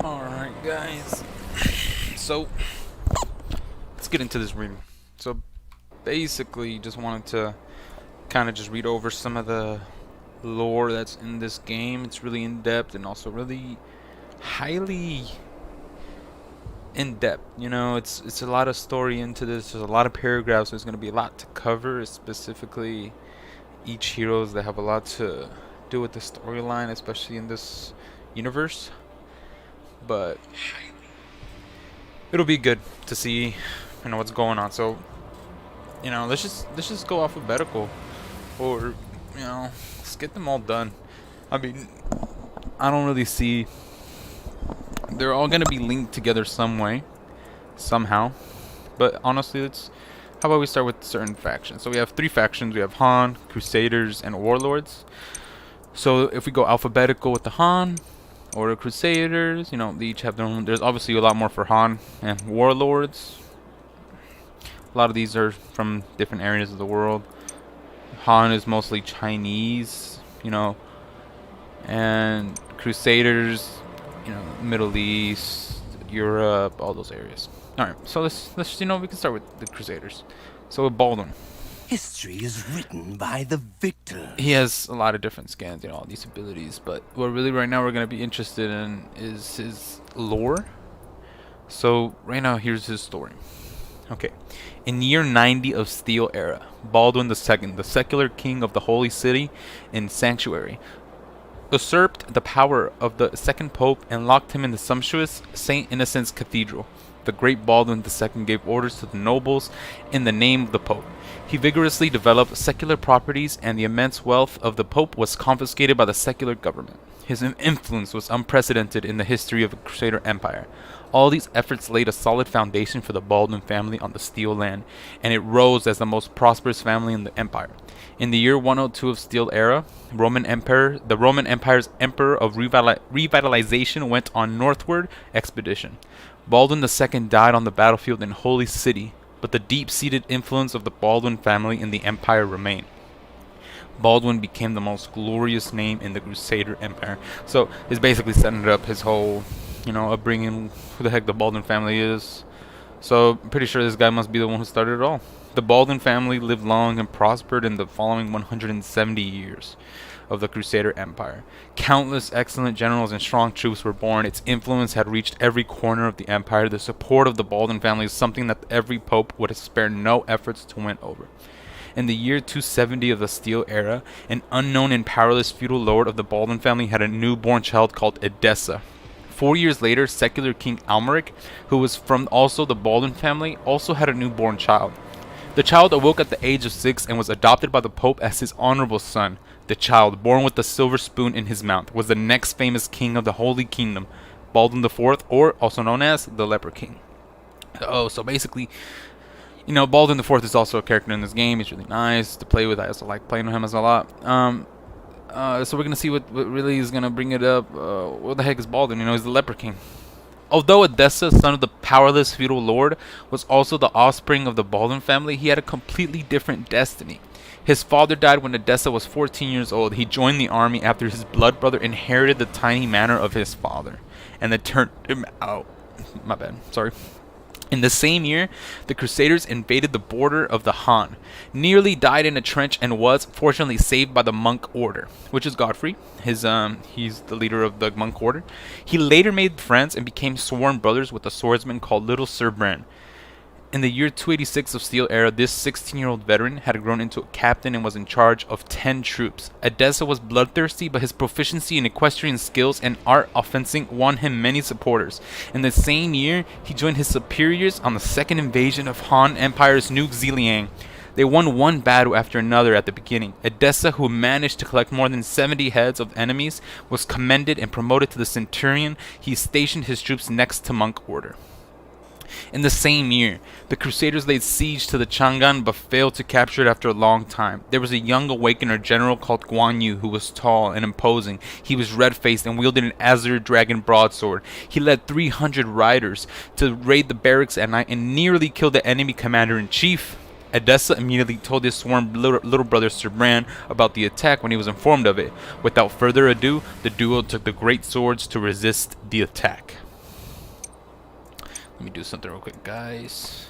Alright, guys. So, let's get into this reading. So, basically, just wanted to kind of just read over some of the lore that's in this game. It's really in depth and also really highly in depth. You know, it's a lot of story into this. There's a lot of paragraphs. There's going to be a lot to cover, specifically each heroes that have a lot to do with the storyline, especially in this universe. But it'll be good to see, what's going on. So, let's just go alphabetical, or let's get them all done. I mean, I don't really see. They're all gonna be linked together some way, somehow. But honestly, let's. How about we start with certain factions? So we have three factions. We have Han, Crusaders, and Warlords. So if we go alphabetical with the Han or the Crusaders, they each have their own. There's obviously a lot more for Han and Warlords. A lot of these are from different areas of the world. Han is mostly Chinese, and Crusaders, Middle East, Europe, all those areas. All right, so let's we can start with the Crusaders. So with Baldwin, History is written by the victor. he has a lot of different scans, all these abilities. But what really right now we're gonna be interested in is his lore. So right now, here's his story. Okay. In year 90 of Steel Era, Baldwin II, the secular king of the Holy City and Sanctuary, usurped the power of the second pope and locked him in the sumptuous St. Innocent's Cathedral. The great Baldwin II gave orders to the nobles in the name of the pope. He vigorously developed secular properties, and the immense wealth of the pope was confiscated by the secular government. His influence was unprecedented in the history of the Crusader Empire. All these efforts laid a solid foundation for the Baldwin family on the Steel Land, and it rose as the most prosperous family in the empire. In the year 102 of Steel Era, the Roman Empire's emperor of revitalization went on northward expedition. Baldwin II died on the battlefield in Holy City, but the deep-seated influence of the Baldwin family in the empire remained. Baldwin became the most glorious name in the Crusader Empire. So it's basically setting up his whole, upbringing, who the heck the Baldwin family is. So I'm pretty sure this guy must be the one who started it all. The Baldwin family lived long and prospered in the following 170 years of the Crusader Empire. Countless excellent generals and strong troops were born. Its influence had reached every corner of the empire. The support of the Baldwin family is something that every pope would have spared no efforts to win over. In the year 270 of the Steel Era, an unknown and powerless feudal lord of the Baldwin family had a newborn child called Edessa. 4 years later, secular King Almeric, who was from also the Baldwin family, also had a newborn child. The child awoke at the age of 6 and was adopted by the Pope as his honorable son. The child, born with the silver spoon in his mouth, was the next famous king of the Holy Kingdom, Baldwin IV, or also known as the Leper King. Oh, so basically, Baldwin IV is also a character in this game. He's really nice to play with. I also like playing with him as a lot. So we're gonna see what really is gonna bring it up. What the heck is Baldwin? He's the Leper King. Although Edessa, son of the powerless feudal lord, was also the offspring of the Baldwin family, he had a completely different destiny. His father died when Edessa was 14 years old. He joined the army after his blood brother inherited the tiny manor of his father, and then turned him out. My bad. Sorry. In the same year, the Crusaders invaded the border of the Han, nearly died in a trench, and was fortunately saved by the monk order, which is Godfrey. He's the leader of the monk order. He later made friends and became sworn brothers with a swordsman called Little Sir Bran. In the year 286 of Steel Era, this 16-year-old veteran had grown into a captain and was in charge of 10 troops. Edessa was bloodthirsty, but his proficiency in equestrian skills and art of fencing won him many supporters. In the same year, he joined his superiors on the second invasion of Han Empire's New Zeliang. They won one battle after another at the beginning. Edessa, who managed to collect more than 70 heads of enemies, was commended and promoted to the centurion. He stationed his troops next to monk order. In the same year, the Crusaders laid siege to the Chang'an but failed to capture it after a long time. There was a young awakener general called Guan Yu who was tall and imposing. He was red-faced and wielded an azure dragon broadsword. He led 300 riders to raid the barracks at night and nearly killed the enemy commander-in-chief. Edessa immediately told his sworn little brother Sir Bran about the attack when he was informed of it. Without further ado, the duo took the great swords to resist the attack. Let me do something real quick, guys.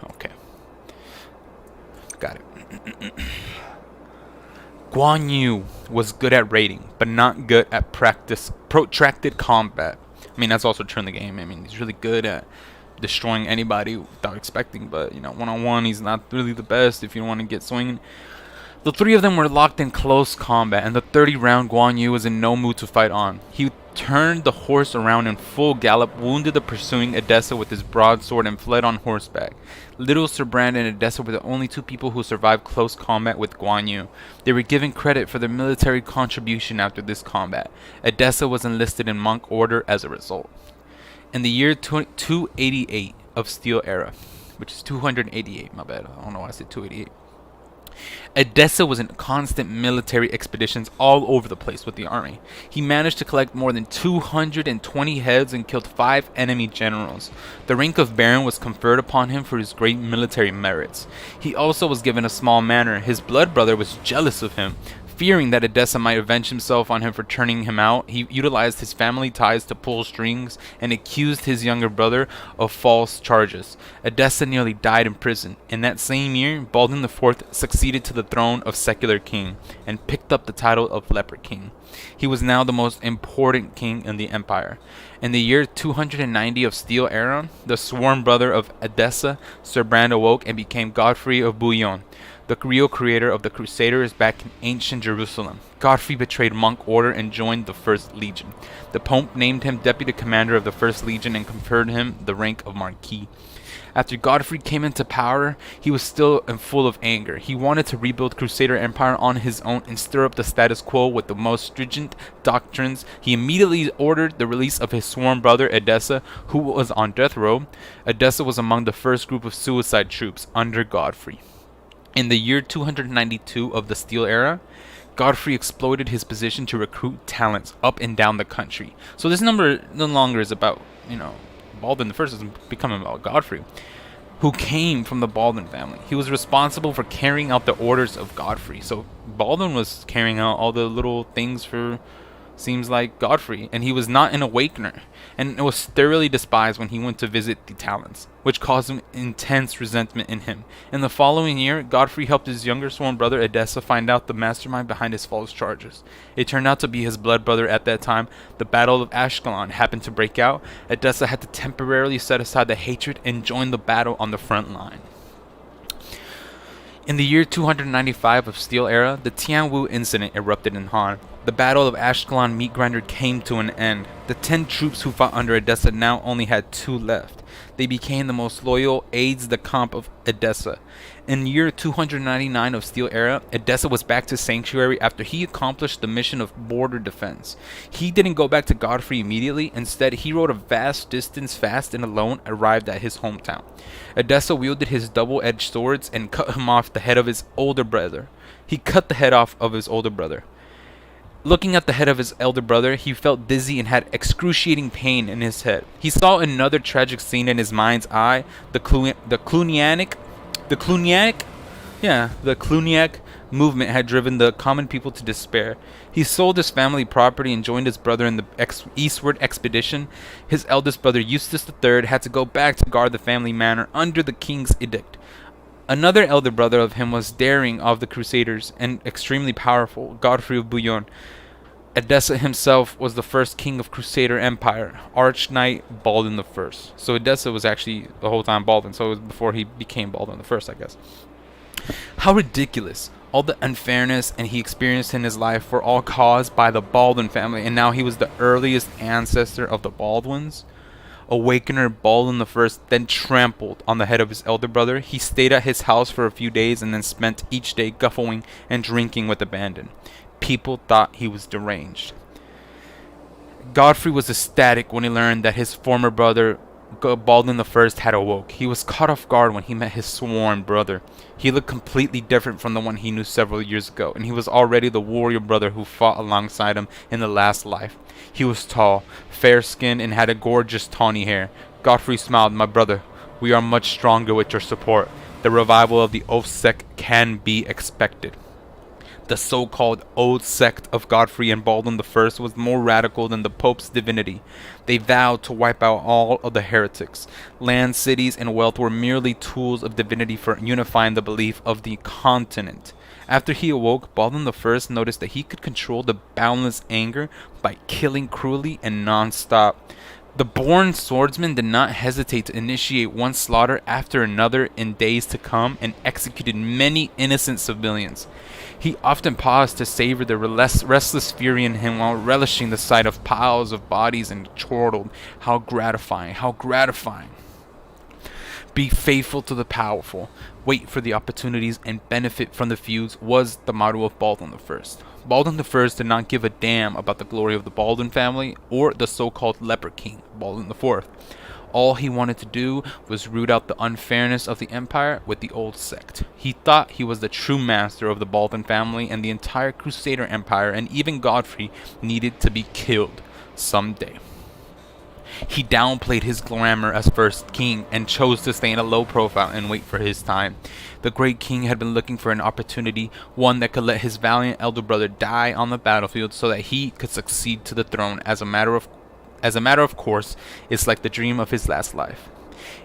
Okay. Got it. Guan Yu was good at raiding, but not good at protracted combat. I mean, that's also true in the game. I mean, he's really good at destroying anybody without expecting, but, you know, one-on-one, he's not really the best if you want to get swinging. The three of them were locked in close combat, and the 30th round Guan Yu was in no mood to fight on. He turned the horse around in full gallop, wounded the pursuing Edessa with his broadsword, and fled on horseback. Little Sir Brand and Edessa were the only two people who survived close combat with Guan Yu. They were given credit for their military contribution after this combat. Edessa was enlisted in monk order as a result. In the year 288 of Steel Era, which is 288, my bad, I don't know why I said 288. Edessa was in constant military expeditions all over the place with the army. He managed to collect more than 220 heads and killed 5 enemy generals. The rank of Baron was conferred upon him for his great military merits. He also was given a small manor. His blood brother was jealous of him. Fearing that Edessa might avenge himself on him for turning him out, he utilized his family ties to pull strings and accused his younger brother of false charges. Edessa nearly died in prison. In that same year, Baldwin IV succeeded to the throne of secular king and picked up the title of leper king. He was now the most important king in the empire. In the year 290 of Steel Era, the sworn brother of Edessa, Sir Brand, awoke and became Godfrey of Bouillon, the real creator of the Crusaders back in ancient Jerusalem. Godfrey betrayed monk order and joined the First Legion. The Pope named him deputy commander of the First Legion and conferred him the rank of Marquis. After Godfrey came into power, he was still full of anger. He wanted to rebuild Crusader Empire on his own and stir up the status quo with the most stringent doctrines. He immediately ordered the release of his sworn brother Edessa, who was on death row. Edessa was among the first group of suicide troops under Godfrey. In the year 292 of the Steel Era, Godfrey exploited his position to recruit talents up and down the country. So this number no longer is about, Baldwin I is becoming about Godfrey, who came from the Baldwin family. He was responsible for carrying out the orders of Godfrey. So Baldwin was carrying out all the little things for, seems like, Godfrey, and he was not an awakener, and was thoroughly despised when he went to visit the talents, which caused him intense resentment in him. In the following year, Godfrey helped his younger sworn brother Edessa find out the mastermind behind his false charges. It turned out to be his blood brother at that time. The Battle of Ashkelon happened to break out. Edessa had to temporarily set aside the hatred and join the battle on the front line. In the year 295 of Steel Era, the Tianwu incident erupted in Han. The Battle of Ashkelon meat grinder came to an end. The 10 troops who fought under Edessa now only had 2 left. They became the most loyal aides-de-camp of Edessa. In year 299 of Steel Era, Edessa was back to Sanctuary after he accomplished the mission of border defense. He didn't go back to Godfrey immediately. Instead, he rode a vast distance fast and alone arrived at his hometown. Edessa wielded his double-edged swords and cut him off the head of his older brother. He cut the head off of his older brother. Looking at the head of his elder brother, he felt dizzy and had excruciating pain in his head. He saw another tragic scene in his mind's eye. The Cluniac movement had driven the common people to despair. He sold his family property and joined his brother in the eastward expedition. His eldest brother, Eustace III, had to go back to guard the family manor under the king's edict. Another elder brother of him was daring of the Crusaders and extremely powerful, Godfrey of Bouillon. Edessa himself was the first king of Crusader Empire, Arch Knight Baldwin I. So Edessa was actually the whole time Baldwin, so it was before he became Baldwin I, I guess. How ridiculous. All the unfairness and he experienced in his life were all caused by the Baldwin family, and now he was the earliest ancestor of the Baldwins. Awakener Baldwin I then trampled on the head of his elder brother. He stayed at his house for a few days and then spent each day guffawing and drinking with abandon. People thought he was deranged. Godfrey was ecstatic when he learned that his former brother Baldwin I had awoke. He was caught off guard when he met his sworn brother. He looked completely different from the one he knew several years ago, and he was already the warrior brother who fought alongside him in the last life. He was tall, fair-skinned, and had a gorgeous tawny hair. Godfrey smiled. "My brother, we are much stronger with your support. The revival of the Oath Sect can be expected." The so-called Old Sect of Godfrey and Baldwin I was more radical than the Pope's divinity. They vowed to wipe out all of the heretics. Land, cities, and wealth were merely tools of divinity for unifying the belief of the continent. After he awoke, Baldwin I noticed that he could control the boundless anger by killing cruelly and non-stop. The born swordsman did not hesitate to initiate one slaughter after another in days to come and executed many innocent civilians. He often paused to savor the restless fury in him while relishing the sight of piles of bodies and chortled, "How gratifying, how gratifying." Be faithful to the powerful, wait for the opportunities, and benefit from the feuds was the motto of Baldwin I. Baldwin I did not give a damn about the glory of the Baldwin family or the so-called leper king, Baldwin IV. All he wanted to do was root out the unfairness of the empire with the old sect. He thought he was the true master of the Baldwin family, and the entire Crusader empire and even Godfrey needed to be killed someday. He downplayed his glamour as first king and chose to stay in a low profile and wait for his time. The great king had been looking for an opportunity, one that could let his valiant elder brother die on the battlefield so that he could succeed to the throne as a matter of course. It's like the dream of his last life.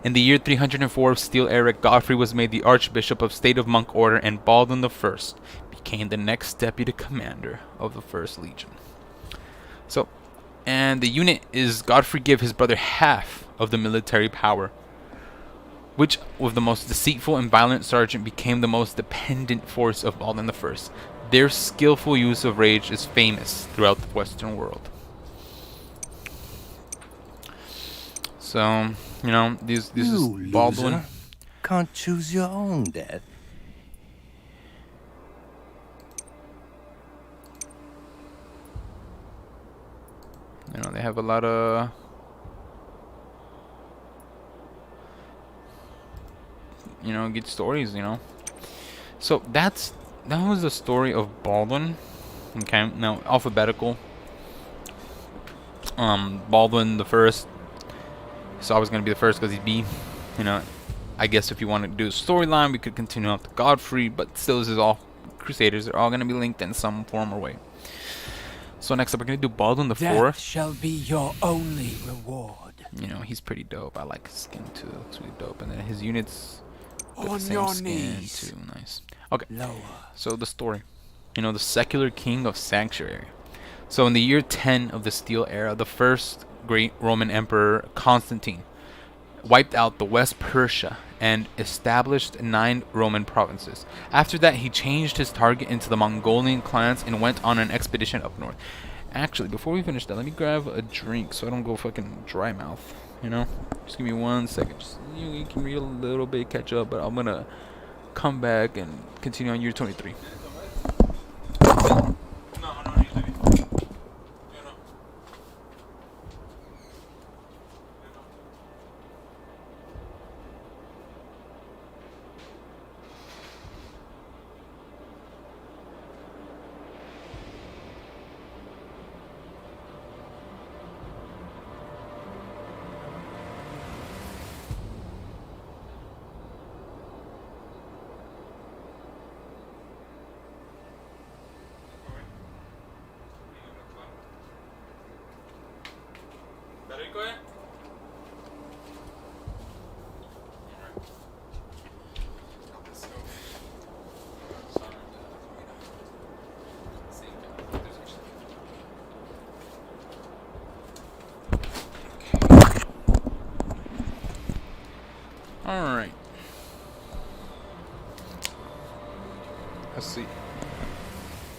In the year 304 of Steel Era, Godfrey was made the Archbishop of State of Monk Order, and Baldwin I became the next deputy commander of the First Legion. And the unit is Godfrey gave his brother half of the military power, which, with the most deceitful and violent sergeant, became the most dependent force of Baldwin I. Their skillful use of rage is famous throughout the Western world. So, this is Baldwin. Loser. Can't choose your own death. They have a lot of good stories. So that was the story of Baldwin. Okay, now alphabetical. Baldwin the first. So I was gonna be the first because he's B. I guess if you want to do a storyline, we could continue up to Godfrey, but still, this is all Crusaders. They're all gonna be linked in some form or way. So next up, we're gonna do Baldwin the Death Fourth. shall be your only reward. He's pretty dope. I like his skin too. It's really dope. And then his units got On the same your skin knees. too. Nice. Okay. Lower. So the story. The secular king of Sanctuary. So in the year 10 of the Steel Era, the first great Roman emperor, Constantine, wiped out the West Persia and established 9 Roman provinces. After that, he changed his target into the Mongolian clans and went on an expedition up north. Actually, before we finish that, let me grab a drink so I don't go fucking dry mouth. Just give me 1 second. Just, you can read a little bit, catch up, but I'm gonna come back and continue on year 23. Alright. Let's see.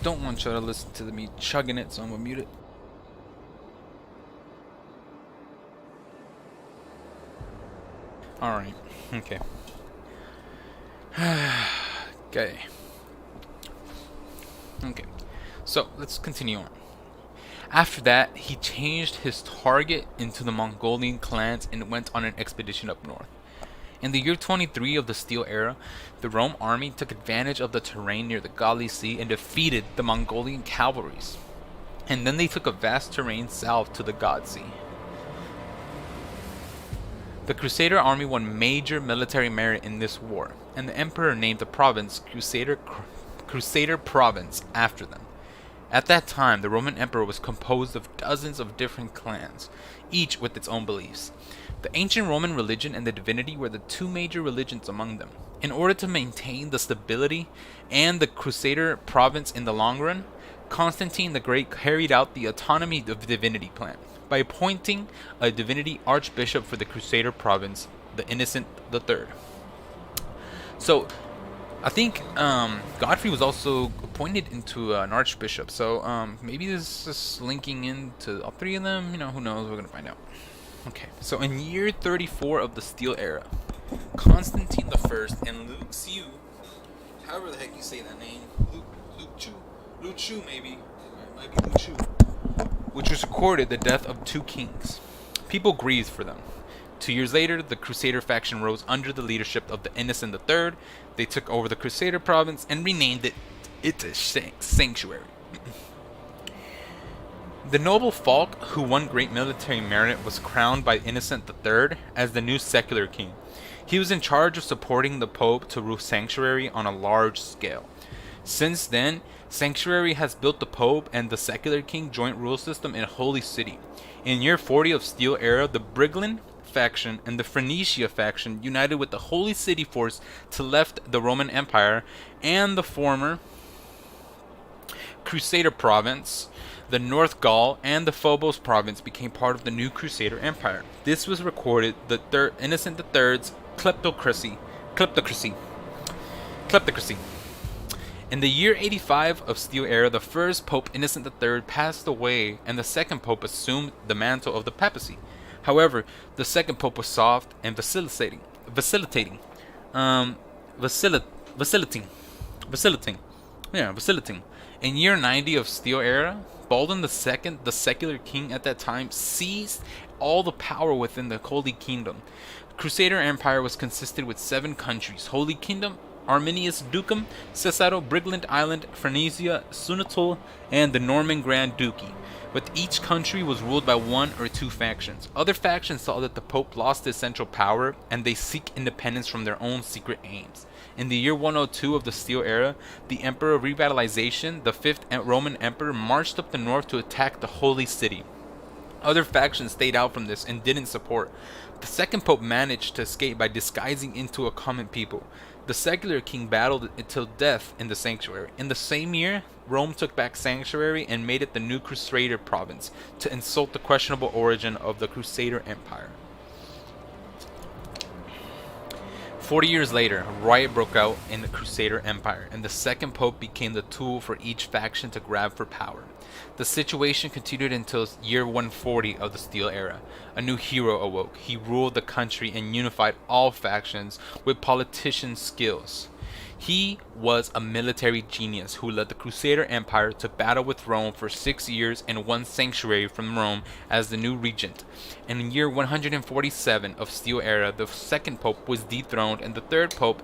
Don't want you to listen to me chugging it, so I'm gonna mute it. Alright. Okay. Okay. Okay. So, let's continue on. After that, he changed his target into the Mongolian clans and went on an expedition up north. In the year 23 of the Steel Era, the Rome army took advantage of the terrain near the Gali Sea and defeated the Mongolian cavalries. And then they took a vast terrain south to the God Sea. The Crusader army won major military merit in this war, and the emperor named the province Crusader province after them. At that time, the Roman Emperor was composed of dozens of different clans, each with its own beliefs. The ancient Roman religion and the divinity were the two major religions among them. In order to maintain the stability and the Crusader province in the long run, Constantine the Great carried out the autonomy of divinity plan by appointing a divinity archbishop for the Crusader province, the Innocent III. So, I think Godfrey was also appointed into an archbishop. So maybe this is linking into all three of them. Who knows? We're gonna find out. Okay. So in year 34 of the Steel Era, Constantine I and Luciu, however the heck you say that name, Luciu maybe, it might be Luciu, which was recorded the death of two kings. People grieved for them. 2 years later, the Crusader faction rose under the leadership of the Innocent III. They took over the Crusader province and renamed it to Sanctuary. The noble Falk, who won great military merit, was crowned by Innocent III as the new secular king. He was in charge of supporting the Pope to rule Sanctuary on a large scale. Since then, Sanctuary has built the Pope and the secular king joint rule system in Holy City. In year 40 of Steel Era, the Brigland faction and the Phoenicia faction united with the Holy City force to left the Roman Empire and the former Crusader province. The North Gaul and the Phobos province became part of the new Crusader Empire. This was recorded the Innocent III's kleptocracy. In the year 85 of Steel Era, the first Pope Innocent III passed away and the second Pope assumed the mantle of the papacy. However, the second pope was soft and vacillating. In year 90 of Steel Era, Baldwin II, the secular king at that time, seized all the power within the Holy Kingdom. Crusader Empire was consisted with 7 countries: Holy Kingdom, Arminius Ducum, Cesaro, Brigland Island, Phoenicia, Sunatul, and the Norman Grand Duchy. But each country was ruled by 1 or 2 factions. Other factions saw that the Pope lost his central power, and they seek independence from their own secret aims. In the year 102 of the Steel Era, the Emperor of Revitalization, the 5th Roman Emperor, marched up the north to attack the Holy City. Other factions stayed out from this and didn't support. The second Pope managed to escape by disguising into a common people. The secular king battled until death in the Sanctuary. In the same year, Rome took back Sanctuary and made it the new Crusader province to insult the questionable origin of the Crusader Empire. 40 years later, a riot broke out in the Crusader Empire, and the second pope became the tool for each faction to grab for power. The situation continued until year 140 of the Steel Era. A new hero awoke. He ruled the country and unified all factions with politician skills. He was a military genius who led the Crusader Empire to battle with Rome for 6 years and won Sanctuary from Rome as the new regent. And in year 147 of Steel Era, the second pope was dethroned and the third pope,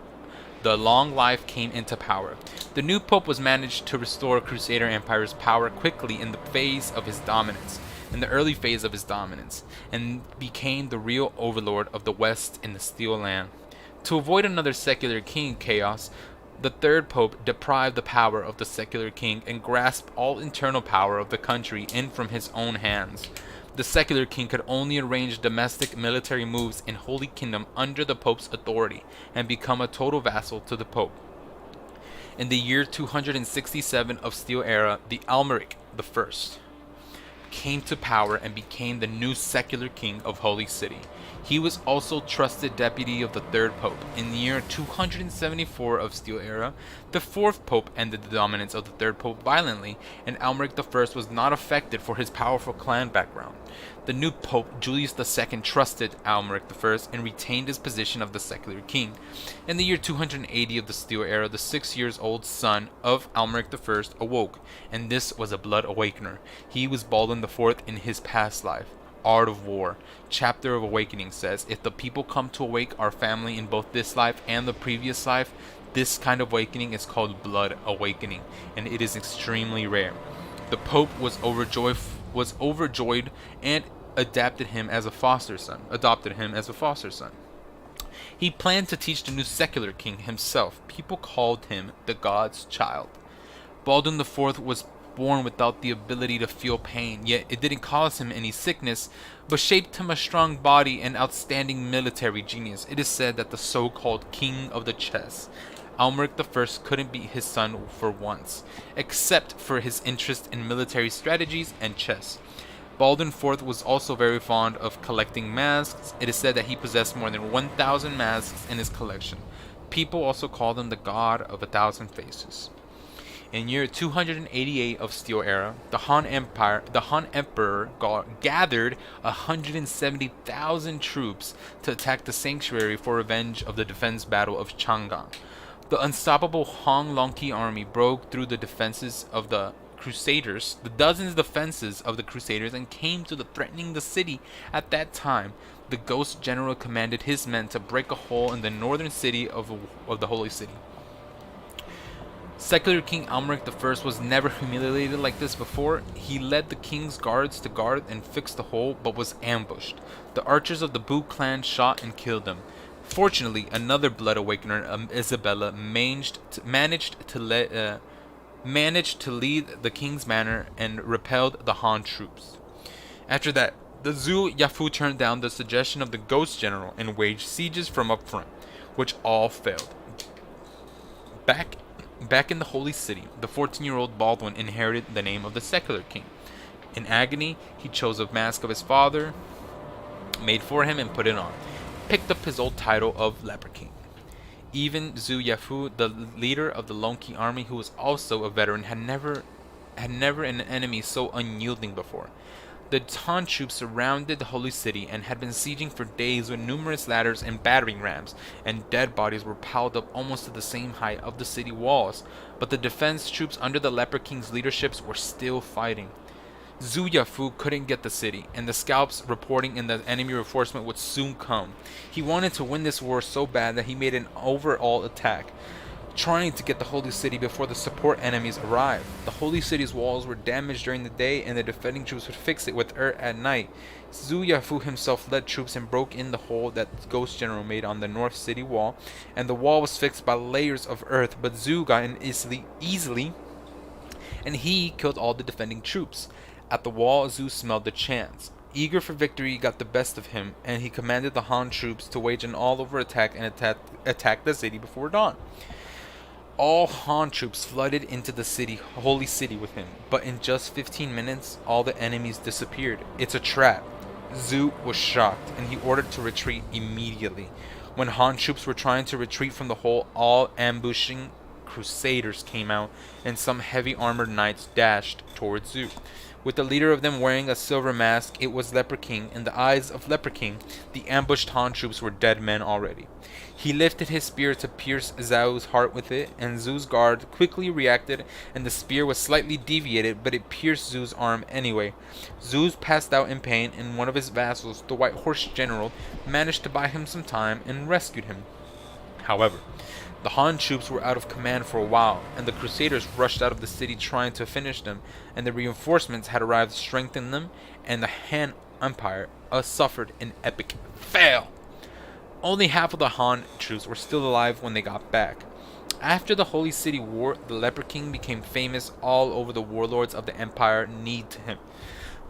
the long life, came into power. The new pope was managed to restore Crusader Empire's power quickly in the early phase of his dominance, and became the real overlord of the West in the Steel Land. To avoid another secular king chaos, the third pope deprived the power of the secular king and grasped all internal power of the country in from his own hands. The secular king could only arrange domestic military moves in Holy Kingdom under the pope's authority and become a total vassal to the pope. In the year 267 of Steel Era, the Almeric I came to power and became the new secular king of Holy City. He was also trusted deputy of the third pope. In the year 274 of Steel Era, the fourth pope ended the dominance of the third pope violently, and Almeric I was not affected for his powerful clan background. The new pope, Julius II, trusted Almeric I and retained his position of the secular king. In the year 280 of the Steel Era, the 6-year-old son of Almeric I awoke, and this was a blood awakener. He was Baldwin IV in his past life. Art of War, Chapter of Awakening says, if the people come to awake our family in both this life and the previous life, this kind of awakening is called blood awakening, and it is extremely rare. The Pope was overjoyed and adopted him as a foster son. He planned to teach the new secular king himself. People called him the God's Child. Baldwin IV was born without the ability to feel pain, yet it didn't cause him any sickness, but shaped him a strong body and outstanding military genius. It is said that the so-called King of the Chess, Almeric I, couldn't beat his son for once, except for his interest in military strategies and chess. Baldwin IV was also very fond of collecting masks. It is said that he possessed more than 1,000 masks in his collection. People also called him the God of 1,000 Faces. In year 288 of Steel Era, the Han Emperor gathered 170,000 troops to attack the sanctuary for revenge of the defense battle of Chang'an. The unstoppable Han Longqi army broke through the defenses of the Crusaders, the dozens defenses of the Crusaders, and came to threatening the city. At that time, the Ghost General commanded his men to break a hole in the northern city of the Holy City. Secular King Almeric I was never humiliated like this before. He led the king's guards to guard and fix the hole, but was ambushed. The archers of the Bu clan shot and killed him. Fortunately, another Blood Awakener, Isabella, managed to lead the king's banner and repelled the Han troops. After that, the Zhu Yafu turned down the suggestion of the Ghost General and waged sieges from up front, which all failed. Back in the Holy City, the 14-year-old Baldwin inherited the name of the secular king. In agony, he chose a mask of his father, made for him, and put it on. Picked up his old title of Leper King. Even Zhu Yafu, the leader of the Longqi army, who was also a veteran, had never an enemy so unyielding before. The Han troops surrounded the Holy City and had been sieging for days with numerous ladders and battering rams, and dead bodies were piled up almost to the same height of the city walls. But the defense troops under the Leper King's leadership were still fighting. Zhu Yafu couldn't get the city, and the scalps reporting in the enemy reinforcement would soon come. He wanted to win this war so bad that he made an overall attack, trying to get the Holy City before the support enemies arrived. The Holy City's walls were damaged during the day, and the defending troops would fix it with earth at night. Zhu Yafu himself led troops and broke in the hole that the Ghost General made on the North City wall, and the wall was fixed by layers of earth, but Zhu got in easily, and he killed all the defending troops. At the wall, Zhu smelled the chance. Eager for victory got the best of him, and he commanded the Han troops to wage an all-over attack and attack the city before dawn. All Han troops flooded into the holy city with him, but in just 15 minutes, all the enemies disappeared. It's a trap. Zhu was shocked, and he ordered to retreat immediately. When Han troops were trying to retreat from the hole, all ambushing Crusaders came out, and some heavy armored knights dashed towards Zhu. With the leader of them wearing a silver mask, it was Leper King. In the eyes of Leper King, the ambushed Han troops were dead men already. He lifted his spear to pierce Zhu's heart with it, and Zhu's guard quickly reacted, and the spear was slightly deviated, but it pierced Zhu's arm anyway. Zhu passed out in pain, and one of his vassals, the White Horse General, managed to buy him some time and rescued him. However, the Han troops were out of command for a while, and the Crusaders rushed out of the city trying to finish them, and the reinforcements had arrived to strengthen them, and the Han Empire suffered an epic fail. Only half of the Han troops were still alive when they got back. After the Holy City War, the Leper King became famous all over. The warlords of the Empire kneed to him.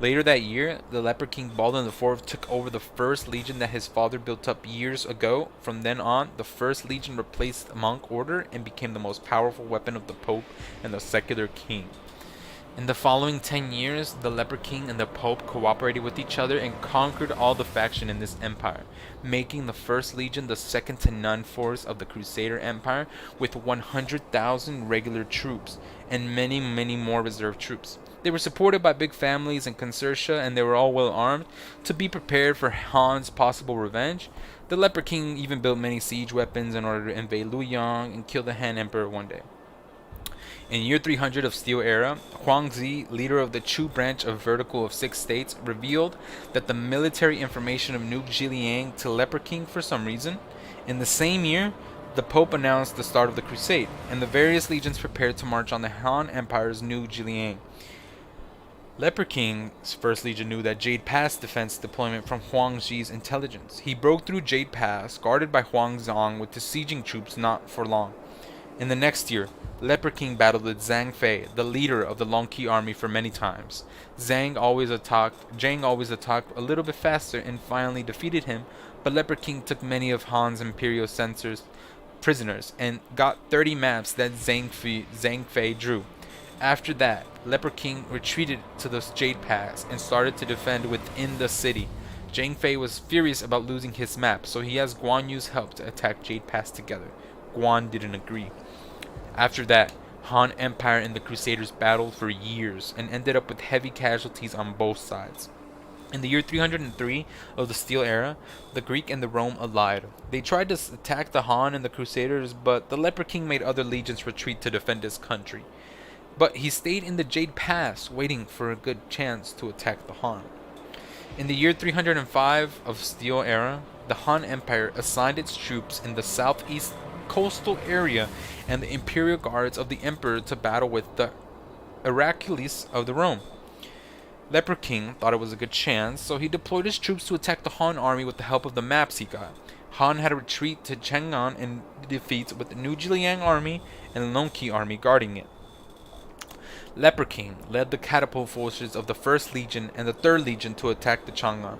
Later that year, the Leper King Baldwin IV took over the First Legion that his father built up years ago. From then on, the First Legion replaced the Monk Order and became the most powerful weapon of the Pope and the secular king. In the following 10 years, the Leper King and the Pope cooperated with each other and conquered all the faction in this empire, making the First Legion the second-to-none force of the Crusader Empire, with 100,000 regular troops and many, many more reserve troops. They were supported by big families in Concertia, and they were all well armed to be prepared for Han's possible revenge. The Leper King even built many siege weapons in order to invade Luoyang and kill the Han Emperor one day. In year 300 of Steel Era, Huangzi, leader of the Chu branch of Vertical of 6 states, revealed that the military information of Nuke Jiliang to Leper King for some reason. In the same year, the Pope announced the start of the Crusade, and the various legions prepared to march on the Han Empire's Nuke Jiliang. Leper King's First Legion knew that Jade Pass defense deployment from Huang Zi's intelligence. He broke through Jade Pass, guarded by Huang Zhang with the sieging troops not for long. In the next year, Leper King battled with Zhang Fei, the leader of the Long Qi army, for many times. Zhang always attacked a little bit faster and finally defeated him, but Leper King took many of Han's imperial censors prisoners and got 30 maps that Zhang Fei drew. After that, Leper King retreated to the Jade Pass and started to defend within the city. Zhang Fei was furious about losing his map, so he asked Guan Yu's help to attack Jade Pass together. Guan didn't agree. After that, Han Empire and the Crusaders battled for years and ended up with heavy casualties on both sides. In the year 303 of the Steel Era, the Greek and the Rome allied. They tried to attack the Han and the Crusaders, but the Leper King made other legions retreat to defend his country. But he stayed in the Jade Pass, waiting for a good chance to attack the Han. In the year 305 of Steel Era, the Han Empire assigned its troops in the southeast coastal area and the Imperial Guards of the Emperor to battle with the Heracles of the Rome. Leper King thought it was a good chance, so he deployed his troops to attack the Han army with the help of the maps he got. Han had to retreat to Chang'an and defeat with the New Zhejiang army and the Long Qi army guarding it. Leper King led the catapult forces of the 1st Legion and the 3rd Legion to attack the Chang'an.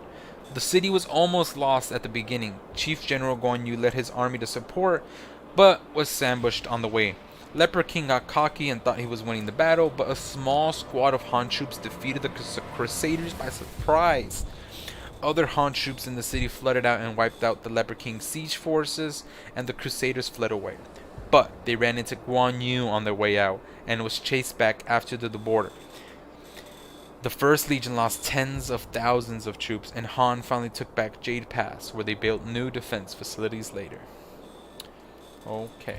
The city was almost lost at the beginning. Chief General Guan Yu led his army to support, but was ambushed on the way. Leper King got cocky and thought he was winning the battle, but a small squad of Han troops defeated the Crusaders by surprise. Other Han troops in the city flooded out and wiped out the Leper King's siege forces, and the Crusaders fled away. But they ran into Guan Yu on their way out, and was chased back after the border. The 1st Legion lost tens of thousands of troops, and Han finally took back Jade Pass, where they built new defense facilities later. Okay.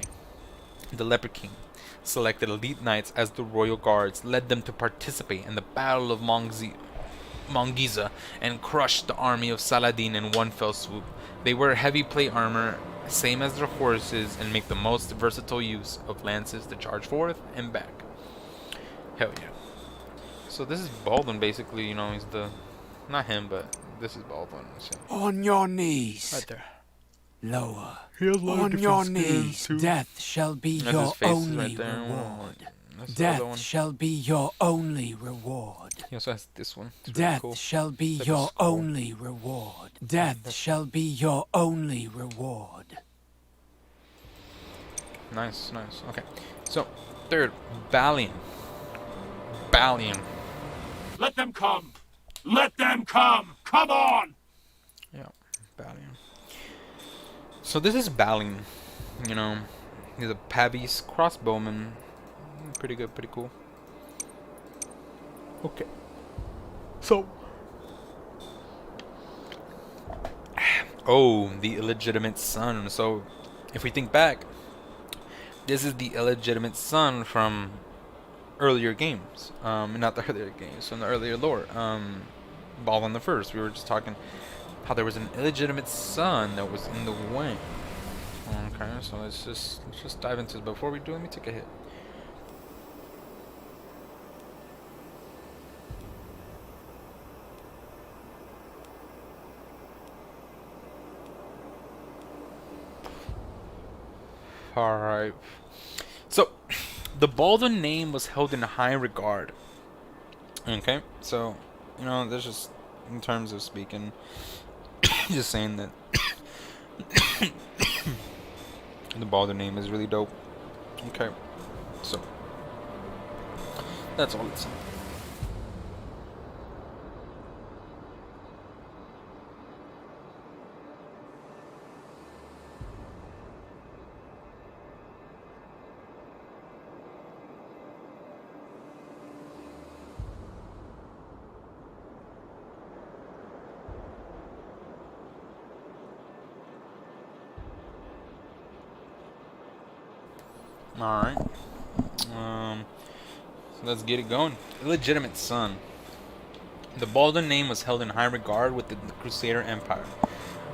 The Leper King selected elite knights as the royal guards, led them to participate in the Battle of Mongiza, and crushed the army of Saladin in one fell swoop. They wear heavy plate armor, same as their horses, and make the most versatile use of lances to charge forth and back. Hell yeah. So this is Baldwin, basically, you know, he's the... Not him, but this is Baldwin. So. On your knees. Right there. Lower. He has a lot of On different your skins, knees. too. Death shall be That's your his face only right there. reward. That's the other one. Death shall be your only reward. He also has this one. It's really Death cool. shall be Like a your skull. only reward. Death shall be your only reward. Nice, nice. Okay. So, 3rd, Balian. Balian. Let them come! Let them come! Come on! Yeah, Balian. So this is Balian. You know, he's a Pavis crossbowman. Pretty good, pretty cool. Okay. So. Oh, the illegitimate son. So, if we think back, this is the illegitimate son from earlier games. Not the earlier games, from the earlier lore. Baldwin the First. We were just talking how there was an illegitimate son that was in the way. Okay, so let's just dive into this. Before we do, let me take a hit. Alright. So, the Baldwin name was held in high regard. Okay, so, you know, that's just, in terms of speaking, just saying that the Baldwin name is really dope. Okay, so, that's all it's saying. Alright. So let's get it going. Illegitimate son. The Baldwin name was held in high regard within the Crusader Empire,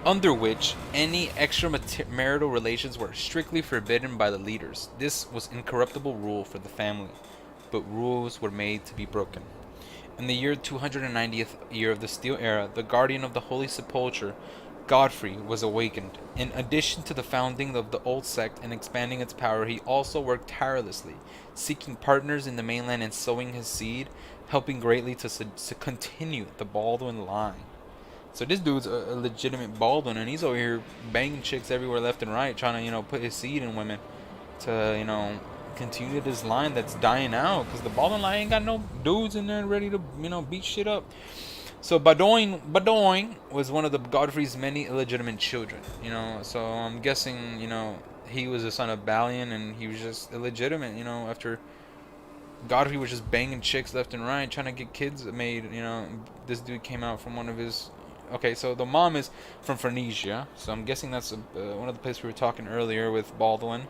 under which any extramarital relations were strictly forbidden by the leaders. This was incorruptible rule for the family, but rules were made to be broken. In the year 290th year of the Steel Era, the guardian of the Holy Sepulchre, Godfrey, was awakened. In addition to the founding of the old sect and expanding its power, he also worked tirelessly, seeking partners in the mainland and sowing his seed, helping greatly to continue the Baldwin line. So this dude's a legitimate Baldwin, and he's over here banging chicks everywhere left and right, trying to, put his seed in women to, continue this line that's dying out, because the Baldwin line ain't got no dudes in there ready to, beat shit up. So Badoin was one of the Godfrey's many illegitimate children, so I'm guessing, he was a son of Balian, and he was just illegitimate, after Godfrey was just banging chicks left and right, trying to get kids made, this dude came out from one of his... Okay, so the mom is from Phoenicia, so I'm guessing that's one of the places we were talking earlier with Baldwin.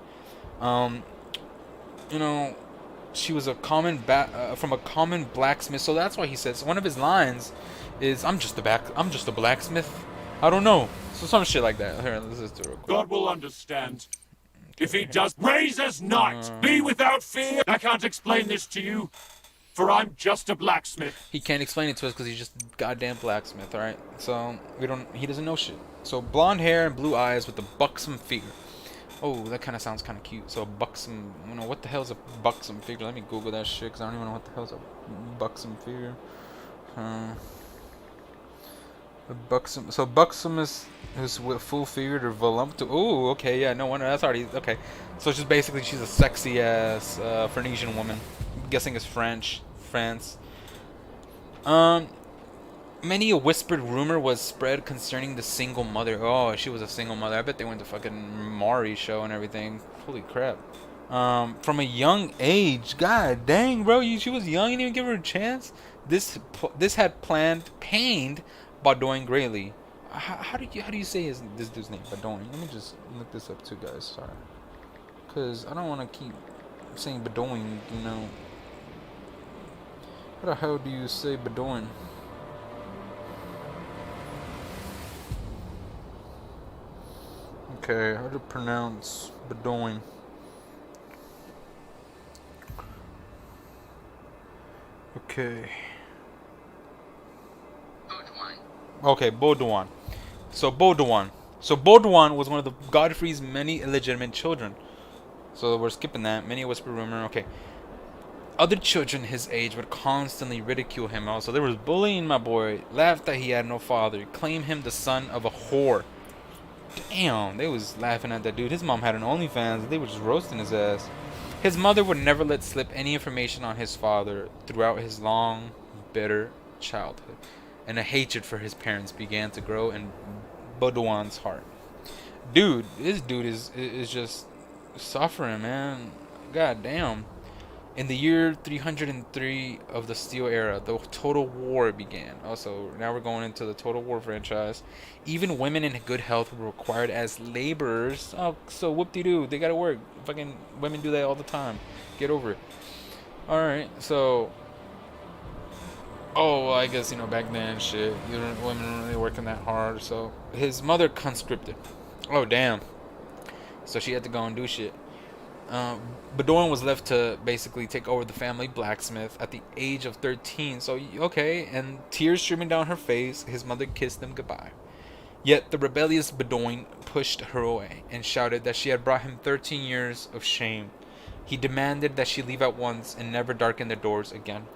She was from a common blacksmith, so that's why he says one of his lines is, I'm just a blacksmith. I don't know." So some shit like that. Here, let's just do it real quick. God will understand. If he does, raise as not, be without fear. I can't explain this to you, for I'm just a blacksmith. He can't explain it to us because he's just a goddamn blacksmith, alright? So, he doesn't know shit. So, blonde hair and blue eyes with a buxom figure. Oh, that kind of sounds kind of cute. So, a buxom, what the hell is a buxom figure? Let me Google that shit, because I don't even know what the hell is a buxom figure. Buxom is full figured or voluptuous. Oh, okay, yeah, no wonder. That's already okay. So she's a sexy ass Phoenician woman. I'm guessing it's France. Many a whispered rumor was spread concerning the single mother. Oh, she was a single mother. I bet they went to fucking Maury show and everything. Holy crap. From a young age. God dang, bro. She was young. You didn't even give her a chance. This had pained Badoin greatly. How do you say this dude's name? Badoin. Let me just look this up too, guys. Sorry. Because I don't want to keep saying Badoin, How the hell do you say Badoin? Okay, how to pronounce Badoin? Okay. Okay, Baudouin. So Baudouin was one of the Godfrey's many illegitimate children. So we're skipping that. Many whisper rumor. Okay. Other children his age would constantly ridicule him. Also, there was bullying my boy. Laughed that he had no father. Claimed him the son of a whore. Damn, they was laughing at that dude. His mom had an OnlyFans. They were just roasting his ass. His mother would never let slip any information on his father throughout his long, bitter childhood. And a hatred for his parents began to grow in Baudouin's heart. Dude, this dude is just suffering, man. God damn. In the year 303 of the Steel Era, the Total War began. Also, now we're going into the Total War franchise. Even women in good health were required as laborers. Oh, so whoop-de-doo, they gotta work. Fucking women do that all the time. Get over it. Alright, so... Oh, well, I guess, back then, shit, women weren't really working that hard, so... His mother conscripted. Oh, damn. So she had to go and do shit. Badoin was left to basically take over the family blacksmith at the age of 13. So, okay, and tears streaming down her face, his mother kissed them goodbye. Yet the rebellious Badoin pushed her away and shouted that she had brought him 13 years of shame. He demanded that she leave at once and never darken their doors again.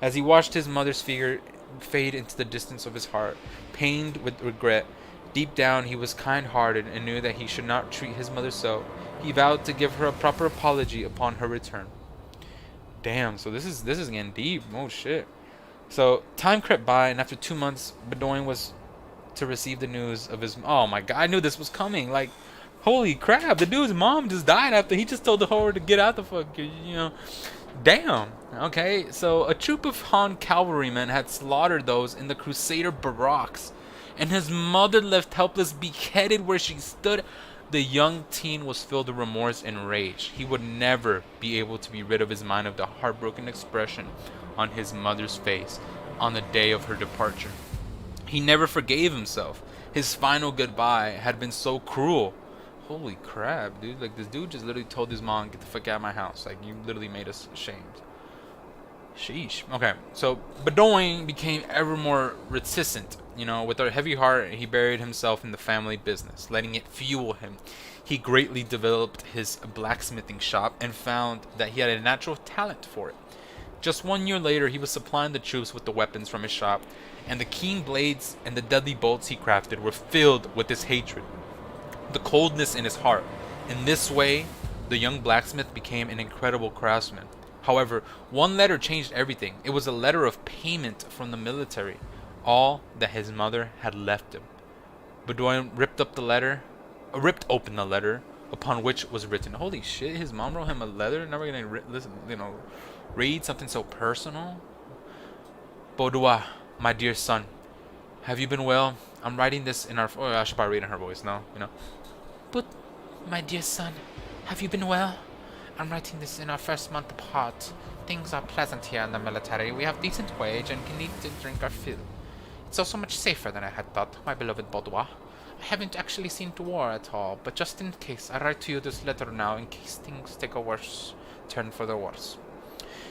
As he watched his mother's figure fade into the distance of his heart, pained with regret, deep down he was kind-hearted and knew that he should not treat his mother so. He vowed to give her a proper apology upon her return. Damn, so this is getting deep. Oh shit. So time crept by, and after 2 months, Badoin was to receive the news of his... Oh my god, I knew this was coming. Like, holy crap, the dude's mom just died after he just told the whore to get out the fuck, Damn. Okay, so a troop of Han cavalrymen had slaughtered those in the Crusader barracks, and his mother left helpless, beheaded where she stood. The young teen was filled with remorse and rage. He would never be able to be rid of his mind of the heartbroken expression on his mother's face on the day of her departure. He never forgave himself. His final goodbye had been so cruel. Holy crap, dude. Like, this dude just literally told his mom, get the fuck out of my house. Like, you literally made us ashamed. Sheesh. Okay, so Bedoin became ever more reticent. With a heavy heart, he buried himself in the family business, letting it fuel him. He greatly developed his blacksmithing shop and found that he had a natural talent for it. Just 1 year later, he was supplying the troops with the weapons from his shop, and the keen blades and the deadly bolts he crafted were filled with his hatred, the coldness in his heart. In this way, the young blacksmith became an incredible craftsman. However, one letter changed everything. It was a letter of payment from the military, all that his mother had left him. Bedoin ripped open the letter, upon which was written. Holy shit! His mom wrote him a letter. Now we're gonna read something so personal. Baudoin, my dear son, have you been well? I'm writing this in our. Oh, I should probably read in her voice now. But, my dear son, have you been well? I'm writing this in our first month apart. Things are pleasant here in the military. We have decent wage and can eat and drink our fill. It's also much safer than I had thought, my beloved Baudoin. I haven't actually seen to war at all, but just in case, I write to you this letter now in case things take a worse turn for the worse.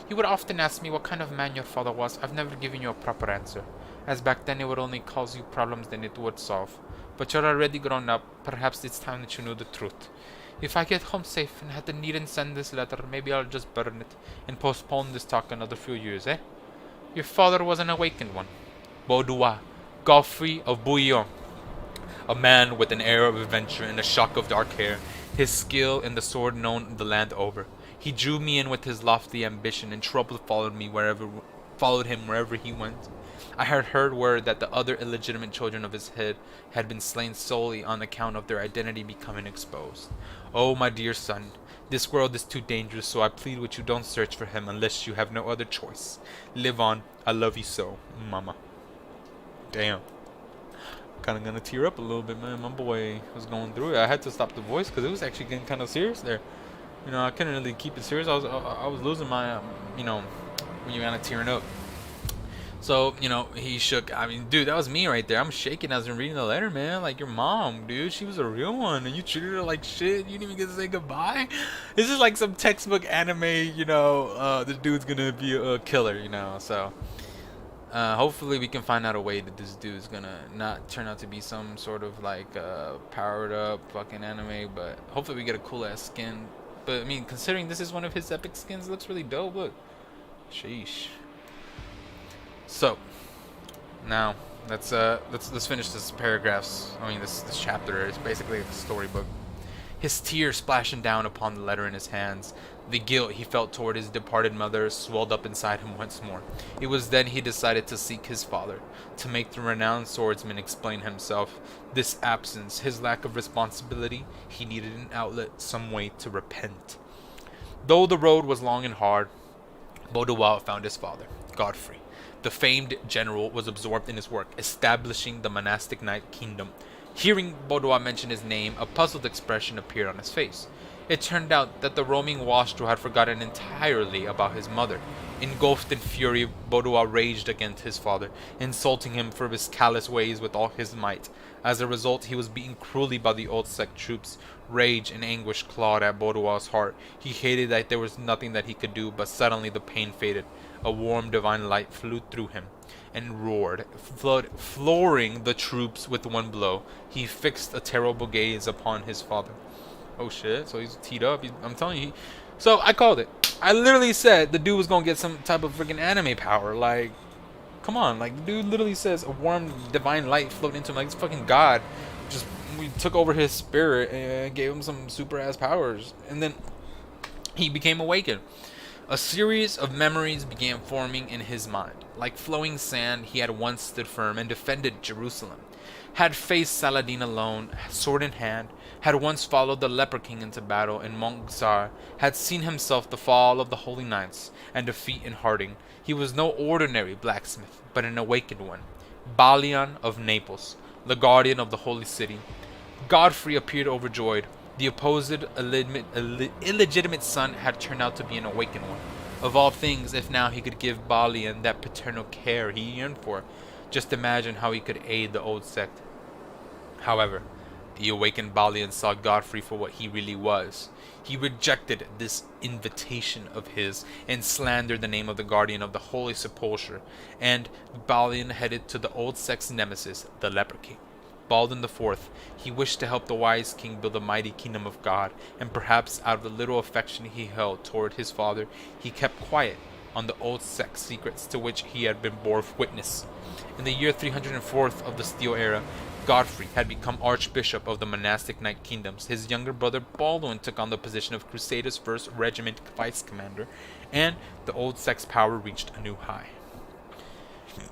You would often ask me what kind of man your father was. I've never given you a proper answer, as back then it would only cause you problems than it would solve. But you're already grown up. Perhaps it's time that you knew the truth. If I get home safe and had the need and send this letter, maybe I'll just burn it and postpone this talk another few years, eh? Your father was an awakened one. Baudoin, Godfrey of Bouillon. A man with an air of adventure and a shock of dark hair, his skill in the sword known the land over. He drew me in with his lofty ambition, and trouble followed him wherever he went. I had heard word that the other illegitimate children of his head had been slain solely on account of their identity becoming exposed. Oh, my dear son, this world is too dangerous, so I plead with you, don't search for him unless you have no other choice. Live on. I love you so, Mama. Damn. Kind of gonna tear up a little bit, man. My boy was going through it. I had to stop the voice because it was actually getting kind of serious there. I couldn't really keep it serious. I was losing my, when you're kind of tearing up. So, he shook. I mean, dude, that was me right there. I'm shaking as I'm reading the letter, man. Like, your mom, dude, she was a real one, and you treated her like shit. You didn't even get to say goodbye. This is like some textbook anime, the dude's gonna be a killer, so. Hopefully we can find out a way that this dude's gonna not turn out to be some sort of like powered up fucking anime, but hopefully we get a cool ass skin. But I mean, considering this is one of his epic skins, it looks really dope. Look, sheesh. So now let's finish this paragraphs. I mean this chapter is basically a storybook. His tears splashing down upon the letter in his hands. The guilt he felt toward his departed mother swelled up inside him once more. It was then he decided to seek his father, to make the renowned swordsman explain himself. This absence, his lack of responsibility, he needed an outlet, some way to repent. Though the road was long and hard, Baudoin found his father, Godfrey. The famed general was absorbed in his work, establishing the monastic knight kingdom. Hearing Baudoin mention his name, a puzzled expression appeared on his face. It turned out that the roaming wastrel had forgotten entirely about his mother. Engulfed in fury, Baudoin raged against his father, insulting him for his callous ways with all his might. As a result, he was beaten cruelly by the old sect troops. Rage and anguish clawed at Baudoin's heart. He hated that there was nothing that he could do, but suddenly the pain faded. A warm divine light flew through him and roared, flooring the troops with one blow. He fixed a terrible gaze upon his father. Oh shit, so he's teed up. I'm telling you. So I called it. I literally said the dude was gonna get some type of freaking anime power. Like, come on. Like, the dude literally says a warm divine light floated into him. Like, this fucking god just we took over his spirit and gave him some super ass powers. And then he became awakened. A series of memories began forming in his mind. Like flowing sand, he had once stood firm and defended Jerusalem. Had faced Saladin alone, sword in hand, had once followed the leper king into battle in Montgzar, had seen himself the fall of the Holy Knights and defeat in Harding. He was no ordinary blacksmith, but an awakened one. Balian of Naples, the guardian of the Holy City. Godfrey appeared overjoyed. The opposed illegitimate son had turned out to be an awakened one. Of all things, if now he could give Balian that paternal care he yearned for, just imagine how he could aid the old sect. However, The awakened Balian saw Godfrey for what he really was. He rejected this invitation of his and slandered the name of the guardian of the Holy Sepulchre, and Balian headed to the old sect's nemesis, the Leper King. Baldwin IV, he wished to help the wise king build the mighty kingdom of God, and perhaps out of the little affection he held toward his father, he kept quiet on the old sect's secrets to which he had been bore witness. In the year 304 of the Steel Era, Godfrey had become Archbishop of the monastic Knight Kingdoms. His younger brother Baldwin took on the position of Crusaders' 1st Regiment Vice Commander, and the old sect's power reached a new high.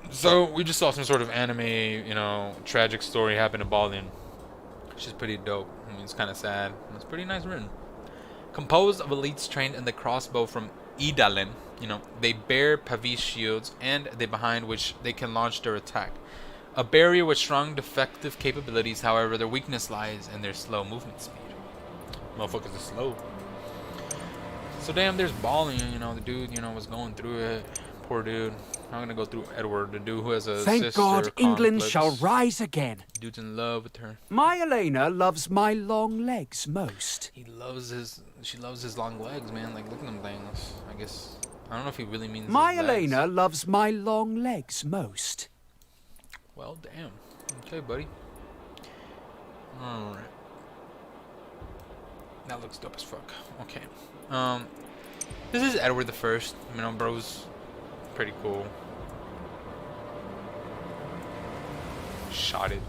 So we just saw some sort of anime, tragic story happen to Baldwin, which is pretty dope. I mean, it's kind of sad. It's pretty nice written. Composed of elites trained in the crossbow from Idalen, they bear Pavis shields and they behind which they can launch their attack. A barrier with strong defective capabilities, however, their weakness lies in their slow movement speed. Motherfuckers are slow. So damn, there's Baldwin, the dude, was going through it. Poor dude. I'm gonna go through Edward, the dude who has a Thank sister. God England complex. shall rise again. Dude's in love with her. My Elena loves my long legs most. She loves his long legs, man. Like, look at them things. I guess, I don't know if he really means My his legs. Elena loves my long legs most. Well, damn. Okay, buddy. Alright. That looks dope as fuck. Okay. This is Edward the First. Bro's pretty cool. Shot it.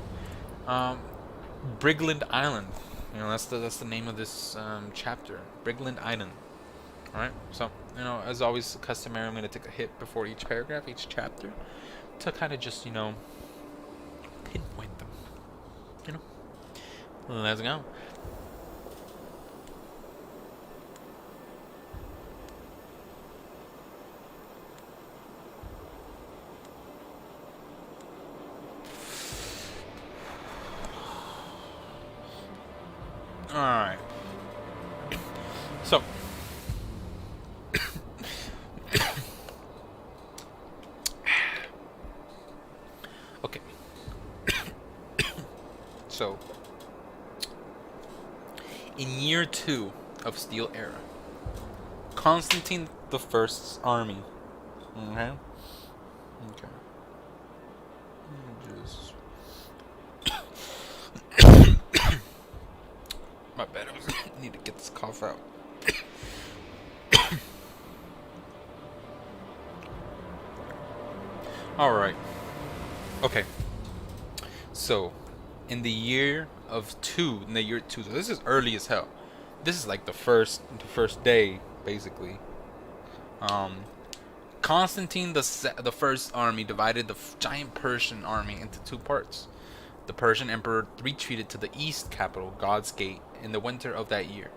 Brigland Island. That's the name of this chapter. Brigland Island. Alright, so, as always customary, I'm going to take a hit before each paragraph, each chapter, to kind of just, pinpoint them. Let's go. Alright. So. Okay. So. In year 2 of Steel Era, Constantine the First's army. Okay. Okay. Just. My bad. I need to get this cough out. Alright. Okay. So, in the year 2, so this is early as hell. This is like the first day, basically. Constantine the First army divided the giant Persian army into 2 parts. The Persian emperor retreated to the east capital, God's Gate, in the winter of that year.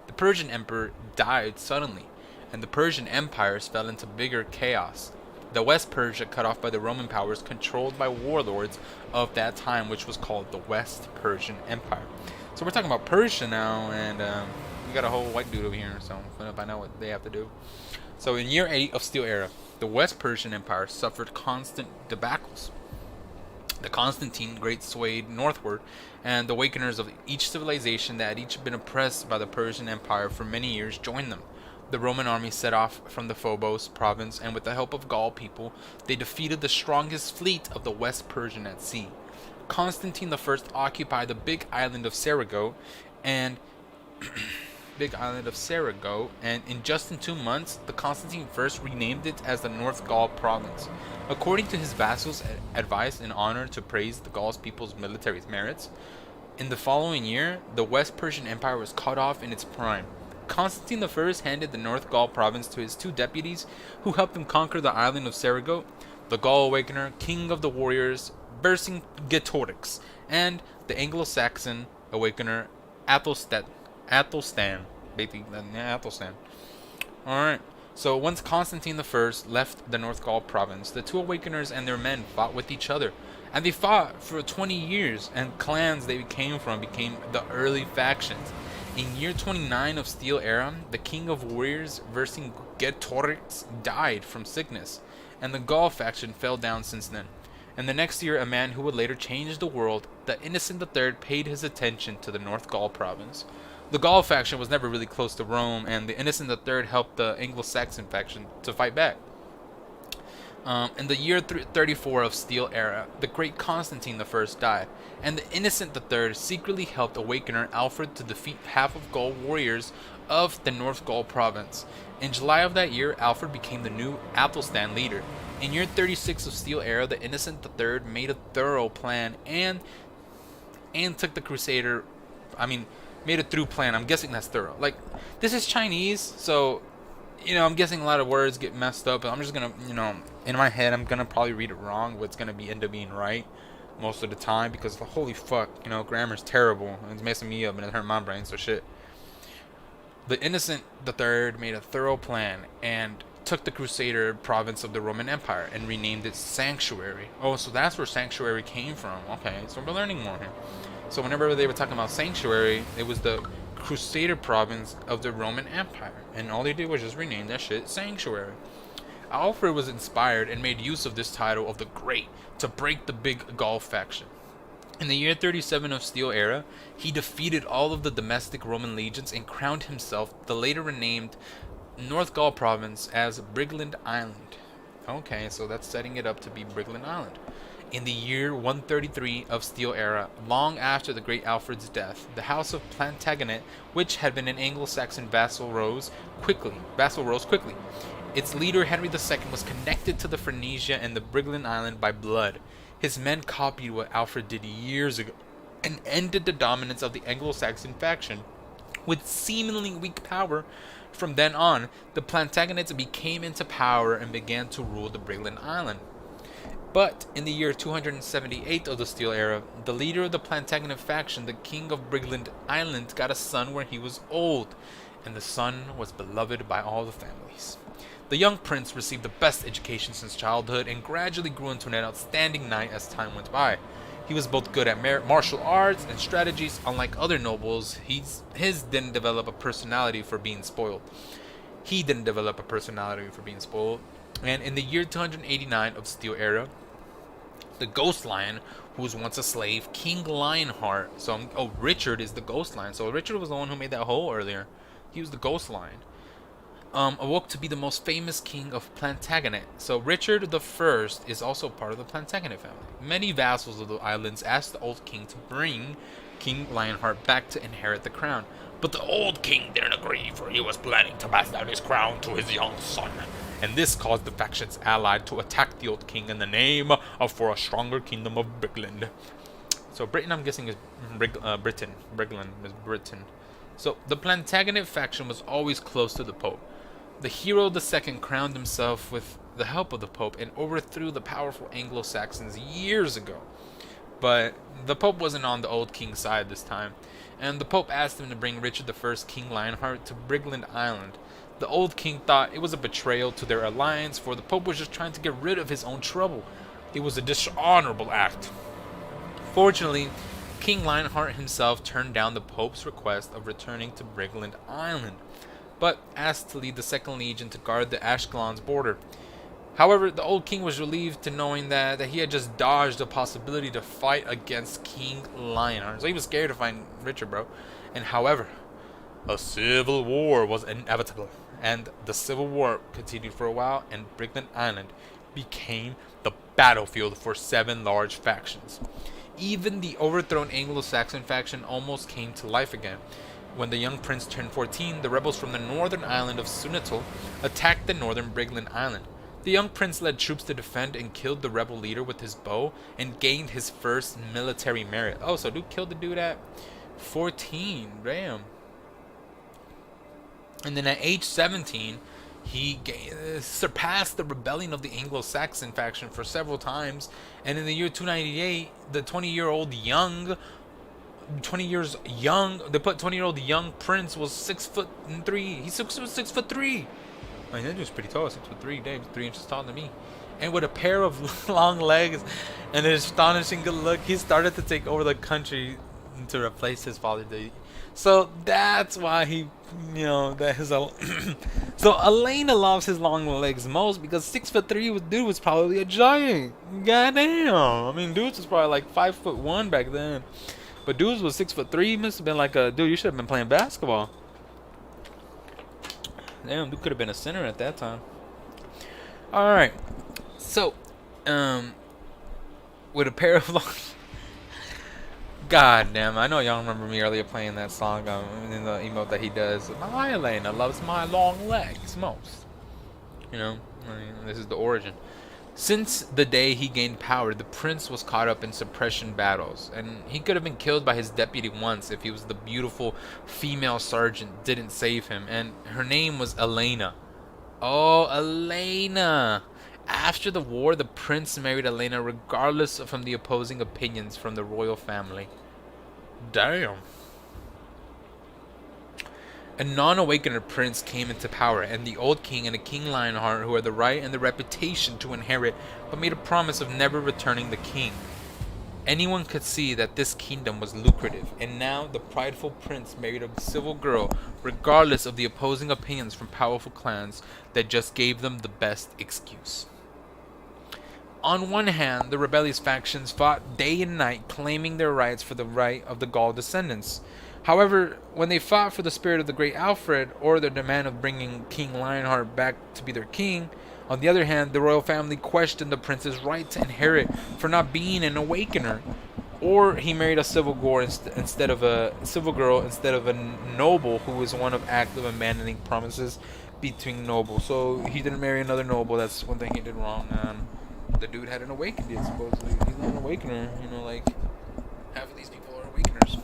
The Persian emperor died suddenly, and the Persian empires fell into bigger chaos. The West Persia, cut off by the Roman powers, controlled by warlords of that time, which was called the West Persian Empire. So we're talking about Persia now, and we got a whole white dude over here, so I find out what they have to do. So in year 8 of Steel Era, the West Persian Empire suffered constant debacles. The Constantine Great swayed northward, and the awakeners of each civilization that had each been oppressed by the Persian Empire for many years joined them. The Roman army set off from the Phobos province, and with the help of Gaul people, they defeated the strongest fleet of the West Persian at sea. Constantine I occupied the big island of Saragosse, and in just 2 months, the Constantine I renamed it as the North Gaul province. According to his vassals' advice in honor to praise the Gauls people's military merits, in the following year, the West Persian Empire was cut off in its prime. Constantine I handed the North Gaul province to his 2 deputies, who helped him conquer the island of Saragosse, the Gaul Awakener, king of the warriors, Vercingetorix, and the Anglo-Saxon Awakener, Athelstan. Alright, so once Constantine I left the North Gaul province, the 2 Awakeners and their men fought with each other. And they fought for 20 years, and clans they came from became the early factions. In year 29 of Steel Era, the king of warriors, Vercingetorix, died from sickness, and the Gaul faction fell down since then. And the next year, a man who would later change the world, the Innocent III, paid his attention to the North Gaul province. The Gaul faction was never really close to Rome, and the Innocent III helped the Anglo-Saxon faction to fight back. In the year 34 of Steel Era, the great Constantine I died, and the Innocent III secretly helped Awakener Alfred to defeat half of Gaul warriors of the North Gaul province. In July of that year, Alfred became the new Athelstan leader. In year 36 of Steel Era, the Innocent III made a thorough plan and took the Crusader. Made a through plan. I'm guessing that's thorough. Like, this is Chinese, so I'm guessing a lot of words get messed up. And I'm just gonna, in my head, I'm gonna probably read it wrong, but it's gonna end up being right most of the time because holy fuck, grammar's terrible. It's messing me up and it hurt my brain. So shit. The Innocent III made a thorough plan and took the Crusader province of the Roman Empire and renamed it Sanctuary. Oh, so that's where Sanctuary came from. Okay, so we're learning more here. So whenever they were talking about Sanctuary, it was the Crusader province of the Roman Empire. And all they did was just rename that shit Sanctuary. Alfred was inspired and made use of this title of the Great to break the big Gaul faction. In the year 37 of Steel Era, he defeated all of the domestic Roman legions and crowned himself the later renamed North Gaul province as Brigland Island. Okay, so that's setting it up to be Brigland Island. In the year 133 of Steel Era, long after the great Alfred's death, the House of Plantagenet, which had been an Anglo-Saxon vassal, rose quickly. Its leader, Henry II, was connected to the Phrygia and the Brigland Island by blood. His men copied what Alfred did years ago and ended the dominance of the Anglo-Saxon faction with seemingly weak power. From then on, the Plantagenets became into power and began to rule the Brigland Island. But in the year 278 of the Steel Era, the leader of the Plantagenet faction, the King of Brigland Island, got a son when he was old, and the son was beloved by all the families. The young prince received the best education since childhood and gradually grew into an outstanding knight as time went by. He was both good at martial arts and strategies. Unlike other nobles, his didn't develop a personality for being spoiled. And in the year 289 of Steel Era, the Ghost Lion, who was once a slave, King Lionheart. Richard is the Ghost Lion. So Richard was the one who made that hole earlier. He was the Ghost Lion. Awoke to be the most famous king of Plantagenet. So Richard I is also part of the Plantagenet family. Many vassals of the islands asked the old king to bring King Lionheart back to inherit the crown. But the old king didn't agree, for he was planning to pass down his crown to his young son. And this caused the factions allied to attack the old king in the name of for a stronger kingdom of Brigland. So Britain, I'm guessing, is Britain. Brigland is Britain. So the Plantagenet faction was always close to the Pope. The hero II crowned himself with the help of the Pope and overthrew the powerful Anglo-Saxons years ago. But the Pope wasn't on the old king's side this time, and the Pope asked him to bring Richard I, King Lionheart, to Brigland Island. The old king thought it was a betrayal to their alliance, for the Pope was just trying to get rid of his own trouble. It was a dishonorable act. Fortunately, King Lionheart himself turned down the Pope's request of returning to Brigland Island, but asked to lead the Second Legion to guard the Ashkelon's border. However, the old king was relieved to knowing that he had just dodged the possibility to fight against King Lionheart. So he was scared to find Richard, bro. And however, a civil war was inevitable. And the civil war continued for a while, and Brigland Island became the battlefield for 7 large factions. Even the overthrown Anglo-Saxon faction almost came to life again. When the young prince turned 14, the rebels from the northern island of Sunatal attacked the northern Brigland Island. The young prince led troops to defend and killed the rebel leader with his bow and gained his first military merit. Oh, so dude killed the dude at 14. Damn. And then at age 17, he surpassed the rebellion of the Anglo-Saxon faction for several times. And in the year 298, the 20-year-old young prince was 6'3". He's 6'3". I mean, that dude's pretty tall, 6'3". Damn, 3 inches taller than me. And with a pair of long legs and an astonishing good look, he started to take over the country to replace his father, the So that's why he, that his. So Elena loves his long legs most because 6'3" dude was probably a giant. Goddamn. I mean, dudes was probably like 5'1" back then, but dudes was 6'3". Must have been like a dude. You should have been playing basketball. Damn, dude could have been a center at that time. All right. So, with a pair of long. God damn, I know y'all remember me earlier playing that song in the emote that he does. My Elena loves my long legs most. I mean, this is the origin. Since the day he gained power, the prince was caught up in suppression battles, and he could have been killed by his deputy once if he was the beautiful female sergeant didn't save him, and her name was Elena. Oh, Elena! After the war, the prince married Elena regardless from the opposing opinions from the royal family. Damn. A non-awakener prince came into power, and the old king and the King Lionheart, who had the right and the reputation to inherit, but made a promise of never returning the king. Anyone could see that this kingdom was lucrative, and now the prideful prince married a civil girl, regardless of the opposing opinions from powerful clans that just gave them the best excuse. On one hand, the rebellious factions fought day and night, claiming their rights for the right of the Gaul descendants. However, when they fought for the spirit of the great Alfred, or their demand of bringing King Lionheart back to be their king, on the other hand, the royal family questioned the prince's right to inherit for not being an awakener, or he married a civil girl instead of a noble who was one of act of abandoning promises between nobles. So he didn't marry another noble. That's one thing he did wrong. The dude had an awakening, supposedly. He's not an awakener. Like half of these people are awakeners.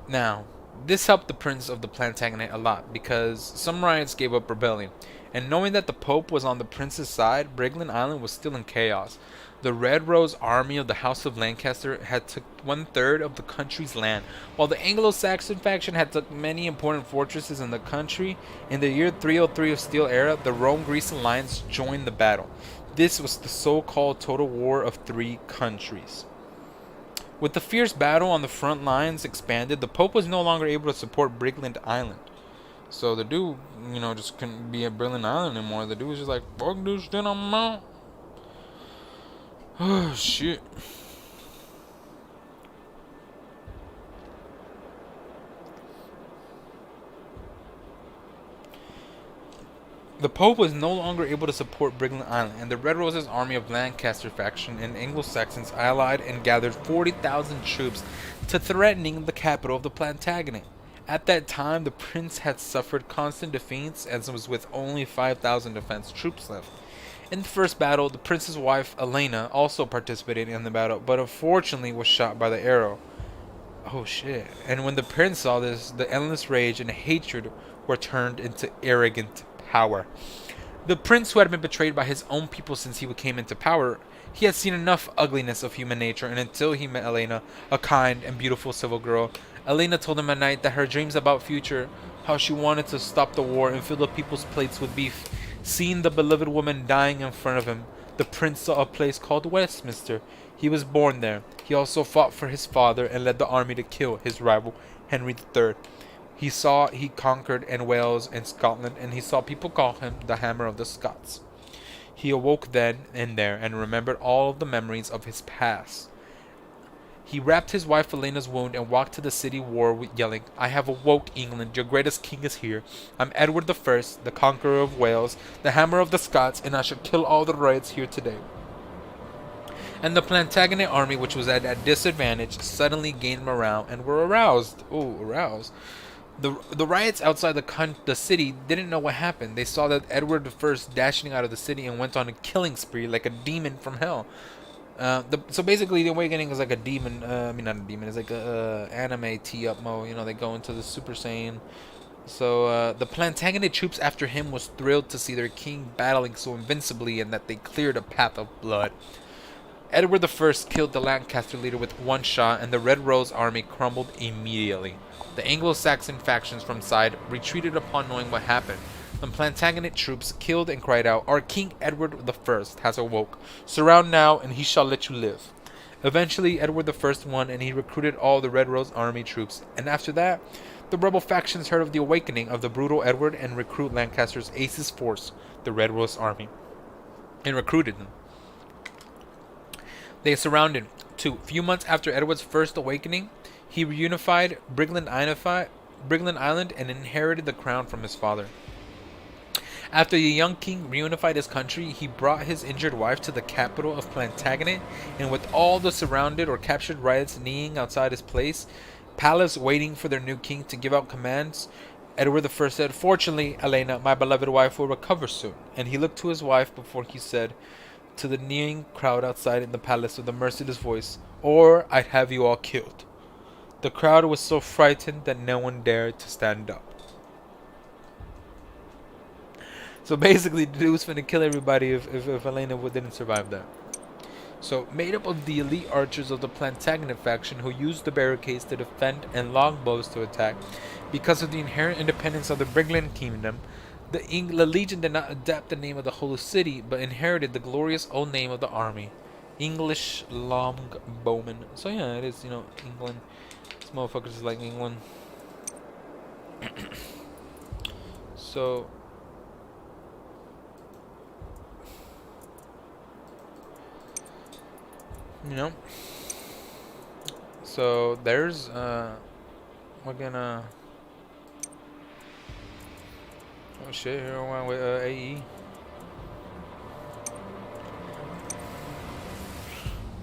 Now, this helped the Prince of the Plantagenet a lot, because some riots gave up rebellion, and knowing that the Pope was on the Prince's side, Brigland Island was still in chaos. The Red Rose army of the House of Lancaster had took 1/3 of the country's land, while the Anglo-Saxon faction had took many important fortresses in the country. In the year 303 of Steel Era, the Rome-Greece alliance joined the battle. This was the so-called Total War of Three Countries. With the fierce battle on the front lines expanded, the Pope was no longer able to support Brigland Island. So the dude, just couldn't be at Brigland Island anymore. The dude was just like, fuck this shit, I'm out. Oh, shit. The Pope was no longer able to support Brigland Island, and the Red Roses army of Lancaster faction and Anglo-Saxons allied and gathered 40,000 troops to threatening the capital of the Plantagenet. At that time, the prince had suffered constant defeats and was with only 5,000 defense troops left. In the first battle, the prince's wife, Elena, also participated in the battle, but unfortunately was shot by the arrow. Oh shit. And when the prince saw this, the endless rage and hatred were turned into arrogant power. The prince, who had been betrayed by his own people since he came into power, he had seen enough ugliness of human nature, and until he met Elena, a kind and beautiful civil girl, Elena told him at night that her dreams about future, how she wanted to stop the war and fill the people's plates with beef. Seeing the beloved woman dying in front of him, the prince saw a place called Westminster. He was born there. He also fought for his father and led the army to kill his rival, Henry III. He conquered in Wales and Scotland, and he saw people call him the Hammer of the Scots. He awoke then and there and remembered all of the memories of his past. He wrapped his wife Elena's wound and walked to the city wall yelling, "I have awoke England, your greatest king is here. I'm Edward I, the conqueror of Wales, the Hammer of the Scots, and I shall kill all the riots here today." And the Plantagenet army, which was at a disadvantage, suddenly gained morale and were aroused. Aroused. The riots outside the city didn't know what happened. They saw that Edward I dashing out of the city and went on a killing spree like a demon from hell. So basically, the Awakening is like a demon. Not a demon. It's like a anime tee-up mode. They go into the Super Saiyan. So the Plantagenet troops after him was thrilled to see their king battling so invincibly and that they cleared a path of blood. Edward I killed the Lancaster leader with one shot, and the Red Rose army crumbled immediately. The Anglo-Saxon factions from side retreated upon knowing what happened. The Plantagenet troops killed and cried out, "Our King Edward I has awoke. Surround now, and he shall let you live." Eventually, Edward I won, and he recruited all the Red Rose Army troops. And after that, the rebel factions heard of the awakening of the brutal Edward and recruit Lancaster's aces force, the Red Rose Army, and recruited them. They surrounded him. A few months after Edward's first awakening, he reunified Brigland Island and inherited the crown from his father. After the young king reunified his country, he brought his injured wife to the capital of Plantagenet, and with all the surrounded or captured riots kneeling outside his palace waiting for their new king to give out commands, Edward I said, "Fortunately, Elena, my beloved wife, will recover soon." And he looked to his wife before he said to the kneeling crowd outside in the palace with a merciless voice, "Or I'd have you all killed." The crowd was so frightened that no one dared to stand up. So basically, the dude was finna kill everybody if Elena didn't survive that. So, made up of the elite archers of the Plantagenet faction who used the barricades to defend and longbows to attack, because of the inherent independence of the Brigland kingdom, the Legion did not adapt the name of the Holy City, but inherited the glorious old name of the army, English Longbowmen. So yeah, it is, England. This motherfuckers is like England. So... So there's we're gonna oh shit, here one with AE.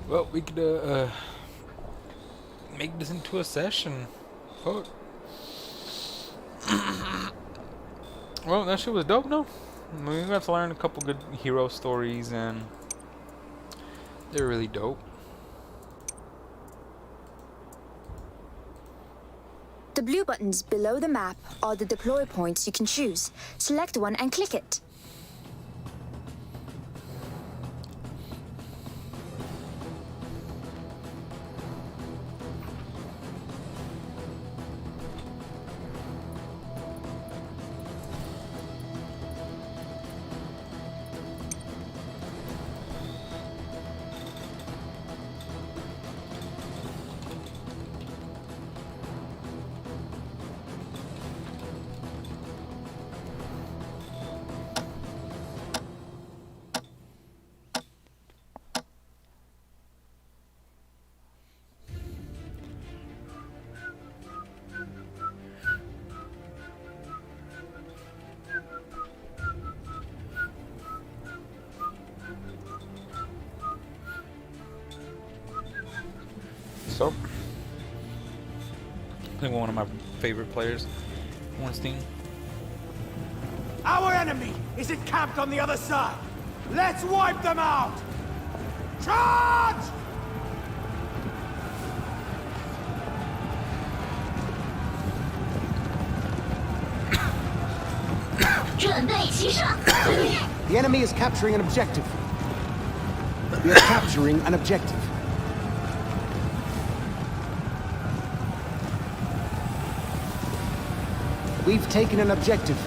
Well, we could make this into a session. Fuck. Well, that shit was dope, no? We got to learn a couple good hero stories, and they're really dope. The blue buttons below the map are the deploy points you can choose. Select one and click it. So, I think one of my favorite players, Ornstein. Our enemy is encamped on the other side. Let's wipe them out! Charge! The enemy is capturing an objective. We are capturing an objective. We've taken an objective.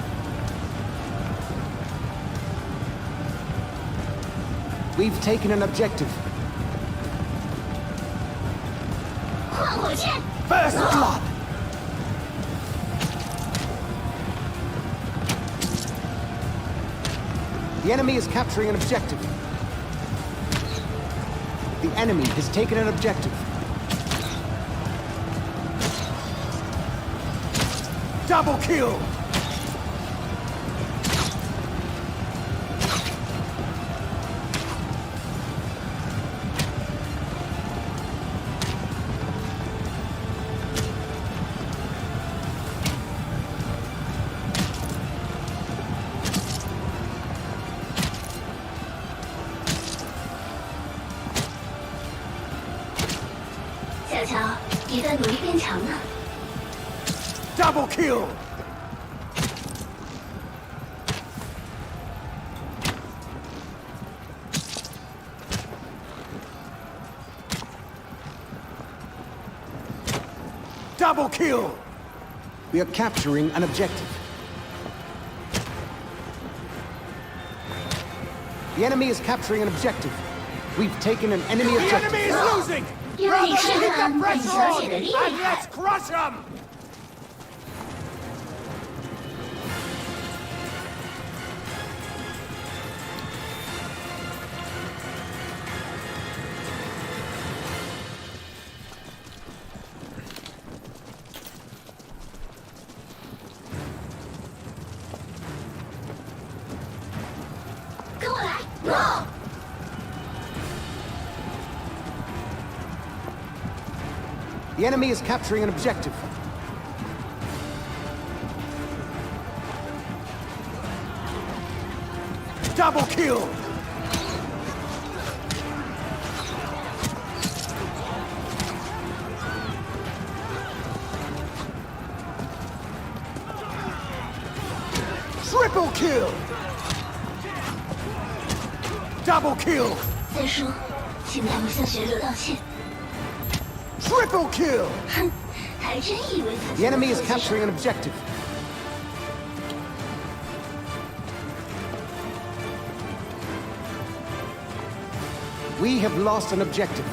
We've taken an objective. First blood! The enemy is capturing an objective. The enemy has taken an objective. Double kill! Double kill! Double kill! We are capturing an objective. The enemy is capturing an objective. We've taken an enemy The objective. enemy is losing! 让你 Brothers, 看 keep 看 the 本 pressure 小姐 on! 的厉 And 害 let's！crush them! The enemy is capturing an objective. Double kill! Triple kill! Double kill! 再说，请他们向学者道歉。 Triple kill! 哼，还真以为自己 The 能 enemy is 做些什 capturing 么 an objective. We have lost an objective.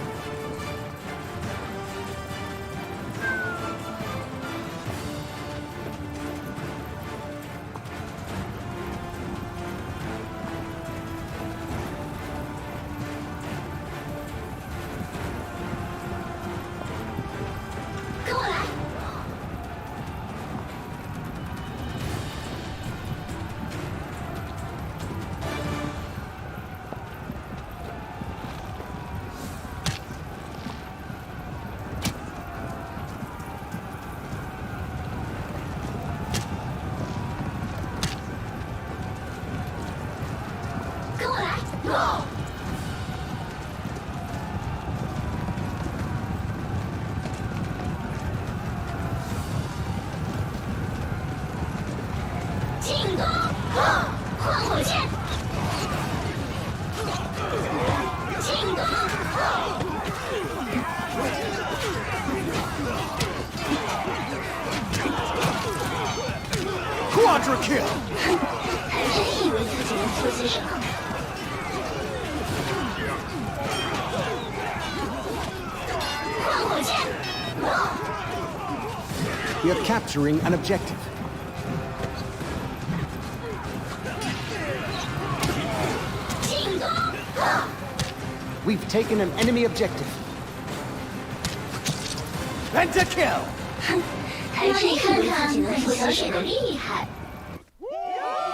Go! 进攻！换火箭！进攻！ Quadra kill! 还真以为自己能做些什么。换火箭！ We are capturing an objective. 进攻！ We've taken an enemy objective. Pentakill! 还真以为自己能做些什么厉害。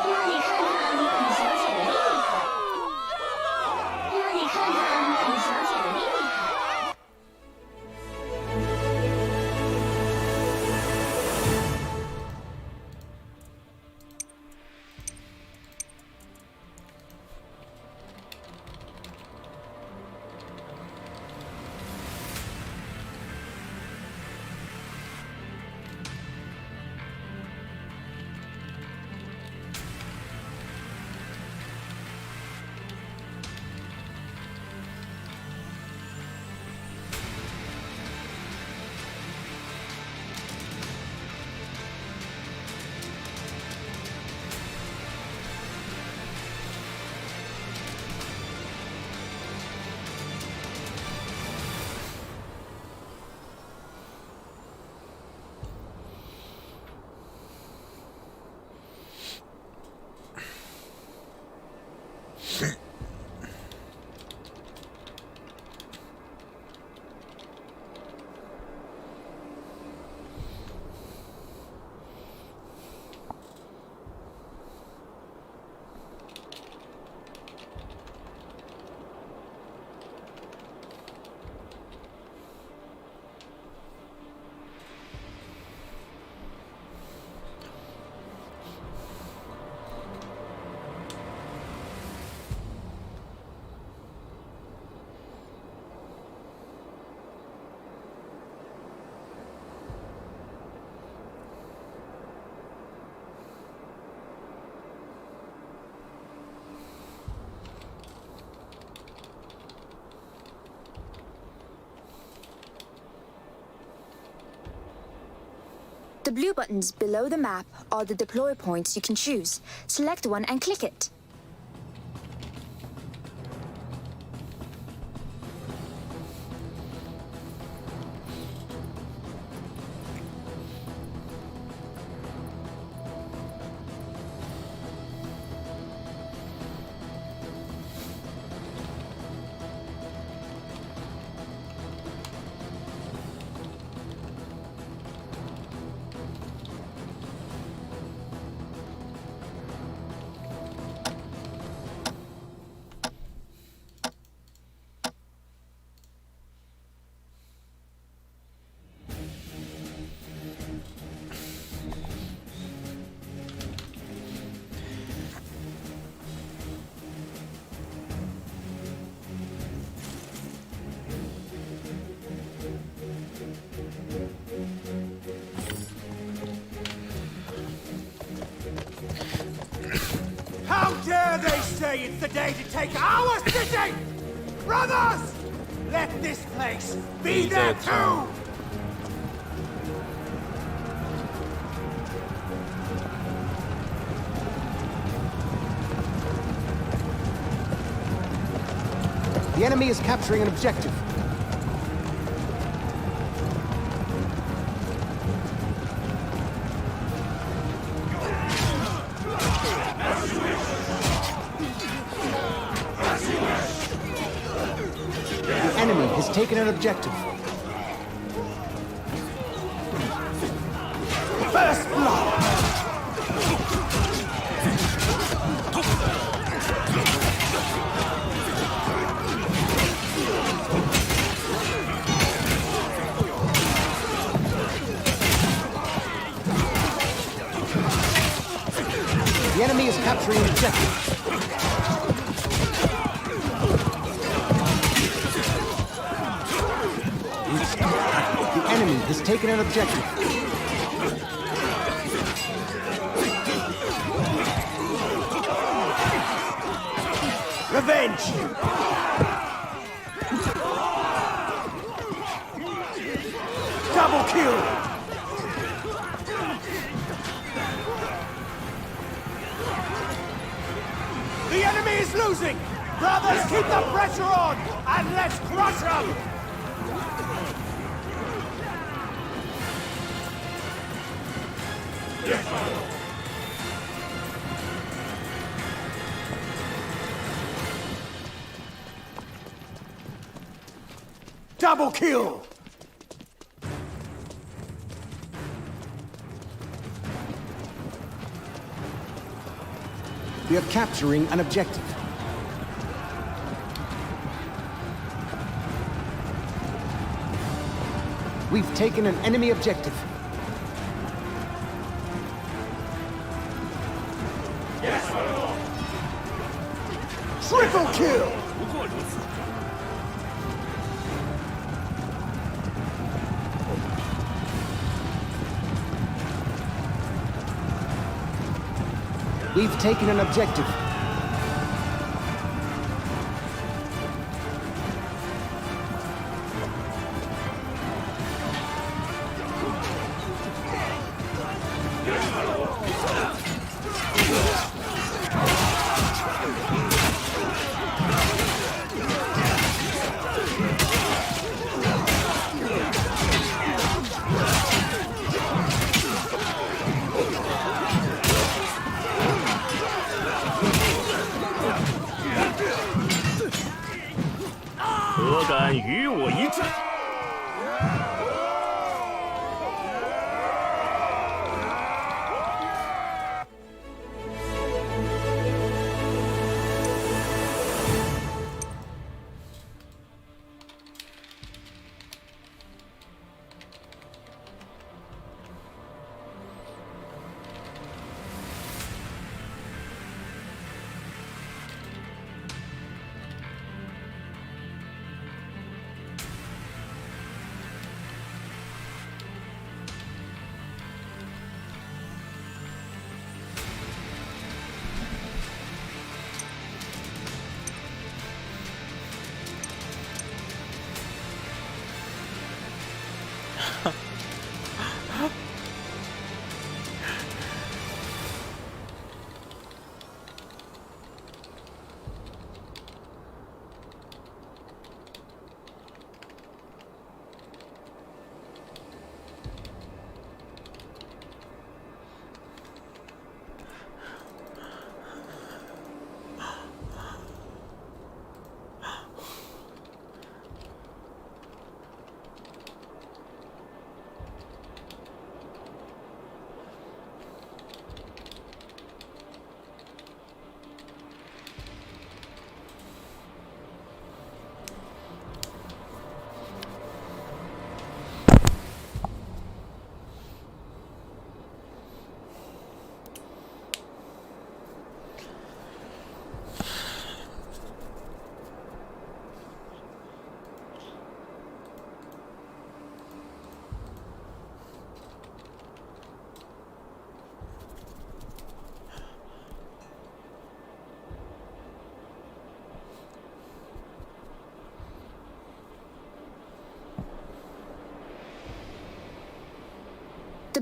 让你看看本小姐的厉害。让你看看本小姐的厉害。 The blue buttons below the map are the deploy points you can choose. Select one and click it. say it's the day to take our city! Brothers! Let this place be their tomb! The enemy is capturing an objective. The enemy has taken an objective. First blood! The enemy is capturing an objective. The enemy has taken an objective. Revenge! Double kill! The enemy is losing! Brothers, keep the pressure on! And let's crush them! Double kill! We are capturing an objective. We've taken an enemy objective. Triple kill! We've taken an objective.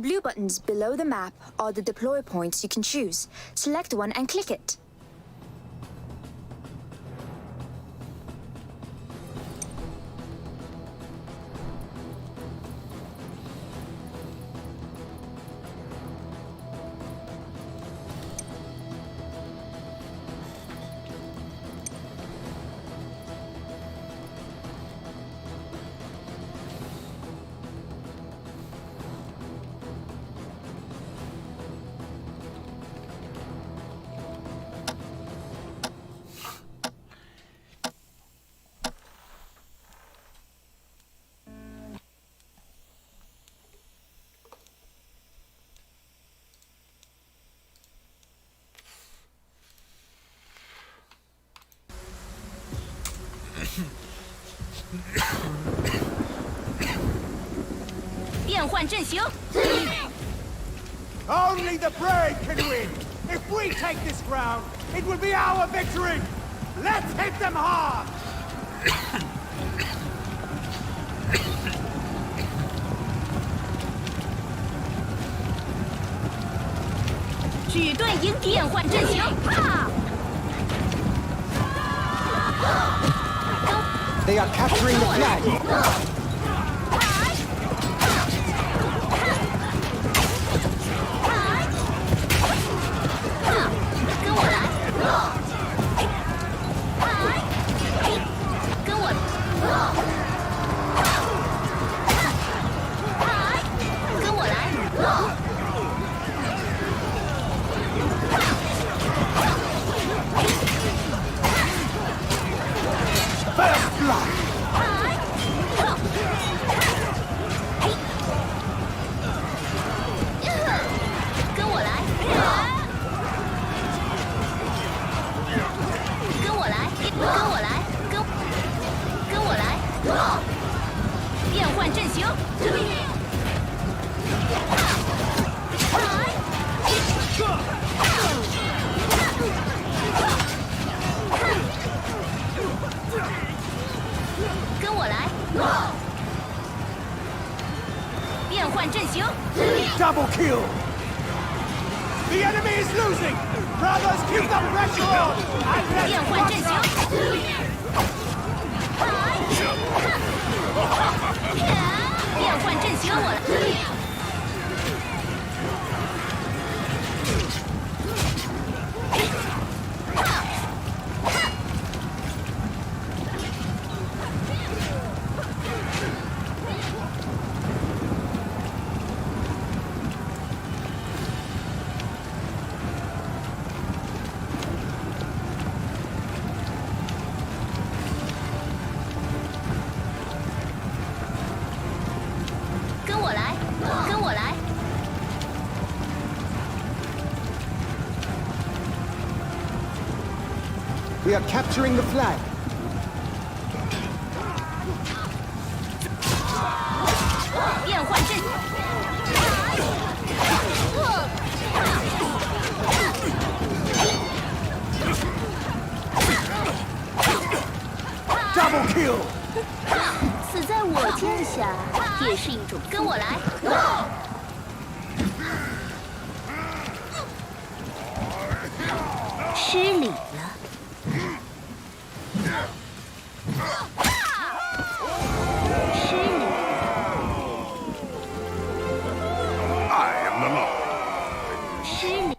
blue buttons below the map are the deploy points you can choose. Select one and click it. Only the brave can win! If we take this ground, it will be our victory! Let's hit them hard! 举盾营变换阵型，哈！ They are capturing the flag. 跟我来，跟我，跟我来。 First blood! 跟我来，跟我来，跟我来，跟我来，变换阵型。跟我来，变换阵型。 Double kill! The enemy is losing! Brothers, keep the pressure on! And let's 变换阵 crush 型 them!。变换阵型，我来。跟我来，跟我来。 We are capturing the flag. 变换阵。Double kill! 死在我剑下也是一种。跟我来。失礼了。 失礼。 I am the law. 失礼。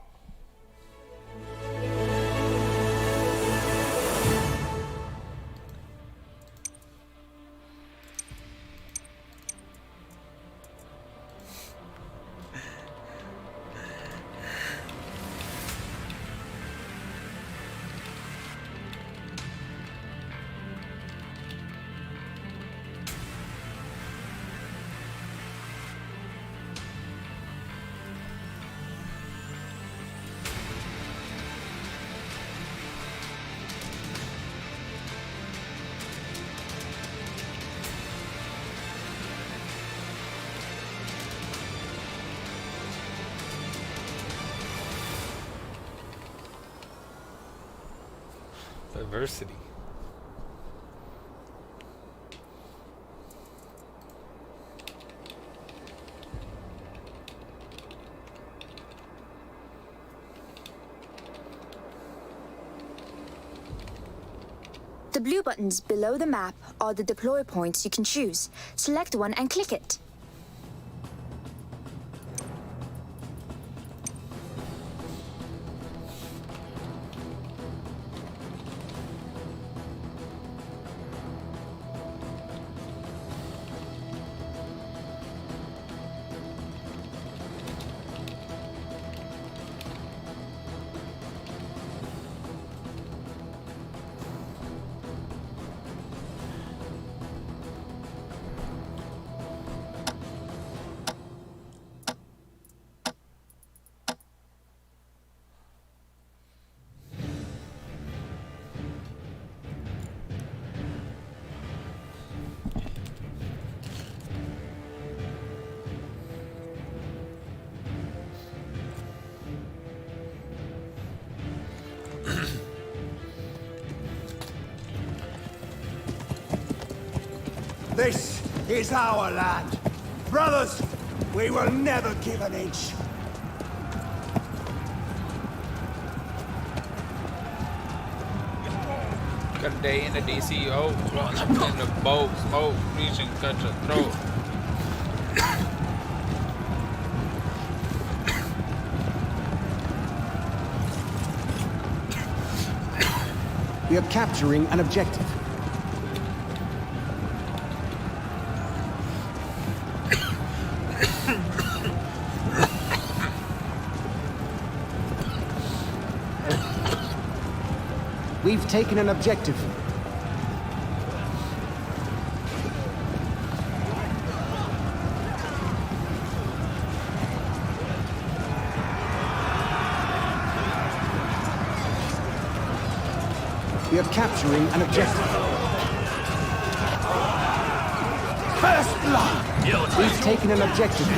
Diversity. The blue buttons below the map are the deploy points you can choose. Select one and click it. This is our land. Brothers, we will never give an inch. Got a day in the DCO, rolling up in the boat, smoke, reaching, cut your throat. We are capturing an objective. We've taken an objective. We are capturing an objective. First blood! We've taken an objective.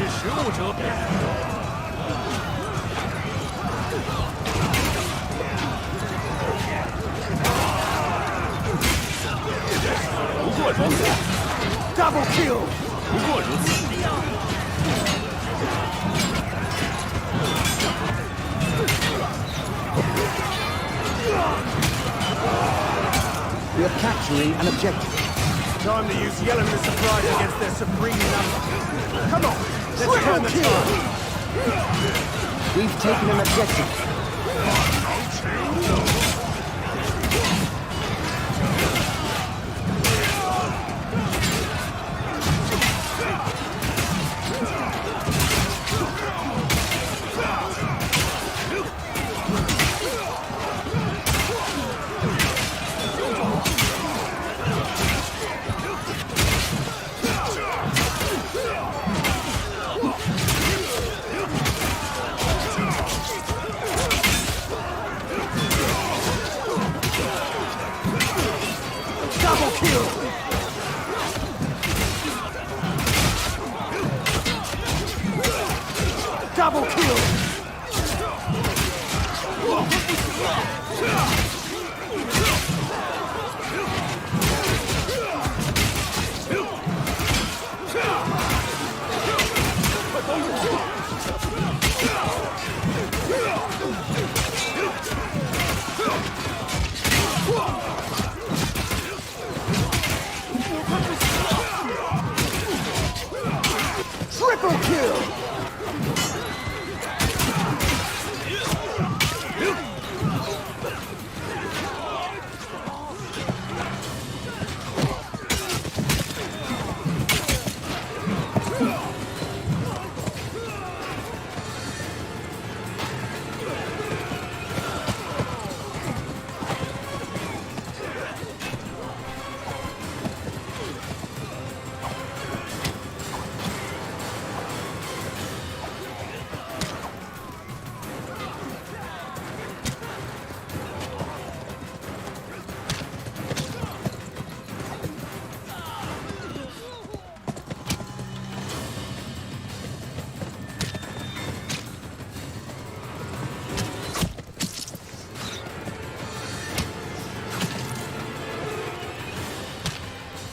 Double kill! We are capturing an objective. Time to use yelling the surprise against their supreme number. Come on, let's turn the tide. We've taken an objective. Double kill! Double kill! Triple kill!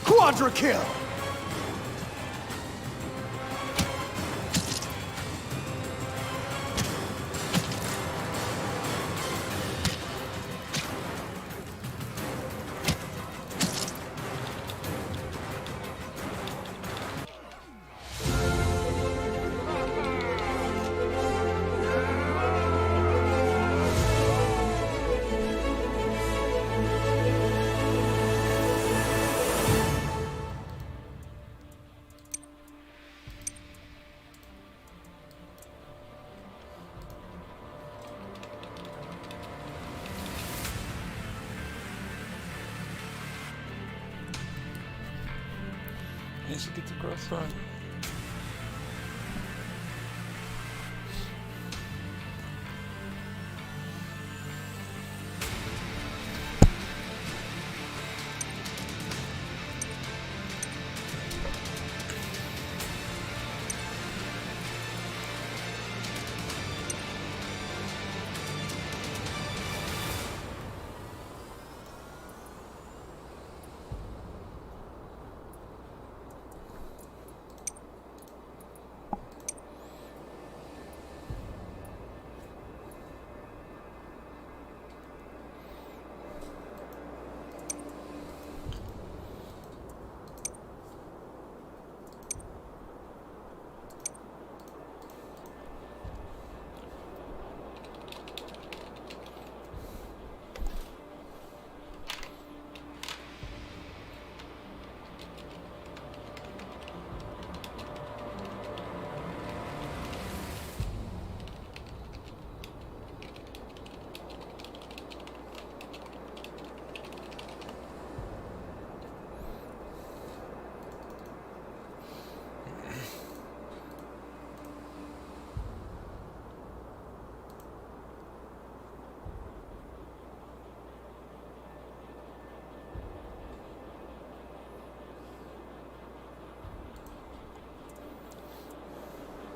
Quadra kill! And she gets a crossfire.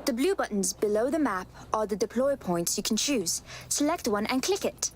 The blue buttons below the map are the deploy points you can choose. Select one and click it.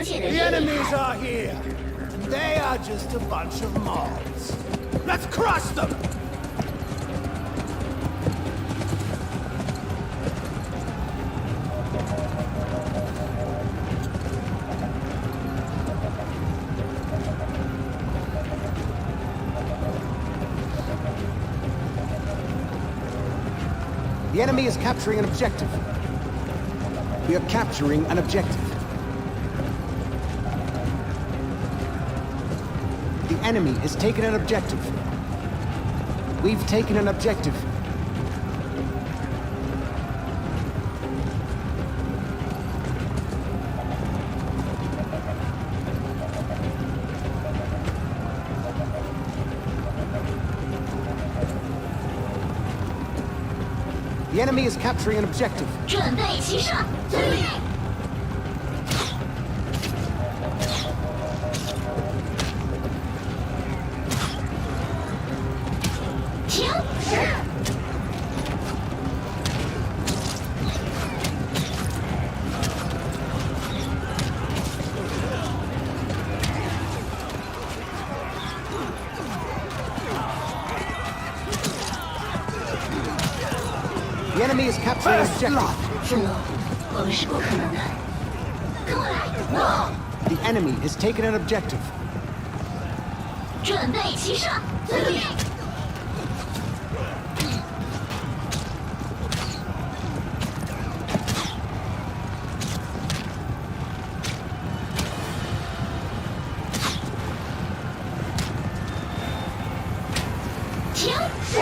The enemies are here, and they are just a bunch of mobs. Let's crush them! The enemy is capturing an objective. We are capturing an objective. The enemy has taken an objective. We've taken an objective. The enemy is capturing an objective. 准备齐上，遵命。停！是。The enemy is capturing an objective. 是喽，我们是不可能的。跟我来，我。 The enemy has taken an objective. 准备齐上，遵命。停！是。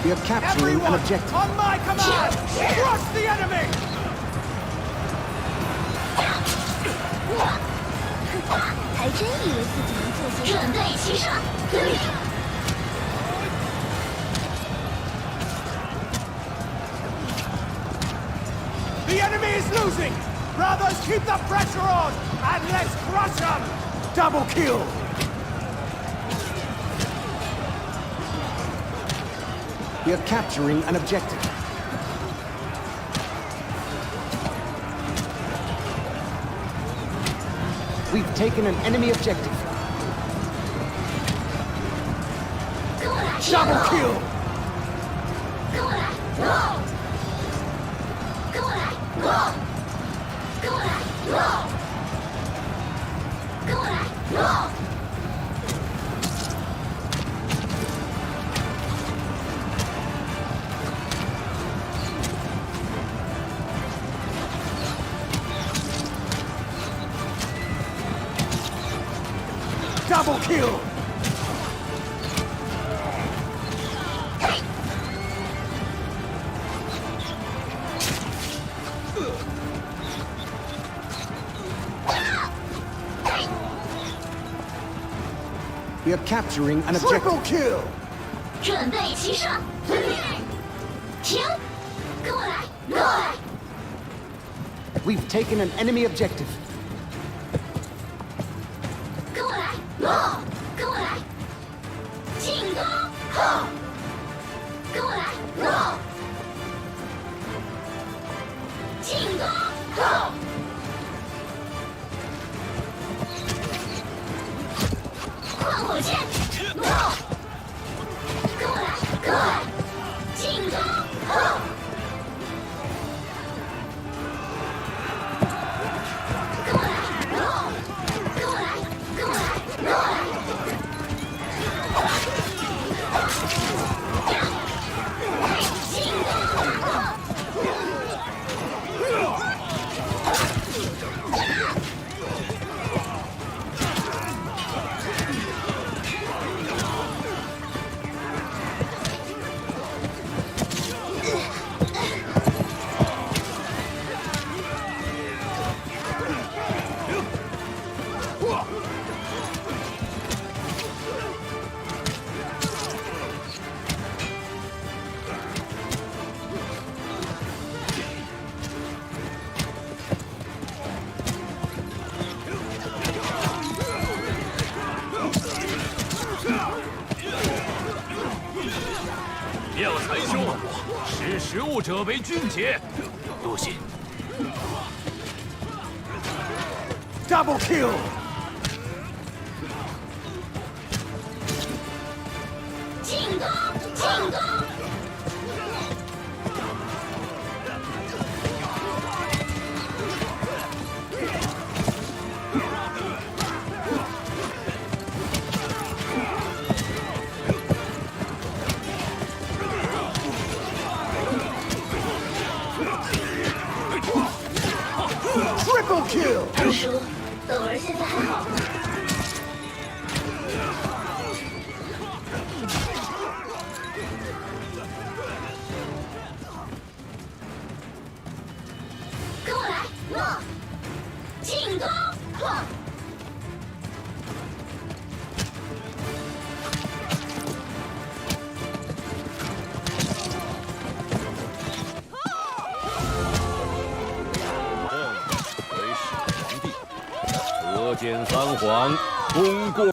We are capturing an Everyone, objective. on my command! Crush the enemy! 还真以为自己能做些准备齐上，对。 The enemy is losing! Brothers, keep the pressure on! And let's crush them! Double kill! We are capturing an objective. We've taken an enemy objective. Double kill! 跟我来，跟我来，跟我来，跟我来。 Double kill! We are capturing an objective. Triple kill! 准备齐上，停！跟我来，跟我来！ We've taken an enemy objective. 跟我来，跟我来！进攻！跟我来，进攻！换火箭！跟我来，跟我来！进攻！跟我来，跟我来，跟我来，跟我来！ 廖才兄，识时务者为俊杰。多谢。 Double kill! 进攻！进攻！ Triple kill! 二叔，斗儿现在还好吗？跟我来，进攻！为始皇帝，车见三皇，功过。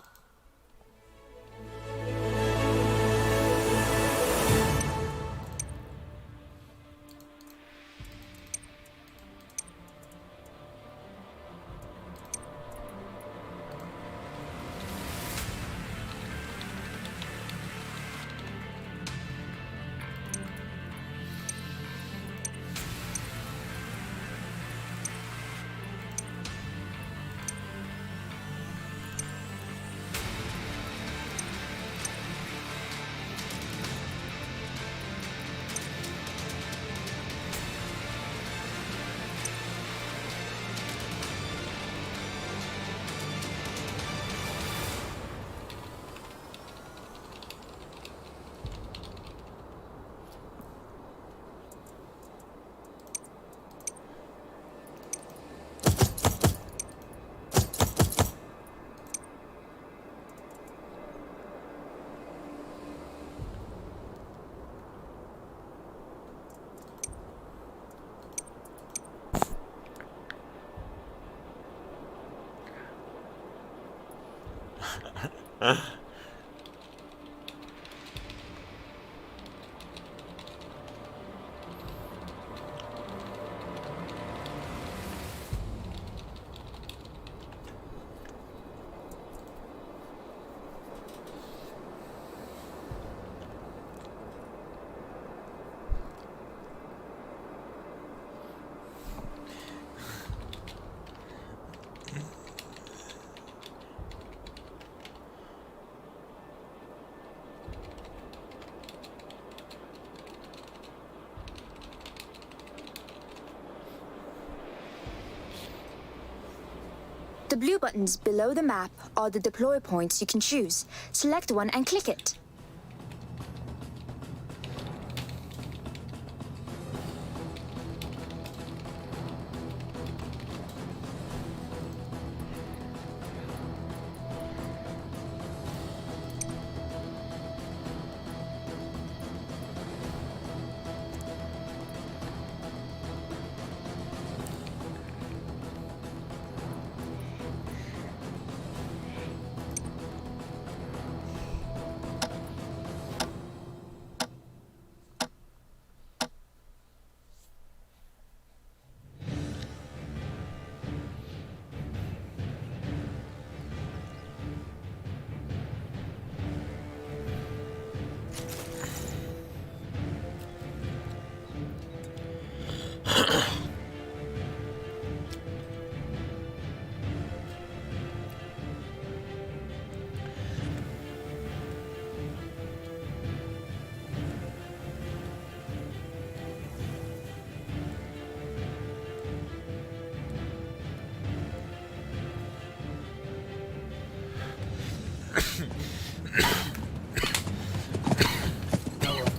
The blue buttons below the map are the deploy points you can choose. Select one and click it.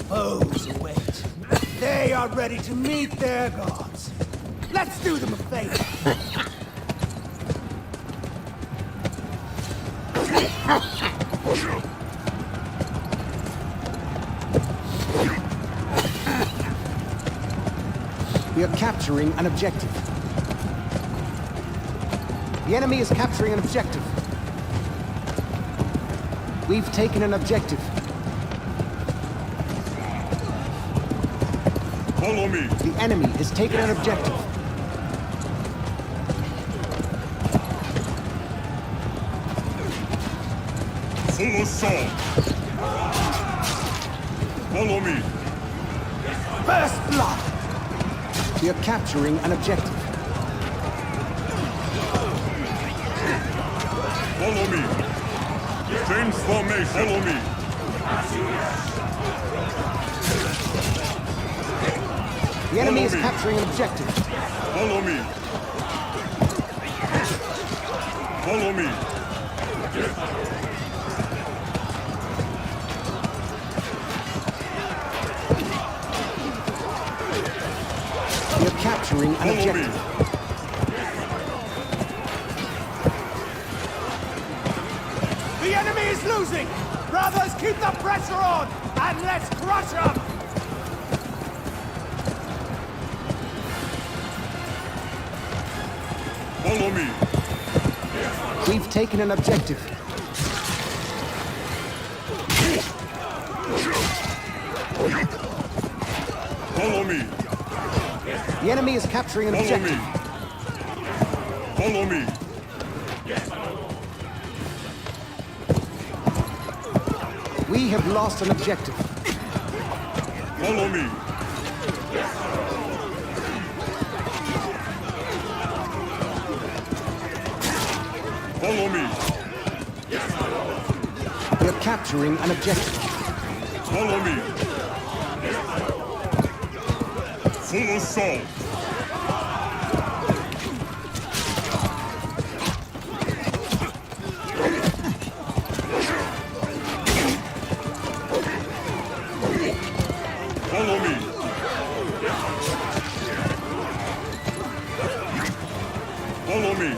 Foes await. They are ready to meet their gods. Let's do them a favor. We are capturing an objective. The enemy is capturing an objective. We've taken an objective. Follow me. The enemy has taken an objective. Full assault. Follow me. First blood. We are capturing an objective. Follow me. Change formation. Follow me. The enemy is Follow me. capturing an objective. Follow me. Follow me. We are capturing an Follow me. objective. The enemy is losing. Brothers, keep the pressure on, and let's crush them. Follow me. We've taken an objective. Follow me. The enemy is capturing an Follow me. objective. Follow me. We have lost an objective. Follow me. Follow me. We are capturing an objective. Follow me. Full assault. Follow me. Follow me.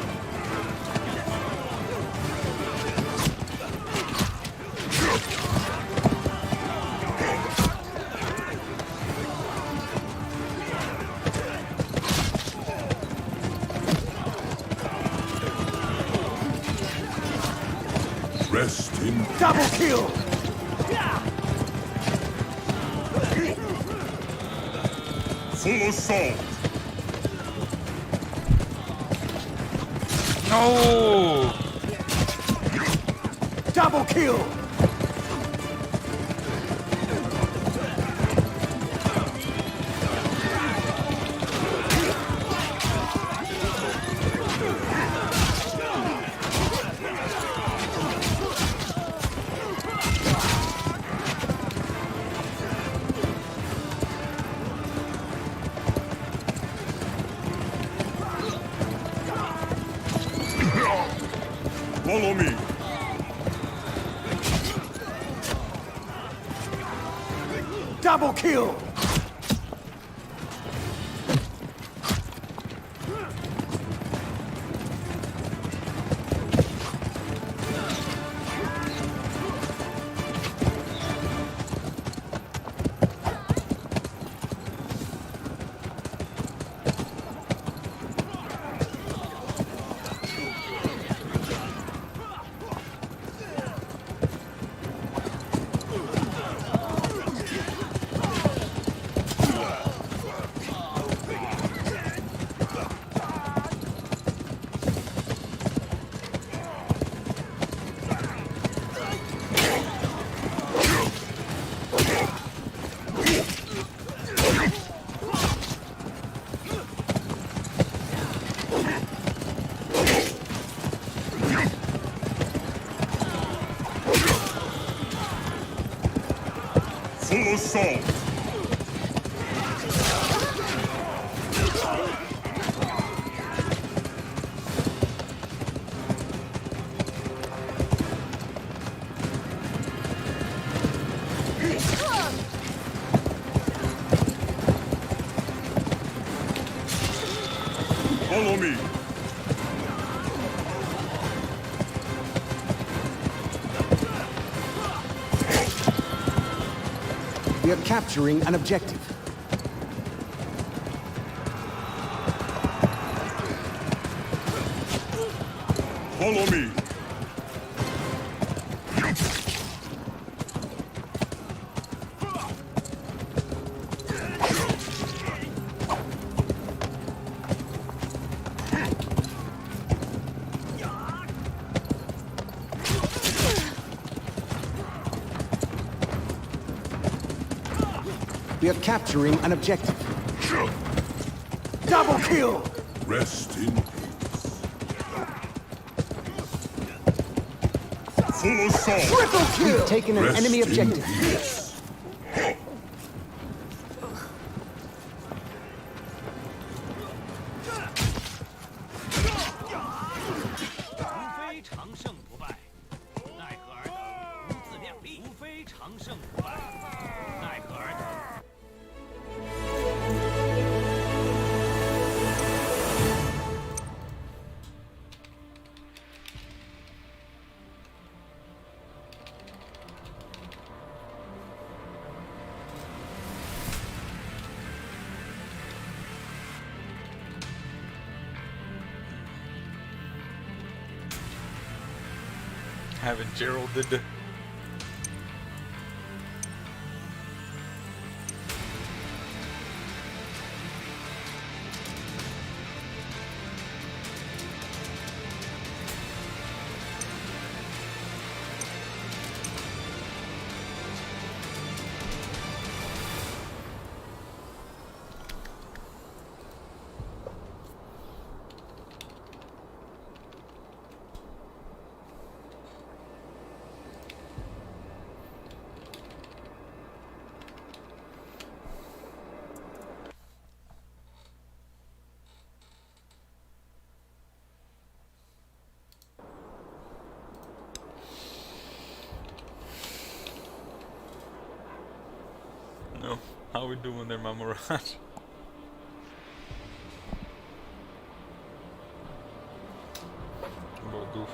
Rest in Double kill! full assault. No. Double kill! Follow me. Double kill! Full assault. Follow me. We are capturing an objective. Follow me. We are capturing an objective. Double kill! Rest in peace. Full assault. Triple kill! We've taken an Rest enemy in objective. peace. 非长胜不败，奈何尔等无自量力；无非长胜不败，奈何尔等。 Haven't Gerald did the No, how we doing there, my Mirage? About Goofy.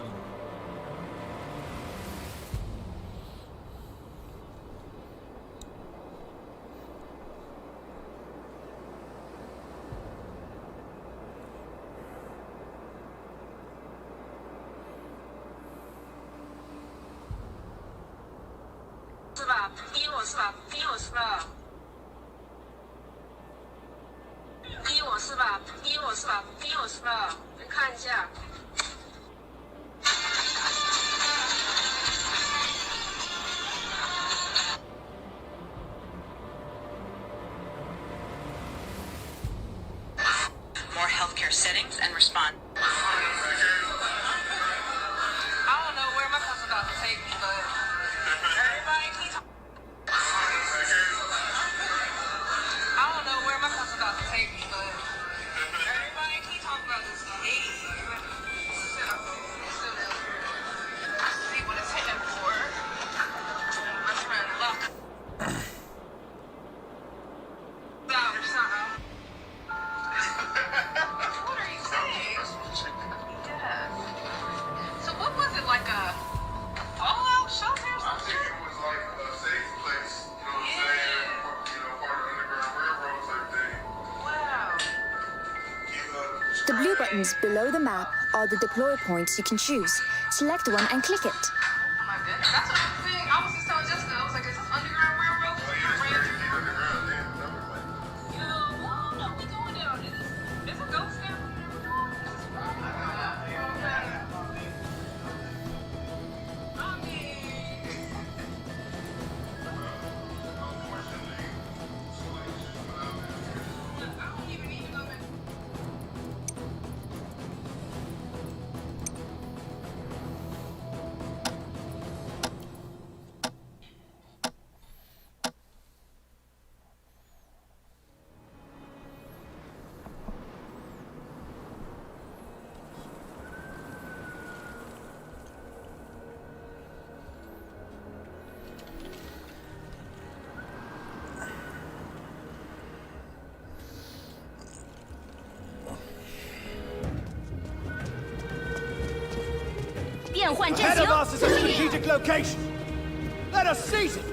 吧？逼我是吧？逼我是吧？逼我是吧？逼我是吧？逼我是吧？你看一下。More healthcare settings and respond. I don't know where my cousin's about to take me, but everybody keep talking. I don't know where my cousin's about to take me, but everybody keep talking about this gate. I see what it's heading for. My friend Luck. Out or something. What are you saying? Yeah. So what was it, like a all-out shelter or I think something? it was like a safe place, you know what I'm saying? You know, part of the Underground Railroad type thing. Wow. The blue buttons below the map are the deploy points you can choose. Select one and click it. Oh my goodness. That's what I'm saying. I was just telling Jessica, I was like, is this Underground Railroad? Oh, yeah, it's very deep underground. They have a number like You know, well, no, we going down. There's a ghost down here. I mean, I don't even need to go back. Ahead of us is a strategic location. Let us seize it.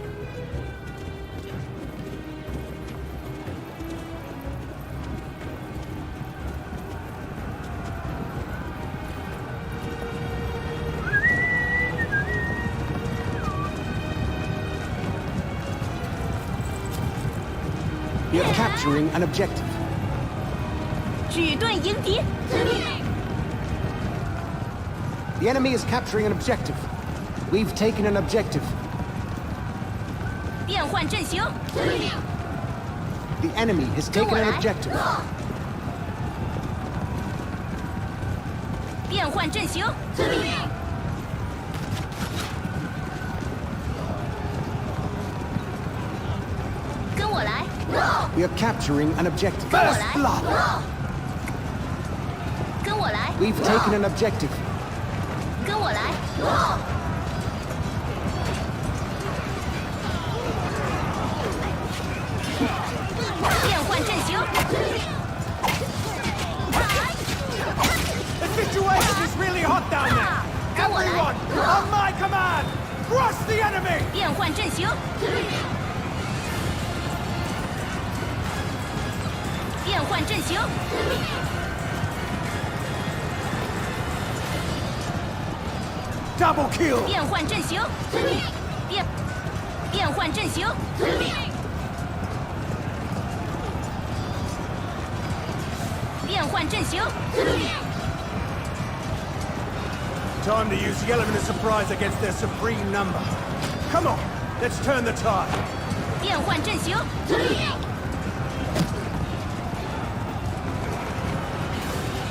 We are capturing an objective. 举盾迎敌。 The enemy is capturing an objective. We've taken an objective. 变换阵型。 The enemy has taken an objective. 变换阵型。跟我来。 We are capturing an objective. First blood. 跟我来。 We've taken an objective. 跟我来。变换阵型。 The situation is really hot down there. Everyone, on my command, crush the enemy. 变换阵型。变换阵型。 Double kill. 变换阵型。变换阵型。变换阵型。 Time to use the element of surprise against their supreme number. Come on, let's turn the tide. 变换阵型。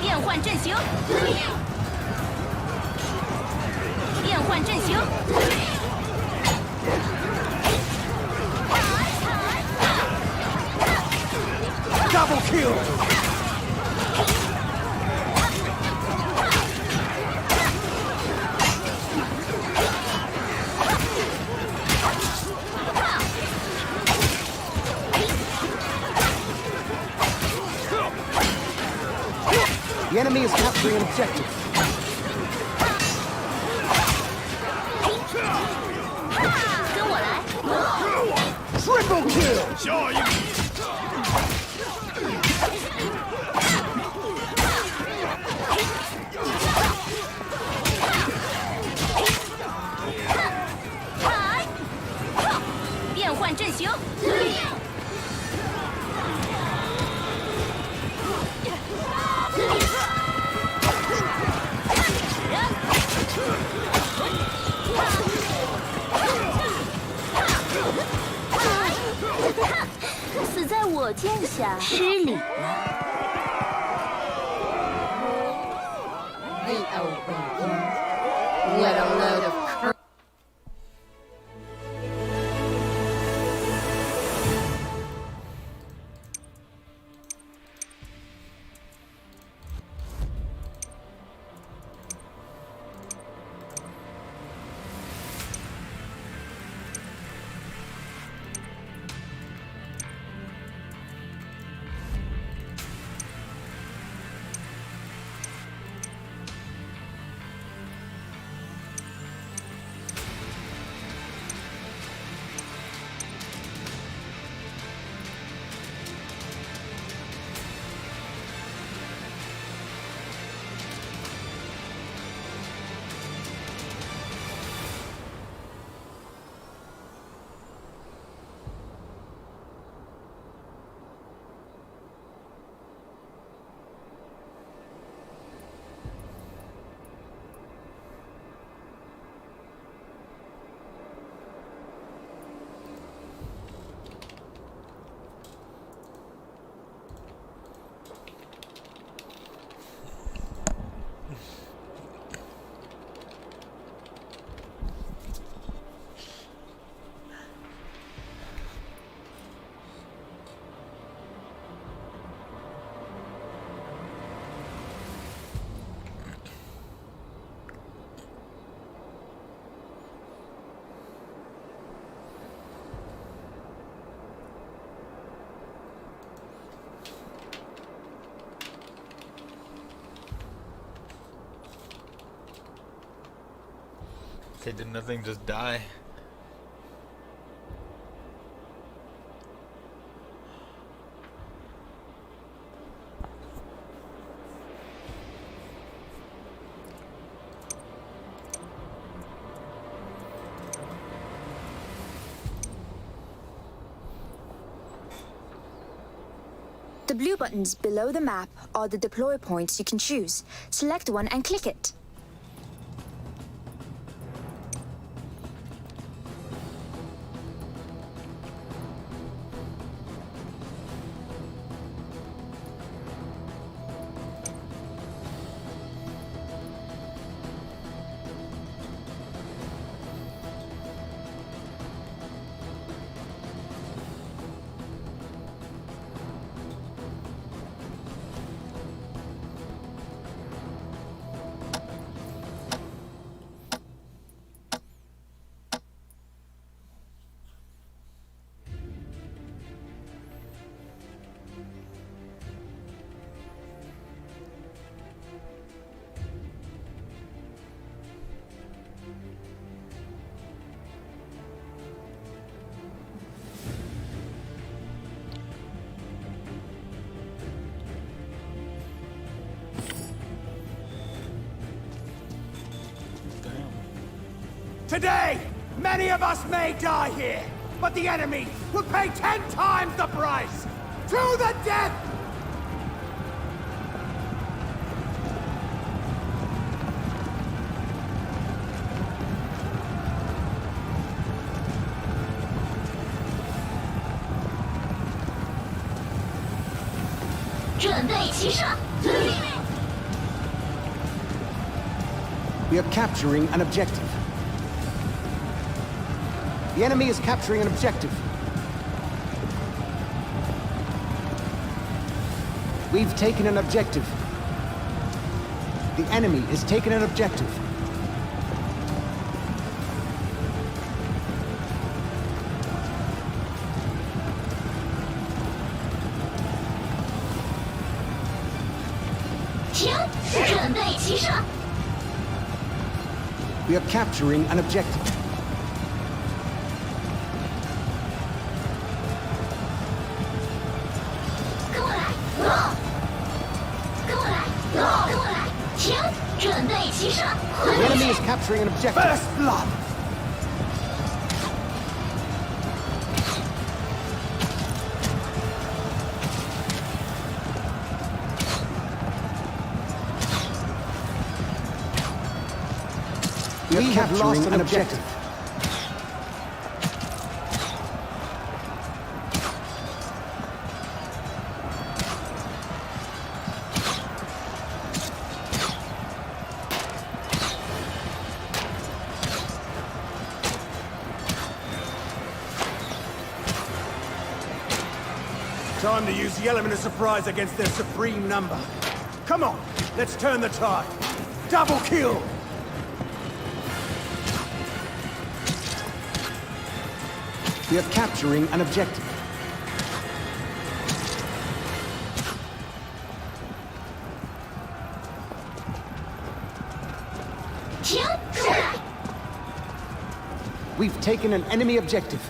变换阵型。变换阵型。 Double kill. The enemy is capturing an objective. 跟我来。 Triple kill. 变下失礼了。The open What a load of crap. Okay, did nothing just die? The blue buttons below the map are the deploy points you can choose. Select one and click it. Today, many of us may die here, but the enemy will pay 10 times the price! To the death! We are capturing an objective. The enemy is capturing an objective. We've taken an objective. The enemy has taken an objective. We are capturing an objective. The enemy is capturing an objective. First blood! We have lost an objective. Time to use the element of surprise against their supreme number. Come on, let's turn the tide. Double kill! We are capturing an objective. We've taken an enemy objective.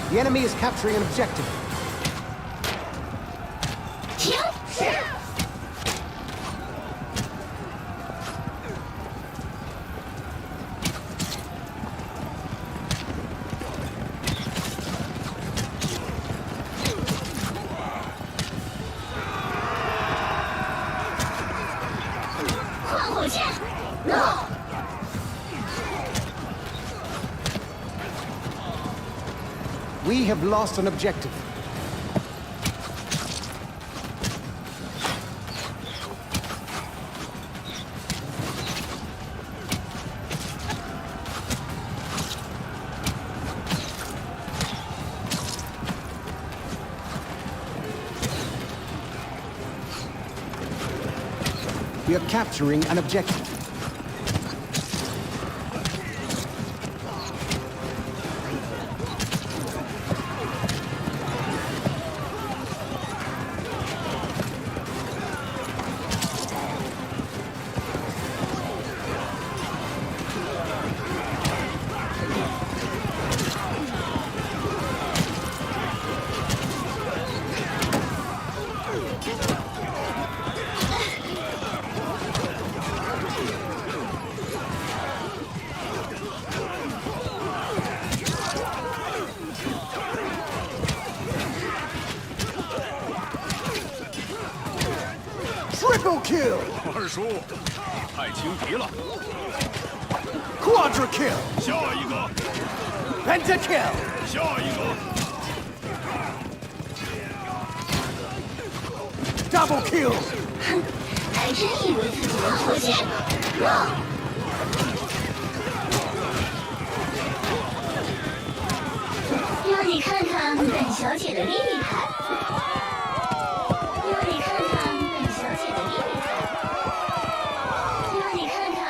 The enemy is capturing an objective. We have lost an objective. We are capturing an objective. Triple kill! 二叔，太轻敌了。 Quadra kill! 下一个， Penta kill! 下一个， Double kill! 还真以为自己能活下来。让你看看本小姐的厉害。让你看看本小姐的厉害。让你看看。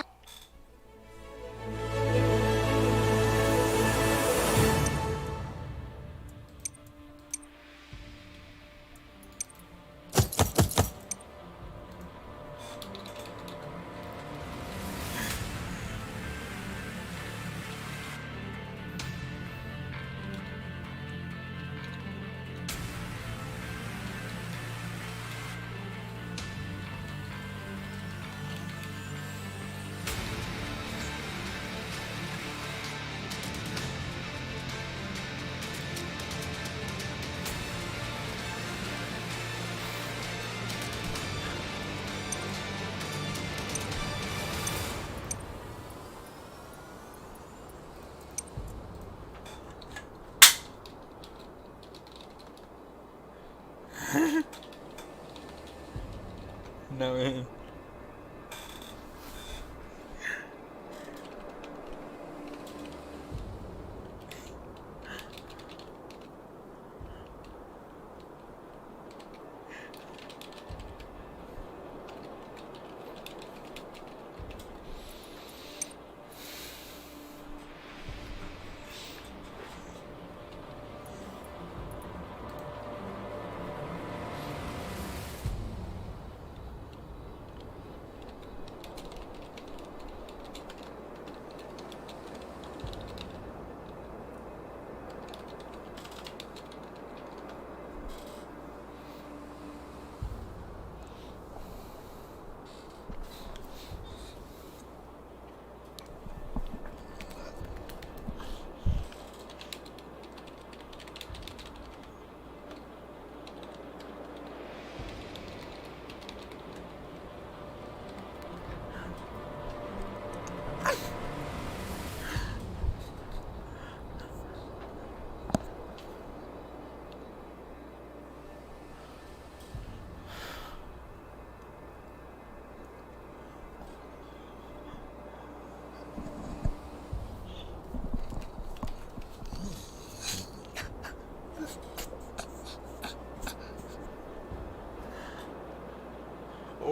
No.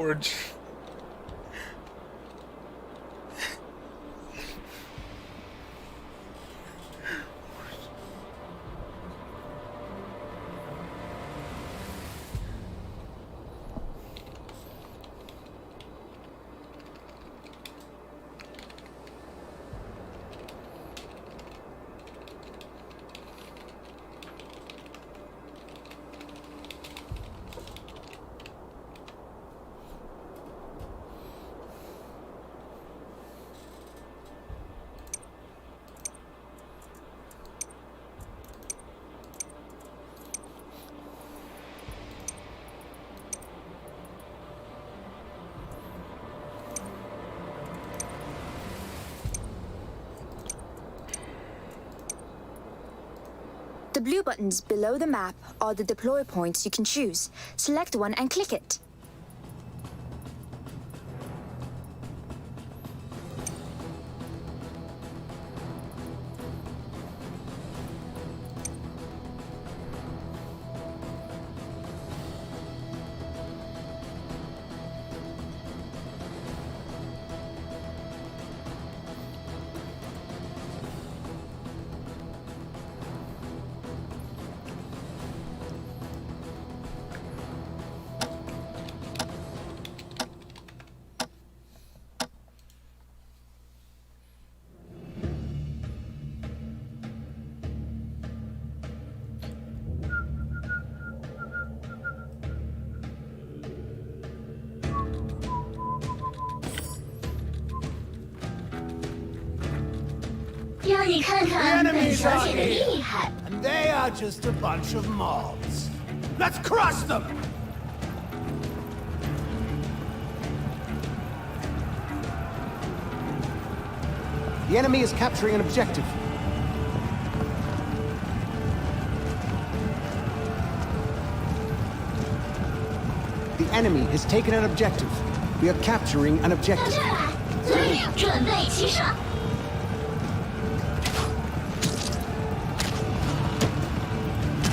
Forge. The blue buttons below the map are the deploy points you can choose. Select one and click it. The enemies are here, and they are just a bunch of mobs. Let's crush them! The enemy is capturing an objective. The enemy has taken an objective. We are capturing an objective. 准备齐上。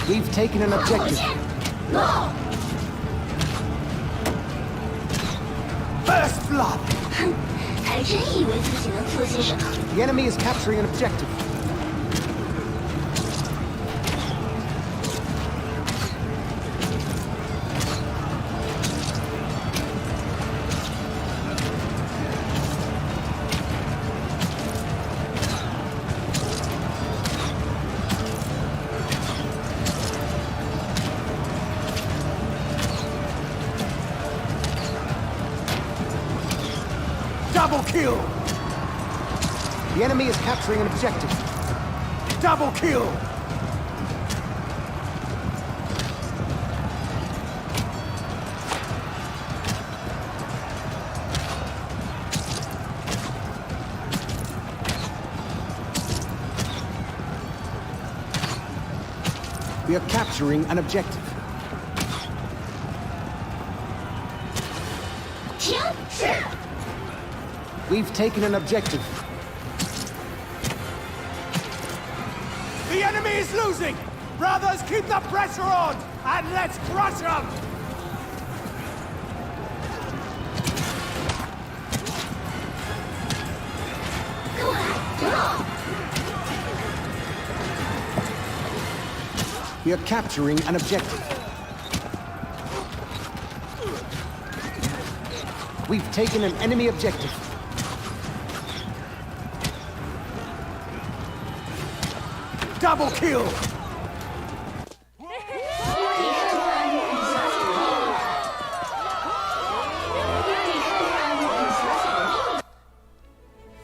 We've taken an objective. First blood! 还真以为自己能做些什么。 The enemy is capturing an objective. Double kill! The enemy is capturing an objective. Double kill! We are capturing an objective. 停止！ We've taken an objective. The enemy is losing! Brothers, keep the pressure on! And let's crush them! We are capturing an objective. We've taken an enemy objective. Double kill! 你看看你小姐的厉害！你看看你小姐的厉害！ I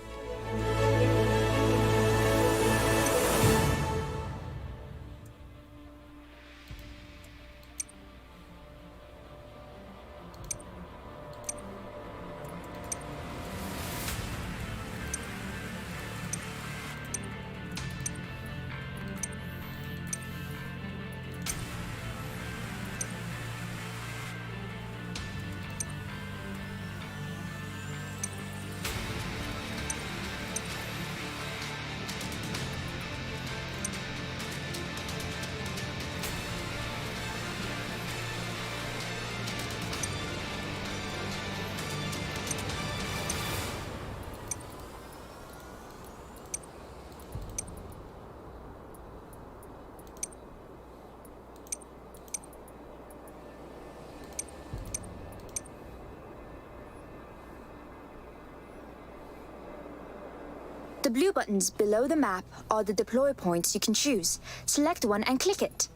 The blue buttons below the map are the deploy points you can choose. Select one and click it.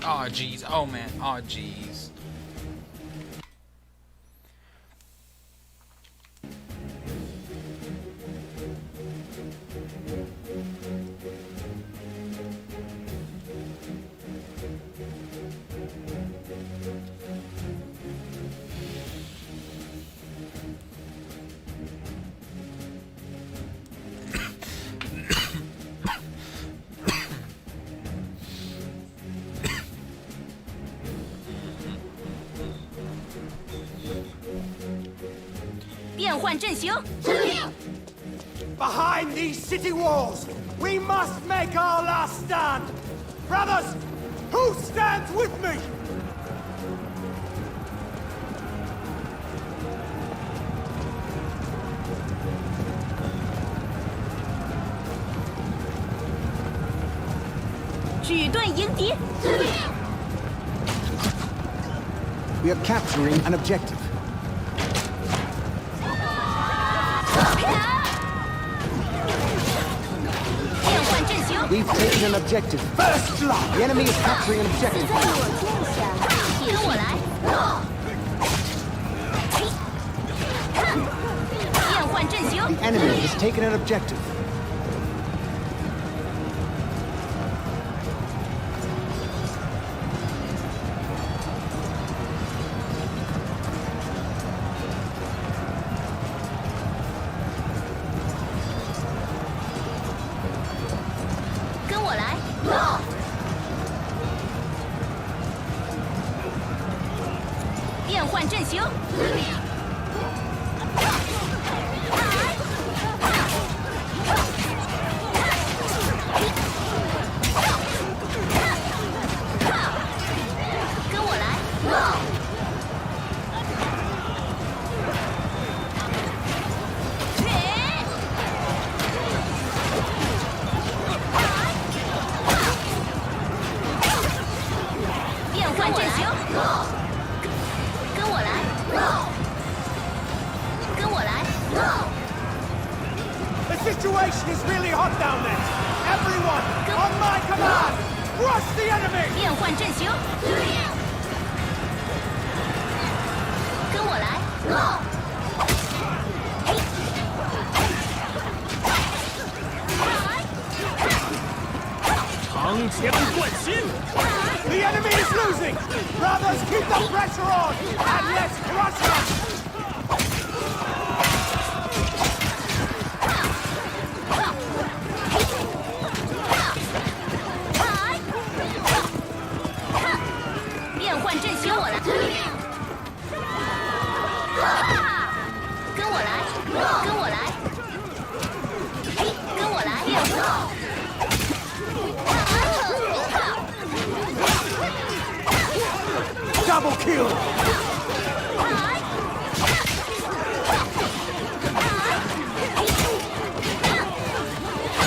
Oh jeez. Oh man. Oh jeez. Behind these city walls, we must make our last stand. Brothers, who stands with me? We are capturing an objective. We've taken an objective. First blood! The enemy is capturing an objective. The enemy has taken an objective. The situation is really hot down there. Everyone, on my command, crush the enemy! 变换阵型。跟我来。长枪贯心。 The enemy is losing! Brothers, keep the pressure on! And let's crush them! Double kill!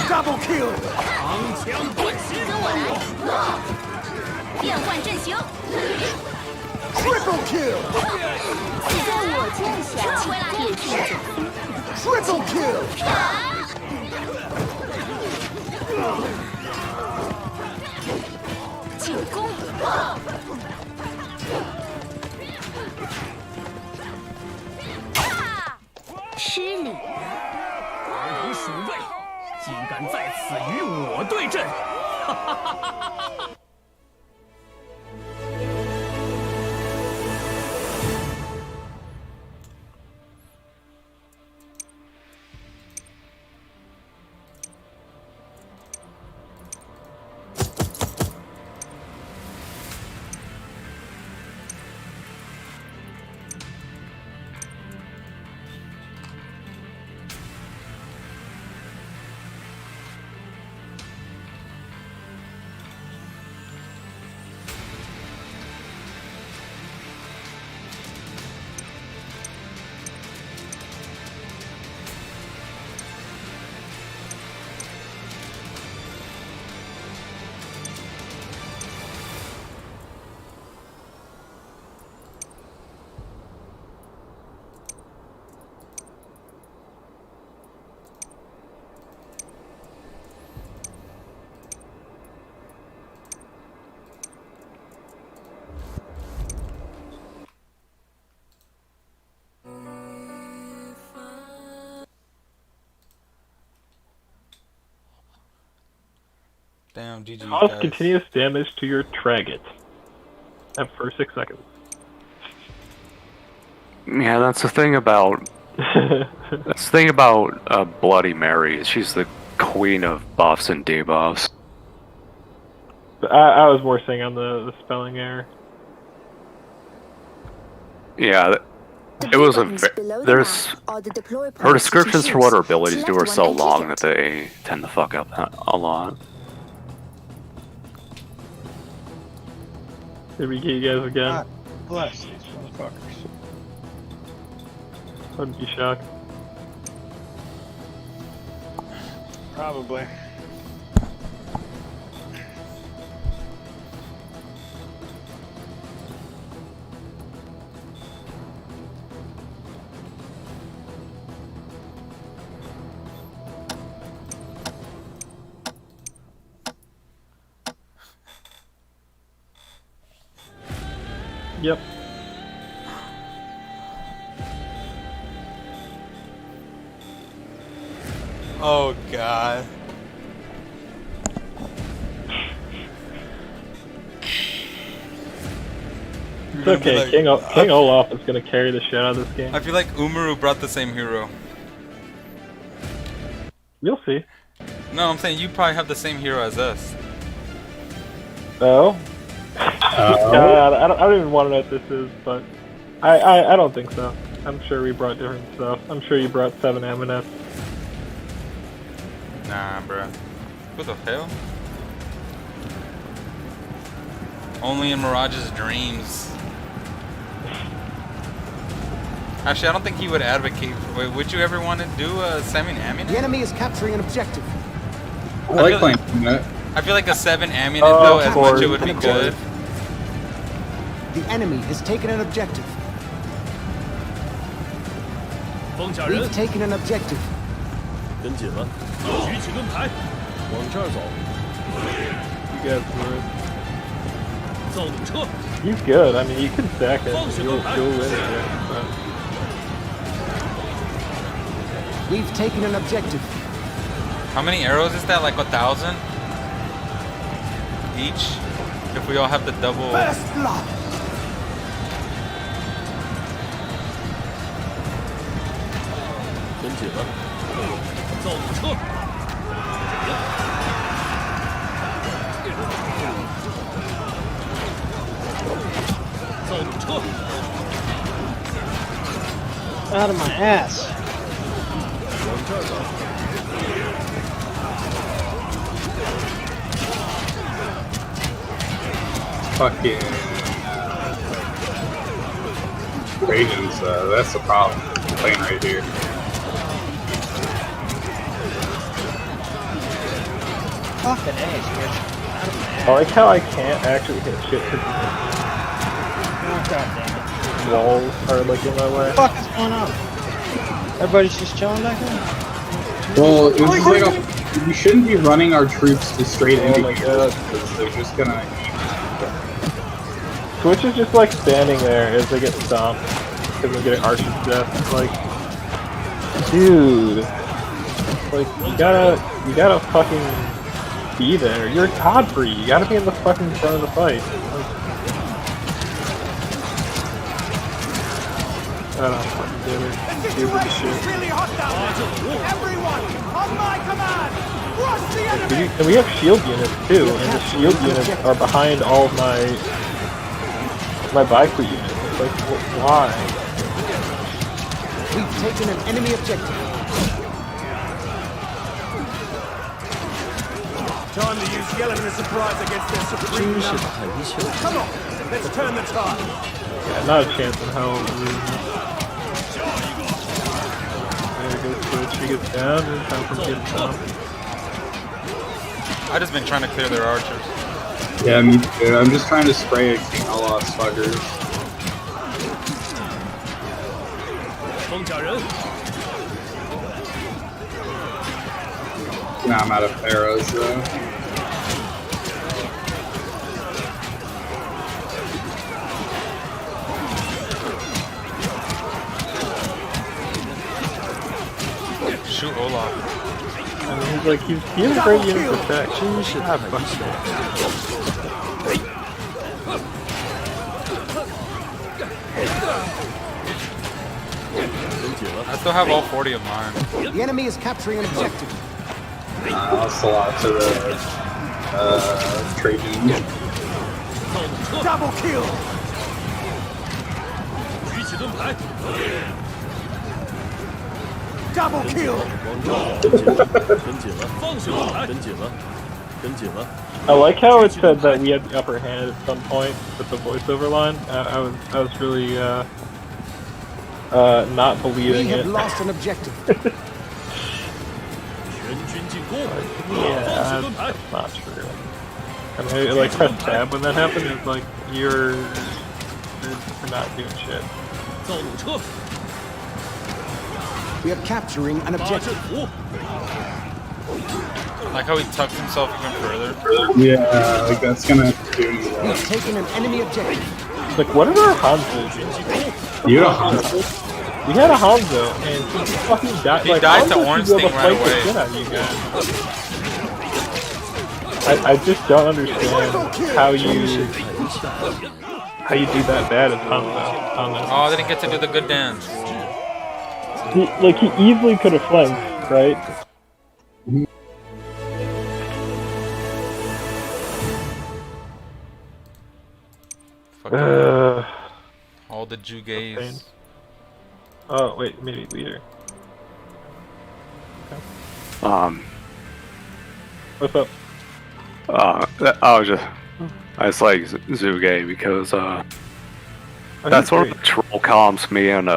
Double kill! 长枪贯心。跟我来。变换阵型。 Triple kill! 在我剑下，撤回来。 Triple kill! 进攻！失礼。尔等鼠辈，竟敢在此与我对阵！哈哈哈哈哈哈！ Damn, GG. Cause guys. continuous damage to your target. For 6 seconds. Yeah, that's the thing about Bloody Mary. She's the queen of buffs and debuffs. I was more saying on the spelling error. Yeah, it was a. There's her descriptions for what her abilities do are so long that they tend to fuck up a lot. Did we get you guys again? God bless these motherfuckers. I'd be shocked. Probably. Yep. Oh god. It's okay. King Olaf is gonna carry the shit out of this game. I feel like Umaru brought the same hero. You'll see. No, I'm saying you probably have the same hero as us. Oh. God, I don't even want to know what this is, but I don't think so. I'm sure we brought different stuff. I'm sure you brought 7 Amulettes. Nah, bruh. What the hell? Only in Mirage's dreams. Actually, I don't think he would advocate. Wait, would you ever want to do a 7 Amulet? The enemy is capturing an objective. I like playing Amulet. I feel like a 7 Amulet though, as much it would be good. The enemy has taken an objective. We've taken an objective. 跟紧了，举起盾牌，往这儿走。 You guys were. 造弩车。 He's good. I mean, you can stack it. You'll win it. But... We've taken an objective. How many arrows is that? Like 1,000 each? If we all have the double. First blood. 跟紧了，造弩车。造弩车。 Out of my ass. 往这儿走。 Fucking Radiance, that's the problem. Playing right here. Fucking A, Switch. I like how I can't actually hit shit because Oh, God damn it. walls are like in my way. What the fuck is going on? Everybody's just chilling back there? Well, it's just like we shouldn't be running our troops to straight into my here God. because they're just gonna. Twitch is just like standing there as they get stomped because they're getting archer to death. Like, dude, like you gotta fucking be there. You're Godfrey. You gotta be in the fucking front of the fight. Like, I don't fucking do it. The situation's really hot down there. Everyone, on my command, rush the enemy. And we have shield units too, and the shield units are behind all of my Baiku units. It's like, why? We've taken an enemy objective. Time to use the element of surprise against their supreme number. Come on, let's turn the tide. Yeah, not a chance in hell. There goes Twitch. He gets down, and time for him to get down. I just been trying to clear their archers. Yeah, me too. I'm just trying to spray a King Olaf's fuckers. 装甲人， Now I'm out of arrows though. Shoot Olaf. I mean, he has a great unit protect. I still have all 40 of mine. The enemy is capturing an objective. That's a lot to the trading. Double kill! Double kill! I like how it said that we had the upper hand at some point with the voiceover line. I was really not believing We have it. lost an objective. Yeah, that's not true. I mean, like, press tab when that happened. It's like you're not doing shit. We are capturing an objective. Like how he tucks himself even further. Yeah, like that's gonna do me well. We've taken an enemy objective. Like, what did our Hanzo do? You had a Hanzo? We had a Hanzo, and he fucking died. He like, died to Hanzo Orange should be able Sting to right fight the away. shit out of you guys. I just don't understand how you do that bad as Hanzo. Oh, I didn't get to do the good dance. He easily could have flanked, right? All the Jugays. Oh wait, maybe leader. What's up? I just like Zuge because that's one of the troll comps me and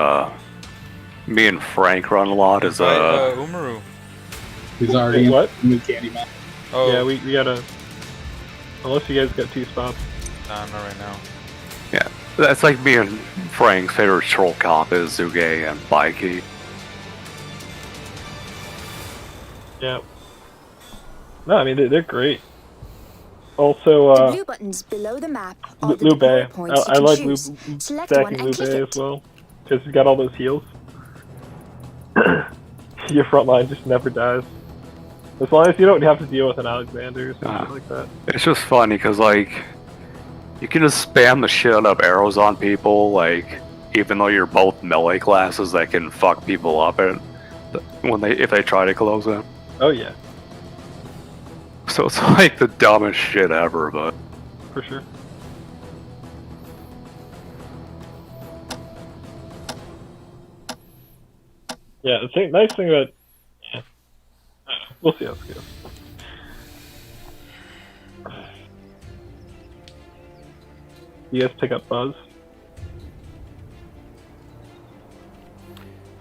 Frank run a lot is Umaru. He's already Wait, what? in the Candyman. Oh. Yeah, we gotta. Unless you guys got 2 spots. Nah, not right now. Yeah, that's like me and Frank's favorite troll comp is Zuge and Bikey. Yeah. No, I mean they're great. Also, The blue buttons below the map are the Lube. deploy points I you can like choose. Lube, Select one stacking and click Lube it. as well, because he's got all those heals. Your front line just never dies. As long as you don't have to deal with an Alexander or something like that. It's just funny because like you can just spam the shit out of arrows on people, like even though you're both melee classes that can fuck people up if they try to close them. Oh yeah, So it's like the dumbest shit ever, but for sure. Yeah, the nice thing about we'll see how this goes. You guys pick up Buzz?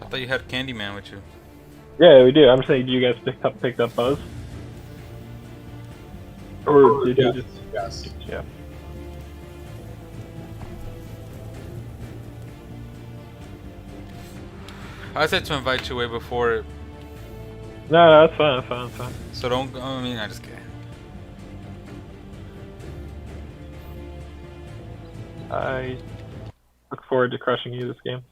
I thought you had Candyman with you. Yeah, we do. I'm saying, do you guys picked up Buzz? Or did you just? Yes. Yeah. I said to invite you way before. No, that's fine. That's fine. That's fine. So don't. I mean, I just kidding. I look forward to crushing you this game.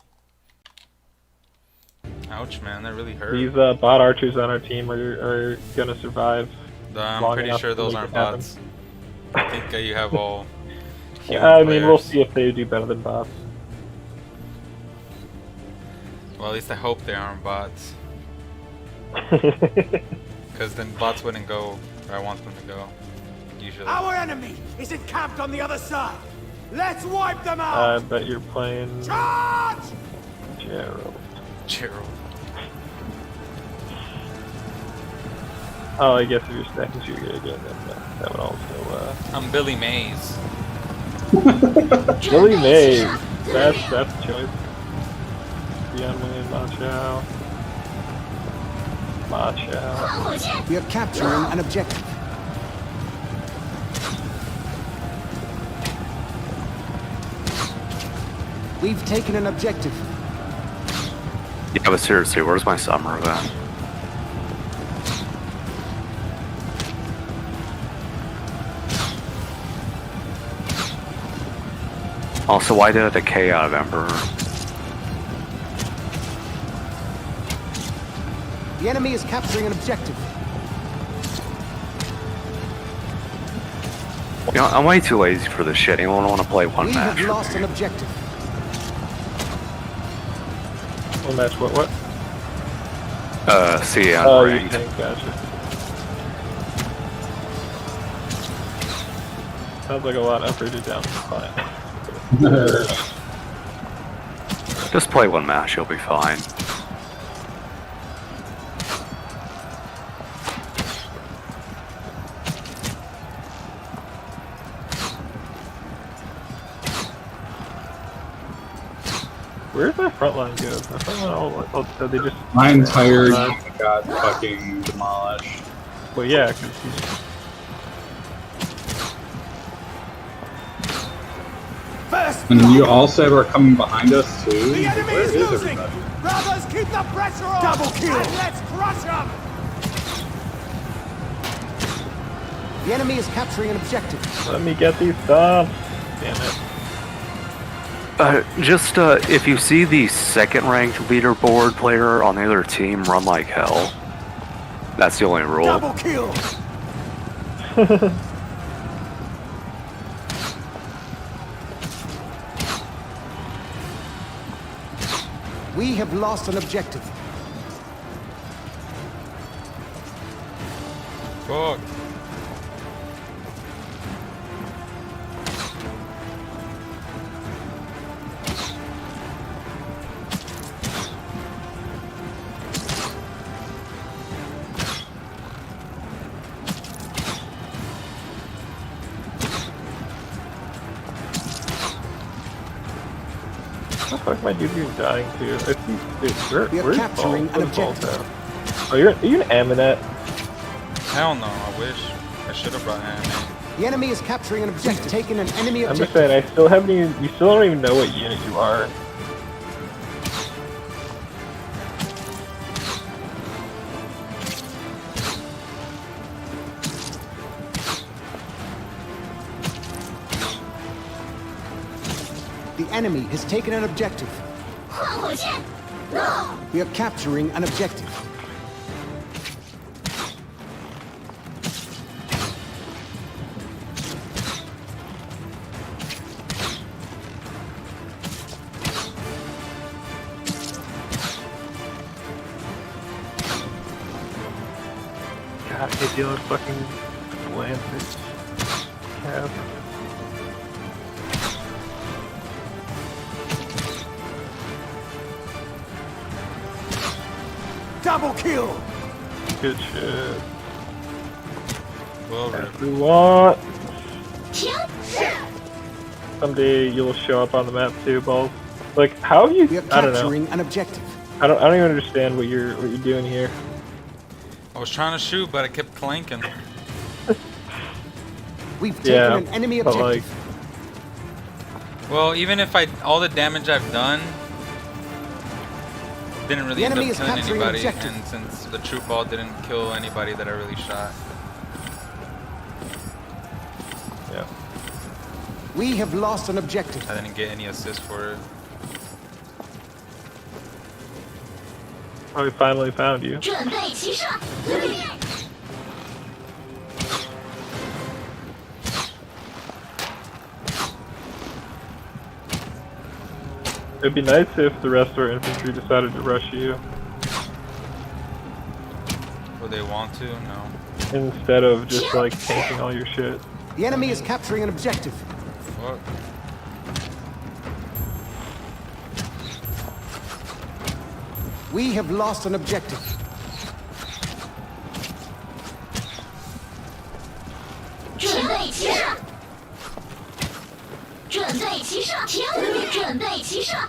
Ouch, man, that really hurt. These bot archers on our team are gonna survive. I'm long pretty enough sure to those make aren't it happen. bots. I think you have all. human I mean, we'll players. see if they do better than bots. Well, at least I hope they aren't bots. Because then bots wouldn't go where I want them to go. Usually. Our enemy is encamped on the other side. Let's wipe them I out. bet you're playing Charge! Gerald. Gerald. Oh, I guess if you're stacking Sugar again, then that would also. I'm Billy Mays. Billy Mays. That's a choice. Beyond Wayne, Macho. We are capturing an objective. We've taken an objective. yeah, but seriously, where's my summer then? Also, why did it decay out of Emperor? The enemy is capturing an objective. You know, I'm way too lazy for this shit. Anyone want to play one We match? have lost an objective. One match, what? See ya. Oh, you think, gotcha. Sounds like a lot of effort to down the fine. Just play one match, you'll be fine. Where's my front line go? My front line all they just... My entire unit got fucking demolished. Well, yeah, because he's... And you all said we're coming behind us too? The enemy Where is is losing! everybody? Brothers, keep the pressure on! Double kill! And let's crush them! The enemy is capturing an objective. Let me get these subs. Damn it. If you see the second ranked leaderboard player on the other team, run like hell. That's the only rule. Double kill! We have lost an objective. Fuck. What the fuck, my dude, you're dying too. I see, dude, We are where's capturing Ball? an Where's Ball objective. at? Oh, are you an Aminet? Hell no, I wish. I should have brought him. The enemy is capturing an objective. Taking an enemy I'm just objective. saying, I still haven't even, you still don't even know what unit you are. The enemy has taken an objective. We are capturing an objective. God, I deal with fucking Lancers. Cap. Double kill! Good shit. Well, As we want. Someday you'll show up on the map too, Balls. Like, how have you? We are I don't know. capturing an objective. I don't even understand what you're doing here. I was trying to shoot, but I kept clanking. We've taken Yeah, an enemy but objective. Well, even if all the damage I've done didn't really The end enemy up is killing capturing anybody, objective. and since the troop ball didn't kill anybody that I really shot. Yeah. We have lost an objective. I didn't get any assist for it. Oh, we finally found you. 准备齐上， It'd be nice if the rest of our infantry decided to rush you Would they want to? No. instead of just like tanking all your shit. The enemy is capturing an objective. Fuck. We have lost an objective. 准备齐上，准备齐上，停，准备齐上，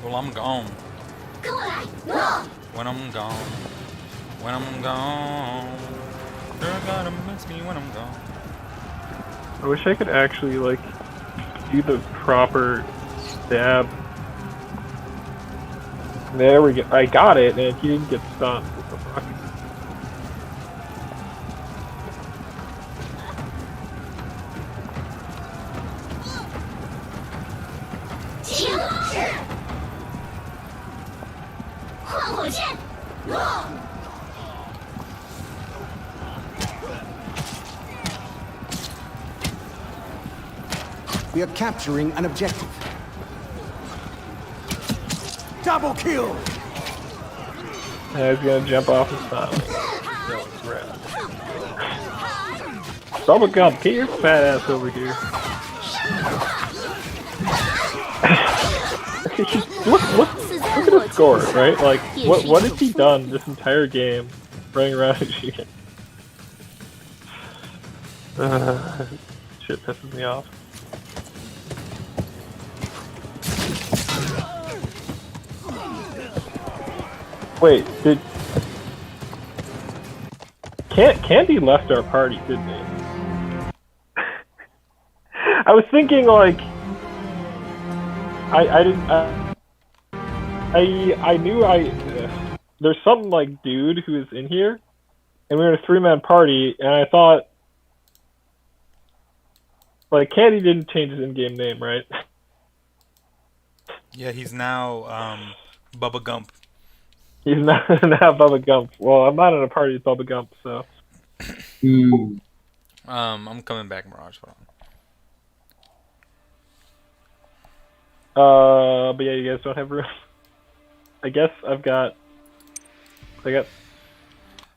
Well, I'm gone. 跟我来，诺。 When I'm gone. When I'm gone. You're gonna miss me when I'm gone. I wish I could actually like do the proper stab. There we go. I got it, and he didn't get stunned. What the fuck? We are capturing an objective. Double kill! I was gonna jump off and stop. Bubblegum, get your fat ass over here. look at the score, right? Like, what has he done this entire game running around and shooting? Shit pisses me off. Wait, did... Candy left our party, didn't he? I was thinking, like... I knew there's some, like, dude who is in here, and we were in a 3-man party, and I thought... Like, Candy didn't change his in-game name, right? Yeah, he's now, Bubba Gump. He's now Bubba Gump. Well, I'm not in a party with Bubba Gump, so... I'm coming back, Mirage, hold on. But yeah, you guys don't have room. I guess I got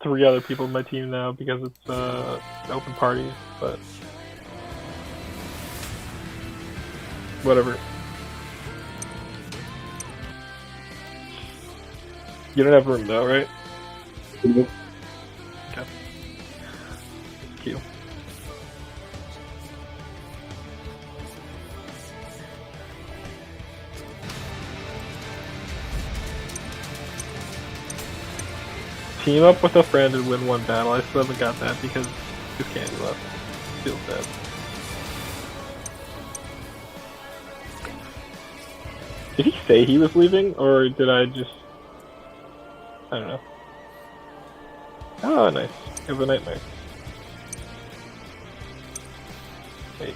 3 other people in my team now because it's an open party, but whatever. You don't have room though, right? Nope. Okay. Thank you. Team up with a friend and win 1 battle. I still haven't got that because Candy left. Feels bad. Did he say he was leaving, or did I just... I don't know. Oh, nice. Have a nightmare. Wait.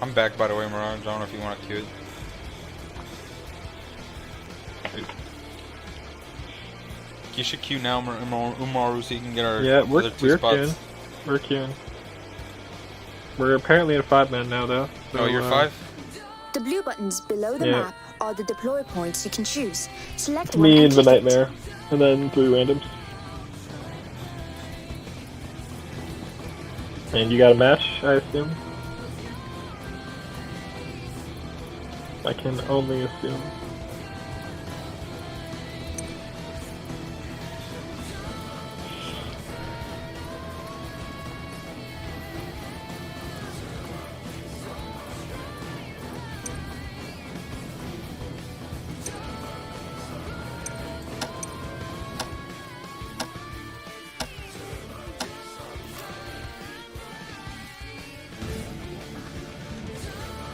I'm back, by the way, Mirage. I don't know if you want to queue it. You should queue now, Umaru, so you can get our other 2 spots. We're queuing. We're apparently in 5-man now, though. So, oh, you're 5? The blue buttons below the map are the deploy points you can choose. Select one me and the click it. nightmare, and then 3 randoms. And you got a match, I assume? I can only assume.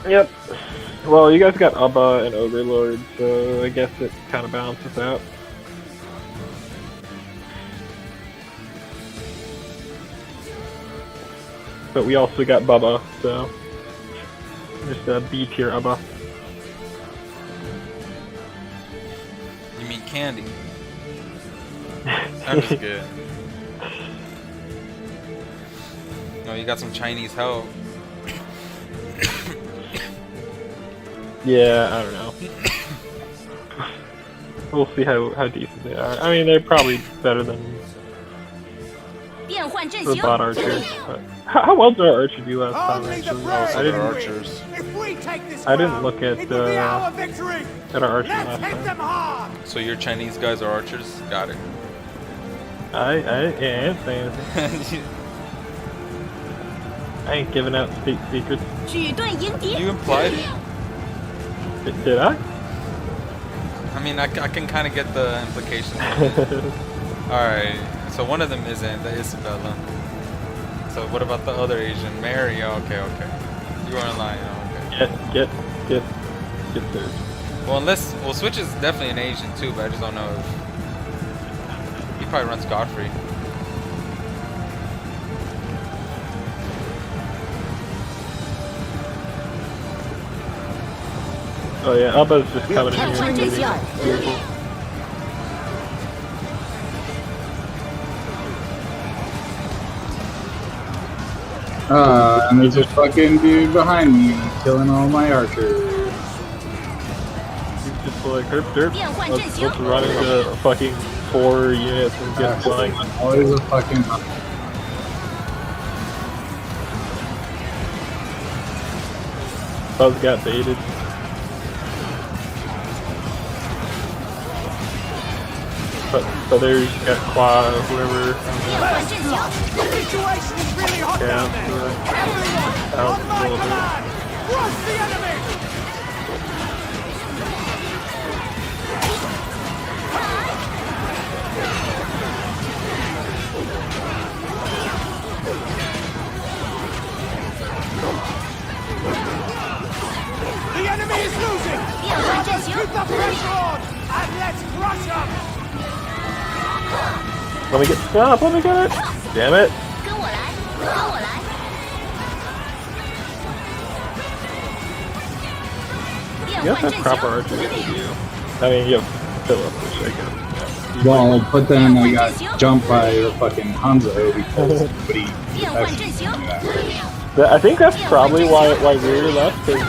Yep. Well, you guys got Abba and Overlord, so I guess it kind of balances out. But we also got Bubba, so just a B tier Abba. You mean Candy? That was good. No, you got some Chinese help. Yeah, I don't know. We'll see how decent they are. I mean, they're probably better than the bot archers. But how well did our archer do last time? Actually, I didn't look at our archer last time. So your Chinese guys are archers? Got it. I ain't saying anything. I ain't giving out state secrets. You implied it. Did I? I mean, I can kind of get the implication. Alright, so one of them isn't, the Isabella. So what about the other Asian? Mary? Oh, okay. You weren't lying, oh, okay. Get served. Well, Switch is definitely an Asian too, but I just don't know if... He probably runs Godfrey. Oh yeah, Abba's just coming in here. And there's a fucking dude behind me killing all my archers. He's just like, herp derp. Let's run into fucking 4 units and get flying. Always a fucking. Buzz got baited. So there's got Qua, whoever. The situation is really hot down there. Everyone, on my command, crush the enemy! The enemy is losing! Brothers, keep the pressure on! And let's crush them! Let me get stop. Let me get it. Damn it. You have to have proper archers to do. I mean, you have Philip, which I guess. Yeah. Well, but then I got jumped by the fucking Hanzo because nobody. I think that's probably why Rear left, because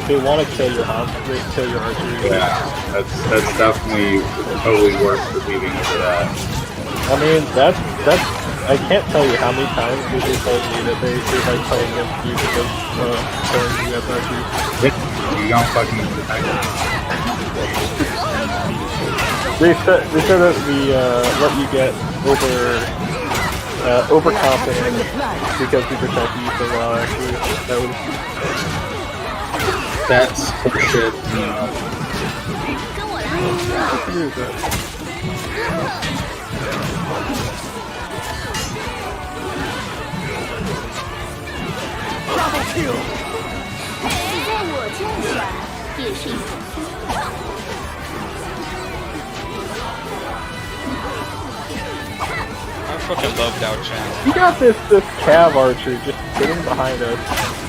they want to kill your Hanzo, they kill your archers. Yeah, that's definitely totally worth for leaving over that. I mean, that's I can't tell you how many times they told me that they like playing against you because turns you have archers. You don't fucking protect them. They said that we let you get overconfident because we protect you so well. Actually, that's bullshit. Double kill! 在我剑下也是一种风暴。 I fucking love Dao Chan. You got this cav archer just sitting behind us,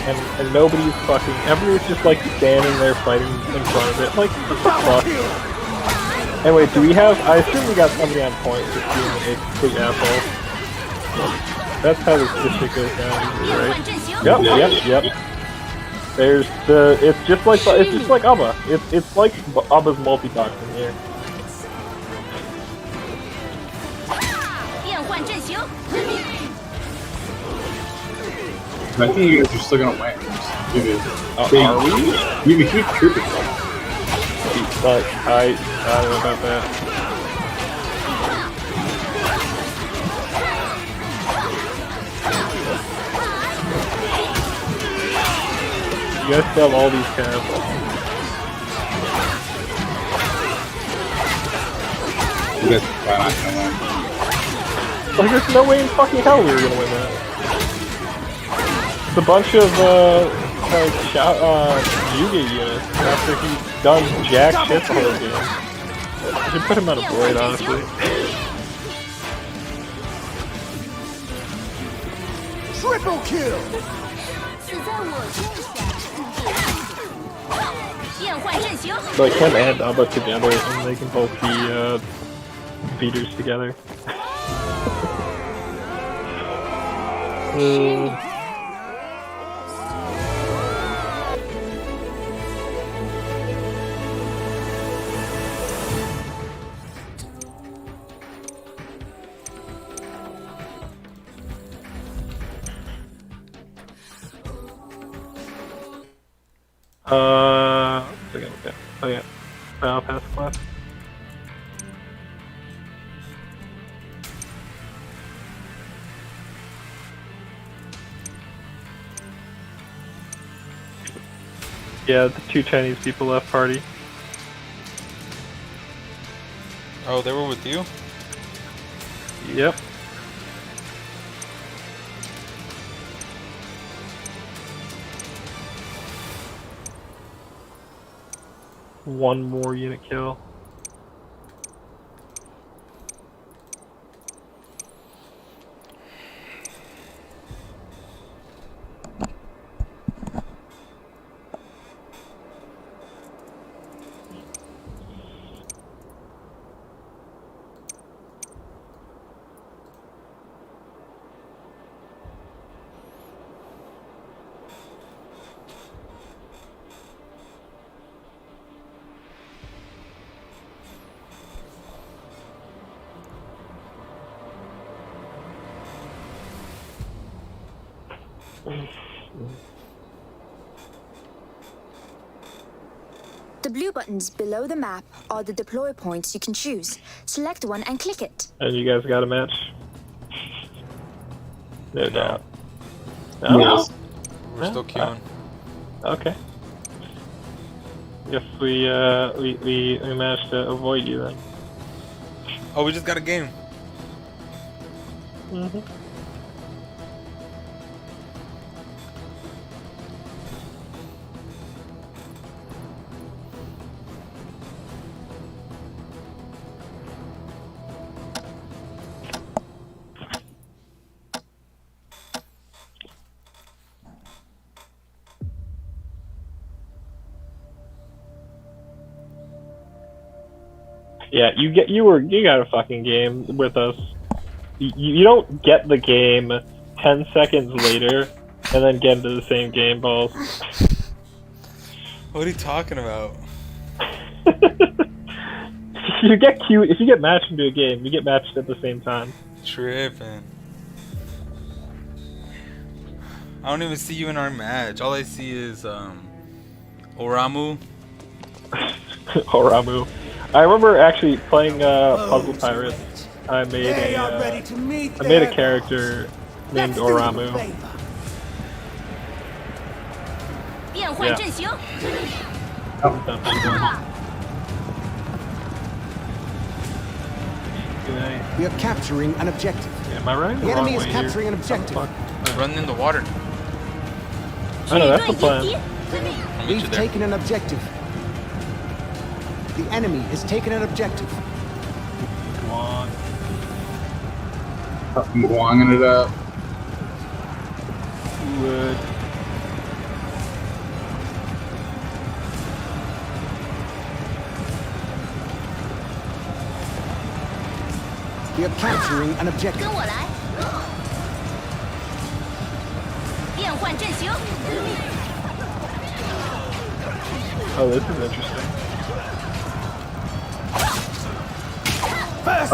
and nobody's fucking. Everyone's just like standing there fighting in front of it. Like, what the fuck? Anyway, do we have? I assume we got somebody on point just being a complete asshole. That's how this shit goes down, right? Yep. There's the. It's just like Abba. It's like Abba's multi-boxing here. I think you guys are still gonna win. Are we? You have a huge troop of them. But I don't know about that. You guys still have all these cabs. You guys are not gonna win. Like, there's no way in fucking hell we were gonna win that. It's a bunch of, Yuga units after he's done jack shit the whole game. I should put him on a void, honestly. Triple kill! 死在我剑下，变换阵型。Like him and Abba together, and they can both be, beaters together. Okay. Oh yeah. I'll pass class. Yeah, the 2 Chinese people left party. Oh, they were with you? Yep. One more unit kill. The blue buttons below the map are the deploy points you can choose. Select one and click it. And you guys got a match? No doubt. No? Yes. We're still queuing. Okay. Guess we managed to avoid you then. Oh, we just got a game. Mm-hmm. Yeah, you got a fucking game with us. You don't get the game 10 seconds later and then get into the same game, balls. What are you talking about? If you get matched into a game, you get matched at the same time. Tripping. I don't even see you in our match. All I see is Oramu. Oramu. I remember actually playing Puzzle Pirates. I made a character named Oramu. Yeah. We are capturing an objective. Am I right? The enemy is capturing an objective. Run in the water. I know, that's the plan. We've taken an objective. The enemy has taken an objective. Come on. Fucking guanging it up. Wood. We are capturing an objective. Oh, this is interesting.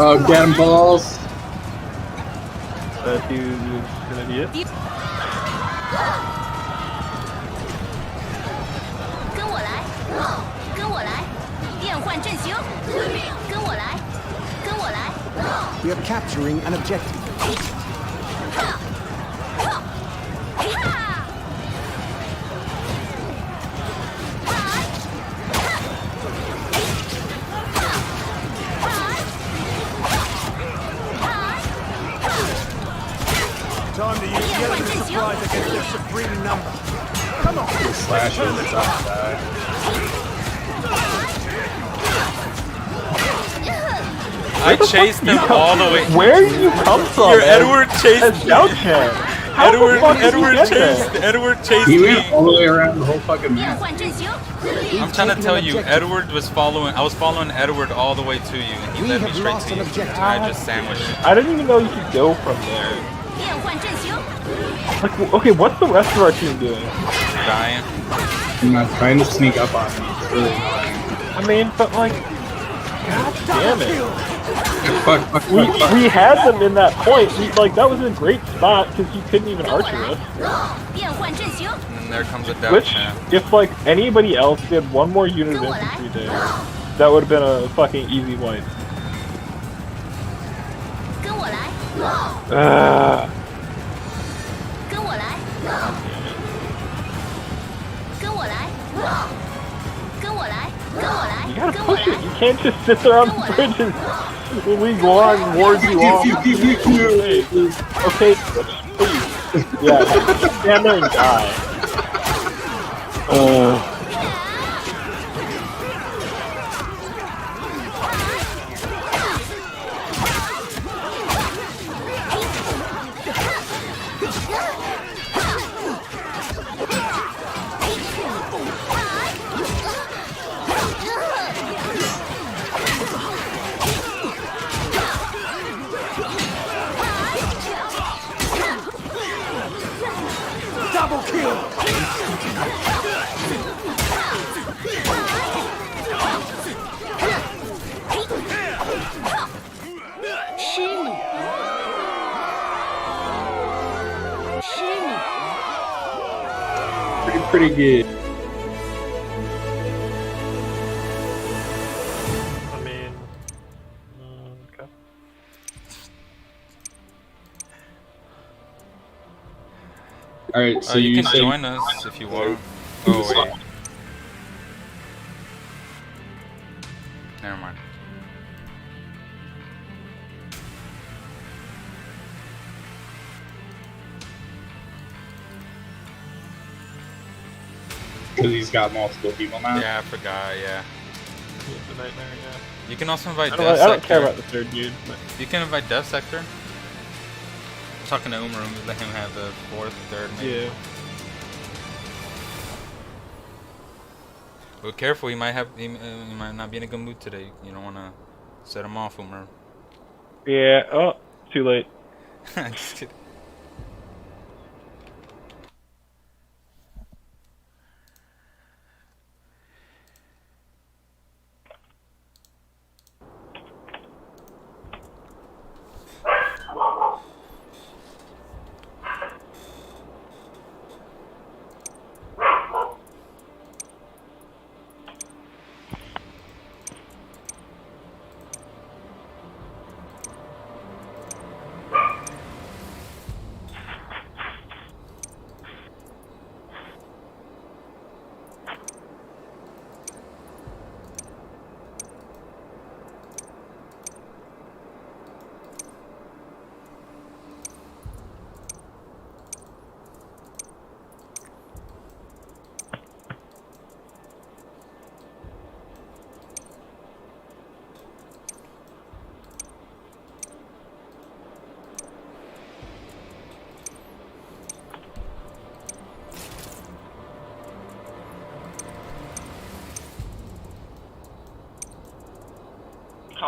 Oh, get him, balls! That dude is gonna be it. We are capturing an objective. Time to use the element of surprise against their supreme number. Come on, Slash turn the it. tide. I chased him all the way. Where did you come from? Your Edward chased me. Edward chased He me. went all the way around the whole fucking map. I'm trying to tell you, Edward was following. I was following Edward all the way to you, and he led me straight to you. I just sandwiched him. I didn't even know you could go from there. Like, okay, what's the rest of our team doing? Dying. I'm not trying to sneak up on me. It's really annoying. I mean, but like, god damn it. Fuck. We had them in that point. Like, that was a great spot because you couldn't even archer us. And there comes a doubt. Which, if like anybody else did one more unit of infantry there, that would have been a fucking easy wipe. You gotta push it. You can't just sit there on the bridges when we go on and ward you off. Okay, please. Yeah, stand there and die. Double kill! pretty good. I mean, okay. All right, so you can say- join us if you want. Oh wait. Never mind. Because he's got multiple people now. Yeah, I forgot. Yeah. Yeah, the nightmare, yeah. You can also invite I Death don't, I don't Sector. care about the third dude, but You can invite Death Sector. I'm talking to Umaru, let him have the fourth, third, maybe. yeah. But careful, he might not be in a good mood today. You don't want to set him off, Umaru. Yeah, oh, too late. Just kidding.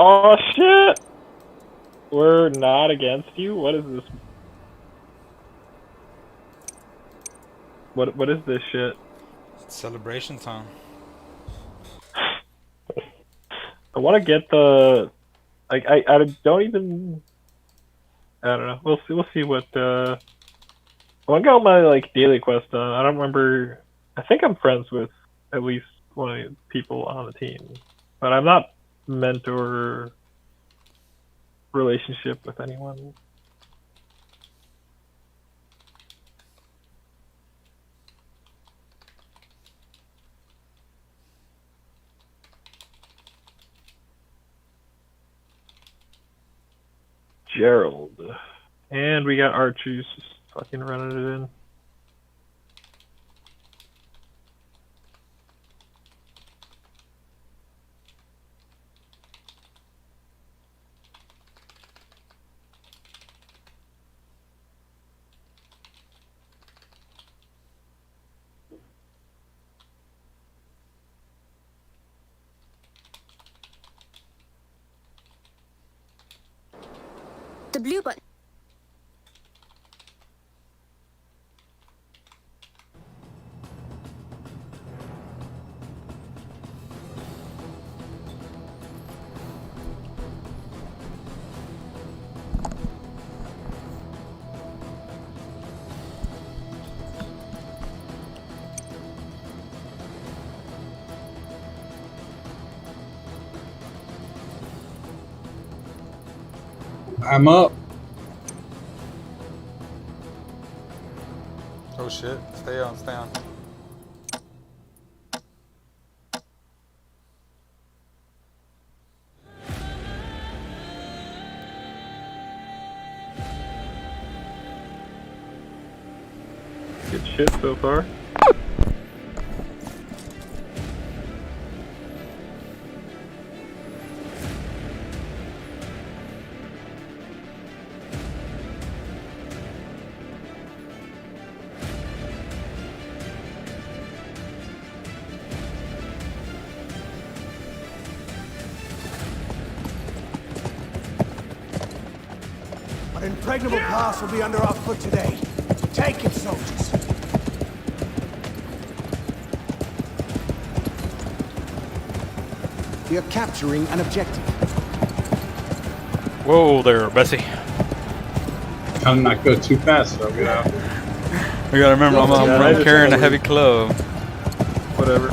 Oh shit! We're not against you? What is this? What is this shit? It's celebration time. I want to get the... Like, I don't even... I don't know. We'll see what, I want to get all my, like, daily quests done. I don't remember... I think I'm friends with at least one of the people on the team. But I'm not mentor relationship with anyone. Gerald. And we got Archie's just fucking running it in. The blue button. I'm up. Oh shit. Stay on, stay on. Good shit so far. An impregnable pass will be under our foot today. Take it, soldiers. We are capturing an objective. Whoa there, Bessie. Trying to not go too fast, so I'll get out. We gotta remember, I'm just carrying a wanna heavy leave. club. Whatever.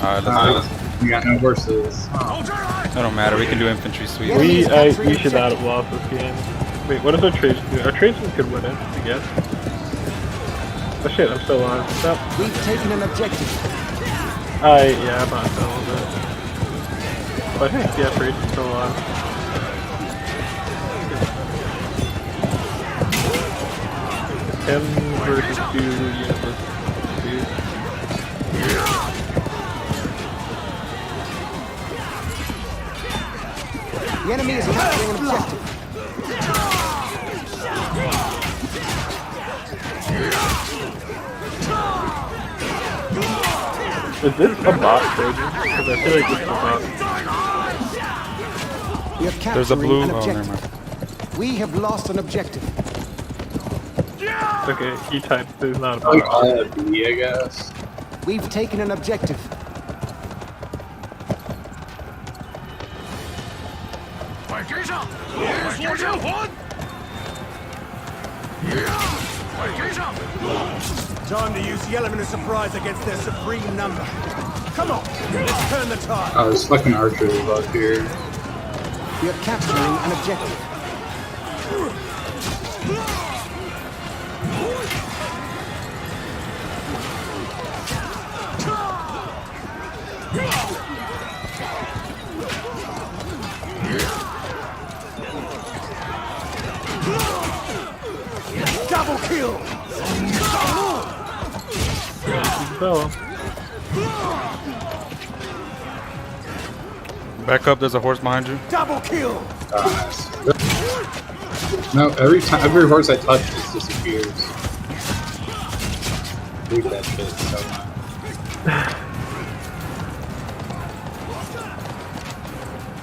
Alright, let's do We got no horses. it. It don't matter, we can do infantry sweep. We should not have lost this game. Wait, what does our tradesman do? Our tradesman could win it, I guess. Oh shit, I'm still on. Stop. We've taken an objective. Yeah, I'm on a little bit. But hey, yeah, tradesman's still on. 10 versus 2 unit versus 2. The enemy is capturing an objective. Is this a bot, Trojan? Because I feel like this is a bot. We are capturing There's a blue. an Oh, never objective. mind. We have lost an objective. Okay, E-type, there's not a Like bot. all of B, I guess. We've taken an objective. Time to use the element of surprise against their supreme number. Come on, let's turn the tide. Oh, there's fucking archers up here. We are capturing an objective. Double kill! So, Back up, there's a horse behind you. Double kill! No, every horse I touch just disappears. Hate that shit so much.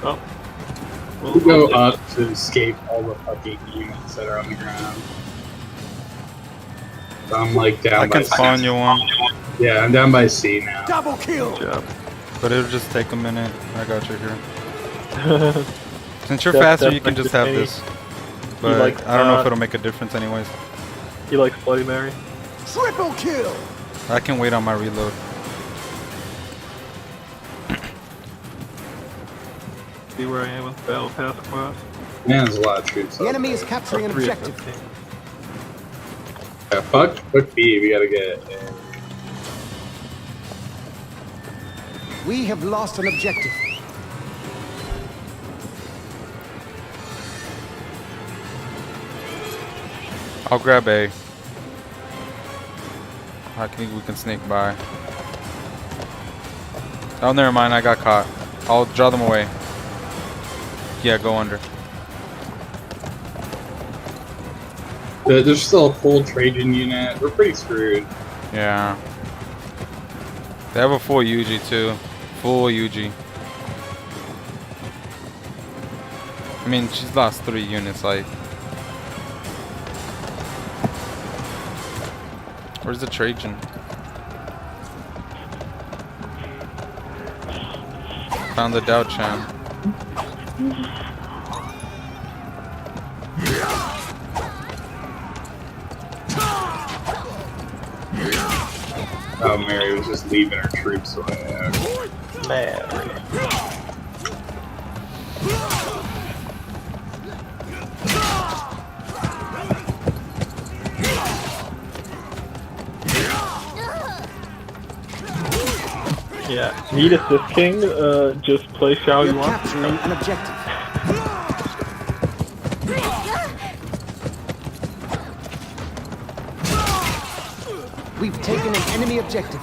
oh. We go up to escape all the fucking units that are on the ground. So I'm like down I by can spawn C. you one. Yeah, I'm down by C now. Double kill! Good job. But it'll just take a minute. I got you here. Since you're That's faster, you can just have any- this. But like, I don't know if it'll make a difference anyways. He likes Bloody Mary. Triple kill! I can wait on my reload. See where I am with Battle Pass class. Man, there's a lot of troops. The up enemy there. is capturing an 3 of objective. 15. Yeah, fuck B, we gotta get A. We have lost an objective. I'll grab A. I think we can sneak by. Oh, never mind. I got caught. I'll draw them away. Yeah, go under. There's still a full Trajan unit. We're pretty screwed. Yeah. They have a full UG too. Full UG. I mean, she's lost 3 units, like. Where's the Trajan? Found the Dao Chan. Oh, Mary was just leaving her troops away. Mary. Yeah, need assist king, just play Xiao We are Yuan. capturing an objective. We've taken an enemy objective.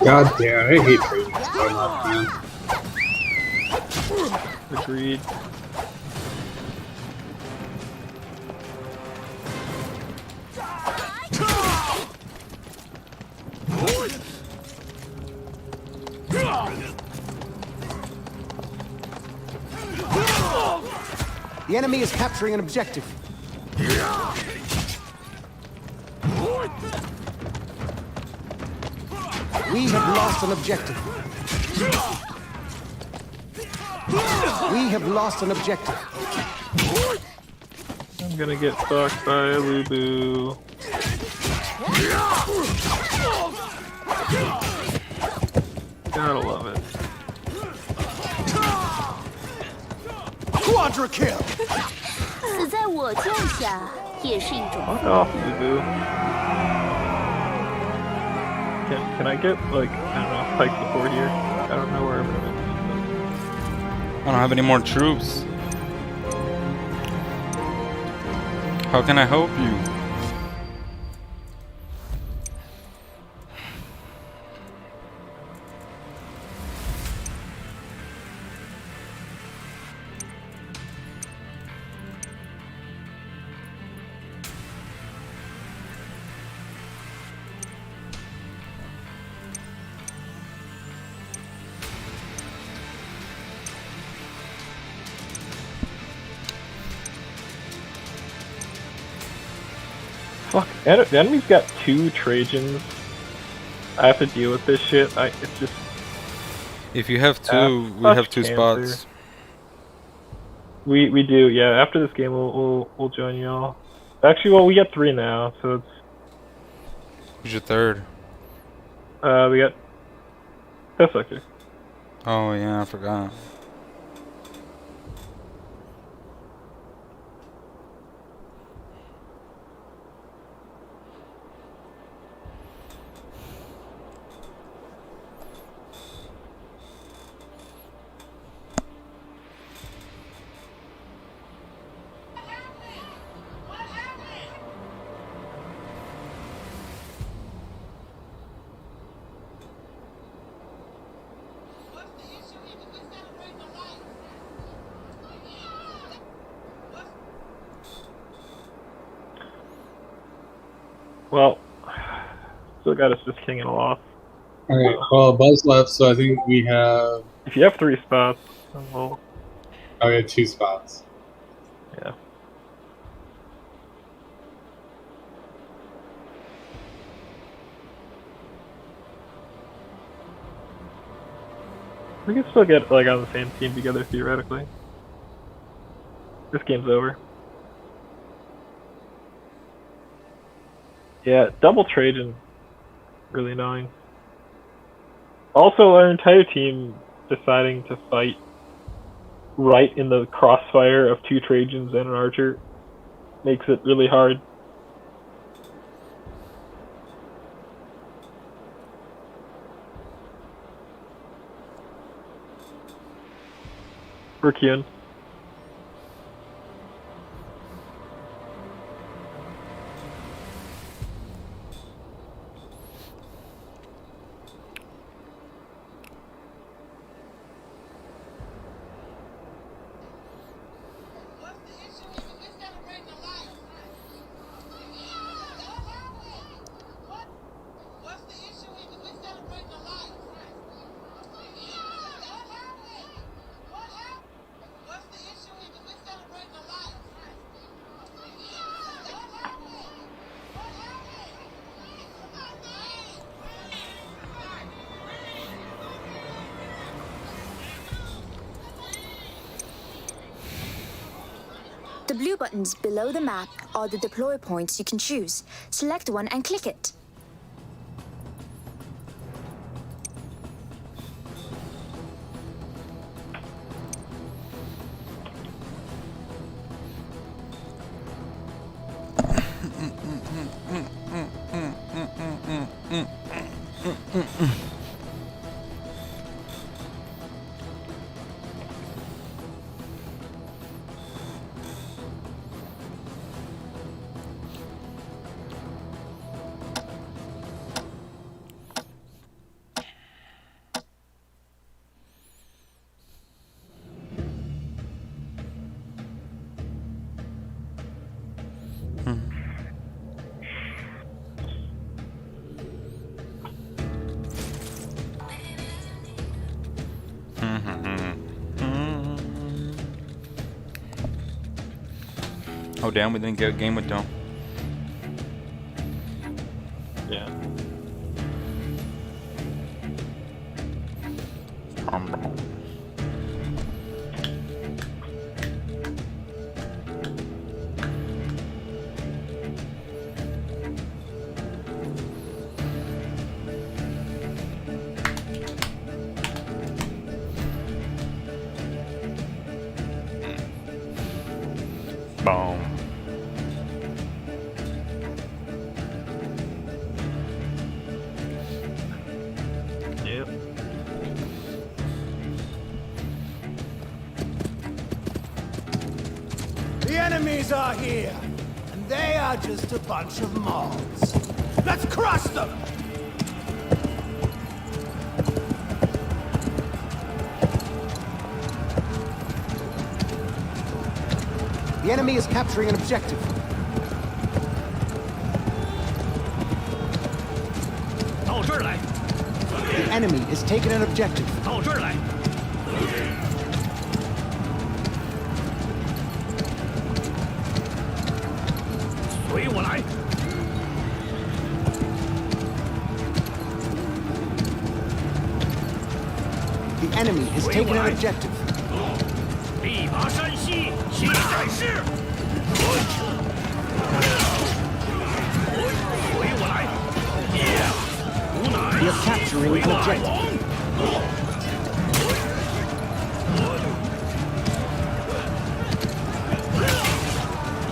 God damn, I hate Trajan so much, man. Agreed. The enemy is capturing an objective. We have lost an objective. We have lost an objective. I'm gonna get fucked by a Lubu. Gotta love it. Quadra kill! 死在我剑下也是一种。 Fuck off, Lubu. Can I get, like, I don't know, pike support here? I don't know where I'm gonna I don't have any more troops. How can I help you? Fuck, the enemy's got 2 Trajans. I have to deal with this shit. It's just... If you have 2, we have 2 spots. We do, yeah. After this game, we'll join y'all. Actually, well, we got 3 now, so it's... Who's your third? We got... Test Sector. Oh yeah, I forgot. Well, still got us just king and a loss. Alright, well, Buzz left, so I think we have... If you have 3 spots, then we'll... Oh, we have 2 spots. Yeah. We can still get, like, on the same team together, theoretically. This game's over. Yeah, double Trajan. Really annoying. Also, our entire team deciding to fight right in the crossfire of 2 Trajans and an archer makes it really hard. Burkian. The blue buttons below the map are the deploy points you can choose. Select one and click it. Oh damn, we didn't get a game with Dome. Yeah. Boom. Yep. The enemies are here, and they are just a bunch of mobs. Let's crush them! The enemy is capturing an objective. The enemy is taking an objective. The enemy is taking an objective. We are capturing an objective.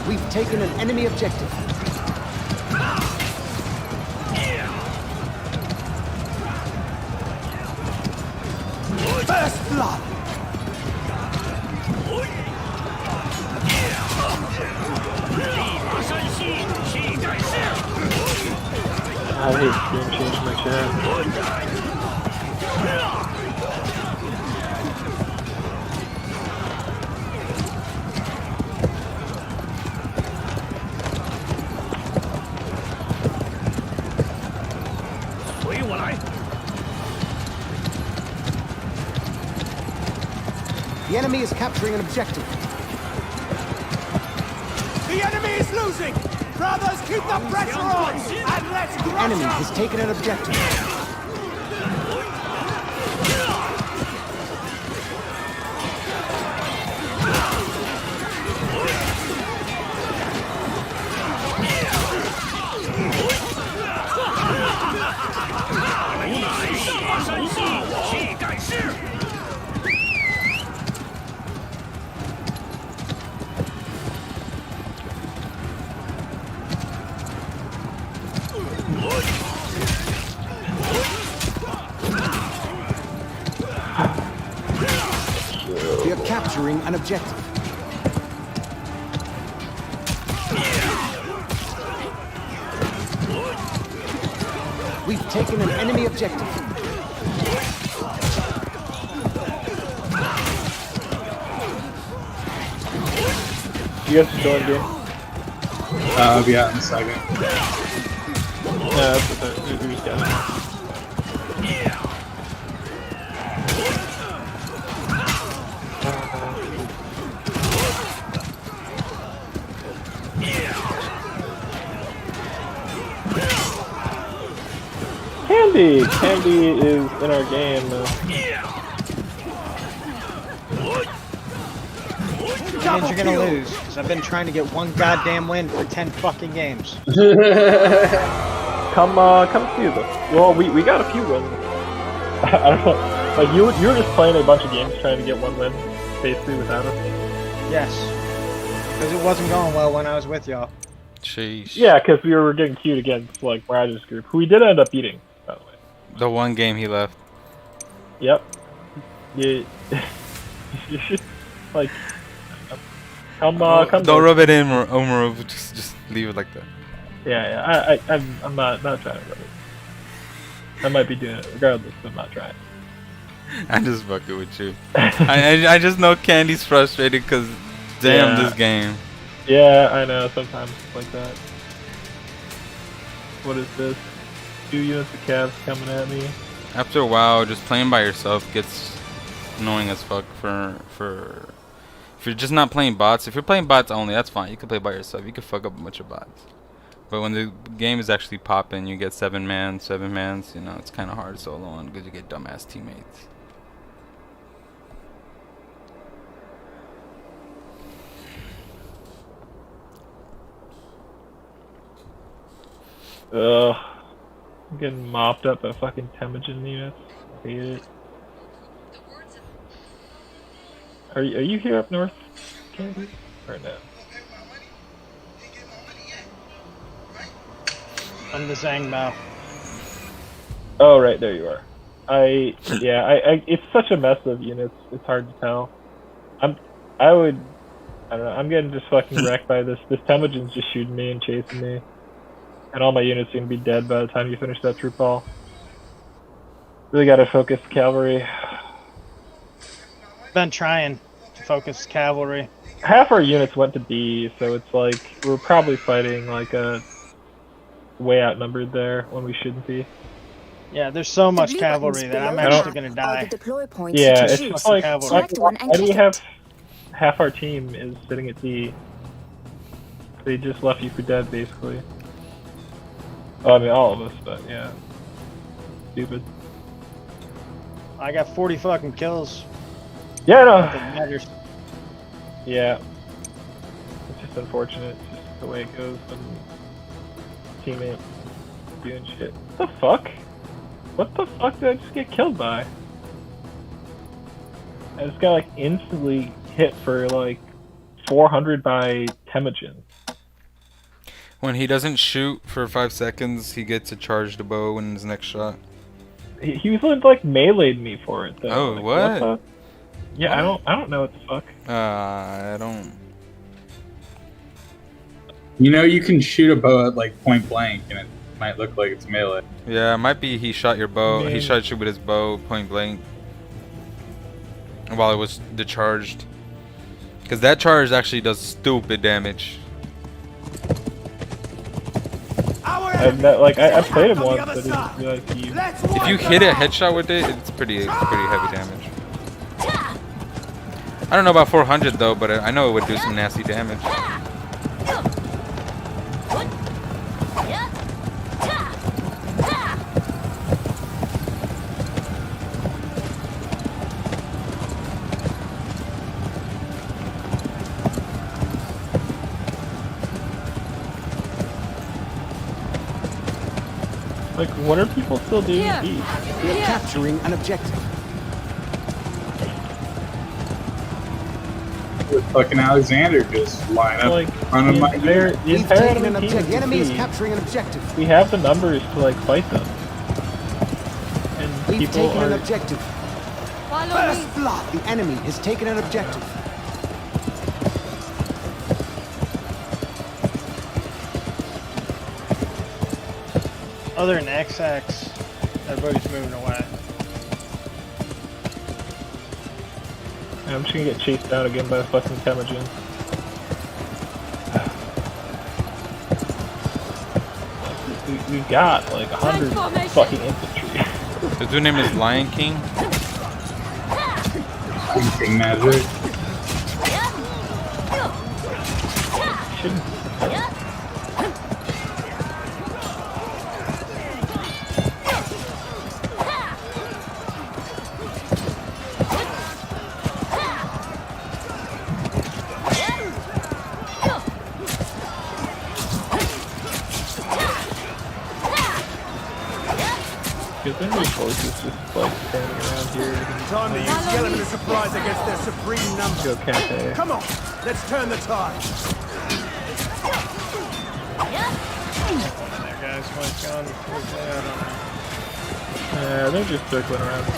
We've taken an enemy objective. First blood! I hate game change my chat. The enemy is capturing an objective. The enemy is losing! Brothers, keep the pressure on! And let's The crush enemy them! has taken an objective. We are capturing an objective. We've taken an enemy objective. You guys still in game? I'll be out in a second. Yeah, that's what we just got it. Candy! Candy is in our game. Means you're gonna lose, because I've been trying to get one goddamn win for 10 fucking games. Come see this. Well, we got a few wins. I don't know. Like, you were just playing a bunch of games trying to get one win, basically, without us. Yes. Because it wasn't going well when I was with y'all. Sheesh. Yeah, because we were getting queued against, like, Mirage's group, who we did end up beating, by the way. The one game he left. Yep. Yeah. You should, like, come. Don't rub it in, Omaru. Just leave it like that. Yeah. I'm not trying to rub it. I might be doing it regardless, but I'm not trying. I'm just fucking with you. I just know Candy's frustrated because damn this game. Yeah, I know. Sometimes it's like that. What is this? 2 units of calves coming at me. After a while, just playing by yourself gets annoying as fuck for If you're just not playing bots, if you're playing bots only, that's fine. You can play by yourself. You can fuck up a bunch of bots. But when the game is actually popping, you get 7 mans, you know, it's kind of hard solo on because you get dumbass teammates. Ugh. I'm getting mopped up by fucking Temujin units. I hate it. Are you here up north, Candy? Or no? I'm the Zhangmao. Oh, right, there you are. It's such a mess of units, it's hard to tell. I don't know, I'm getting just fucking wrecked by this. This Temujin's just shooting me and chasing me. And all my units are gonna be dead by the time you finish that troop hall. Really gotta focus cavalry. Been trying to focus cavalry. Half our units went to B, so it's like we're probably fighting like a way outnumbered there when we shouldn't be. Yeah, there's so much blue cavalry buttons that I'm below the actually map gonna are die. the deploy points you Yeah, can it's choose. just like Select one and why do you click have it. half our team is sitting at D? They just left you for dead, basically. Oh, I mean, all of us, but yeah. Stupid. I got 40 fucking kills. Yeah, no. Nothing matters. Yeah. It's just unfortunate. It's just the way it goes when teammate doing shit. What the fuck? What the fuck did I just get killed by? I just got like instantly hit for like 400 by Temujin. When he doesn't shoot for 5 seconds, he gets to charge the bow in his next shot. He was like meleeed me for it though. Oh, like, what? the? Yeah, What? I don't know what the fuck. I don't. You know, you can shoot a bow at like point blank, and it might look like it's melee. Yeah, it might be he shot your bow. He Man. shot you with his bow point blank while it was decharged. Because that charge actually does stupid damage. I played him once, but I didn't realize he. If you hit a headshot with it, it's pretty heavy damage. I don't know about 400 though, but I know it would do some nasty damage. Like, what are people still doing in B? We are capturing an objective. With fucking Alexander just line up Like, in front of my the We've entire taken an enemy team objective. The enemy is B. capturing an objective. We have the numbers to like fight them. And We've people taken an are. objective. First blood. The enemy has taken an objective. Other than XX, everybody's moving away. I'm just gonna get chased down again by fucking Temujin. We got like 100 fucking infantry. The dude name is Lion King. King magic. Because then these forces just like standing around here. Time to use the element of surprise against their supreme numbers. Go cafe. Come on, let's turn the tide. There, guys, what's going on? They're just circling around B.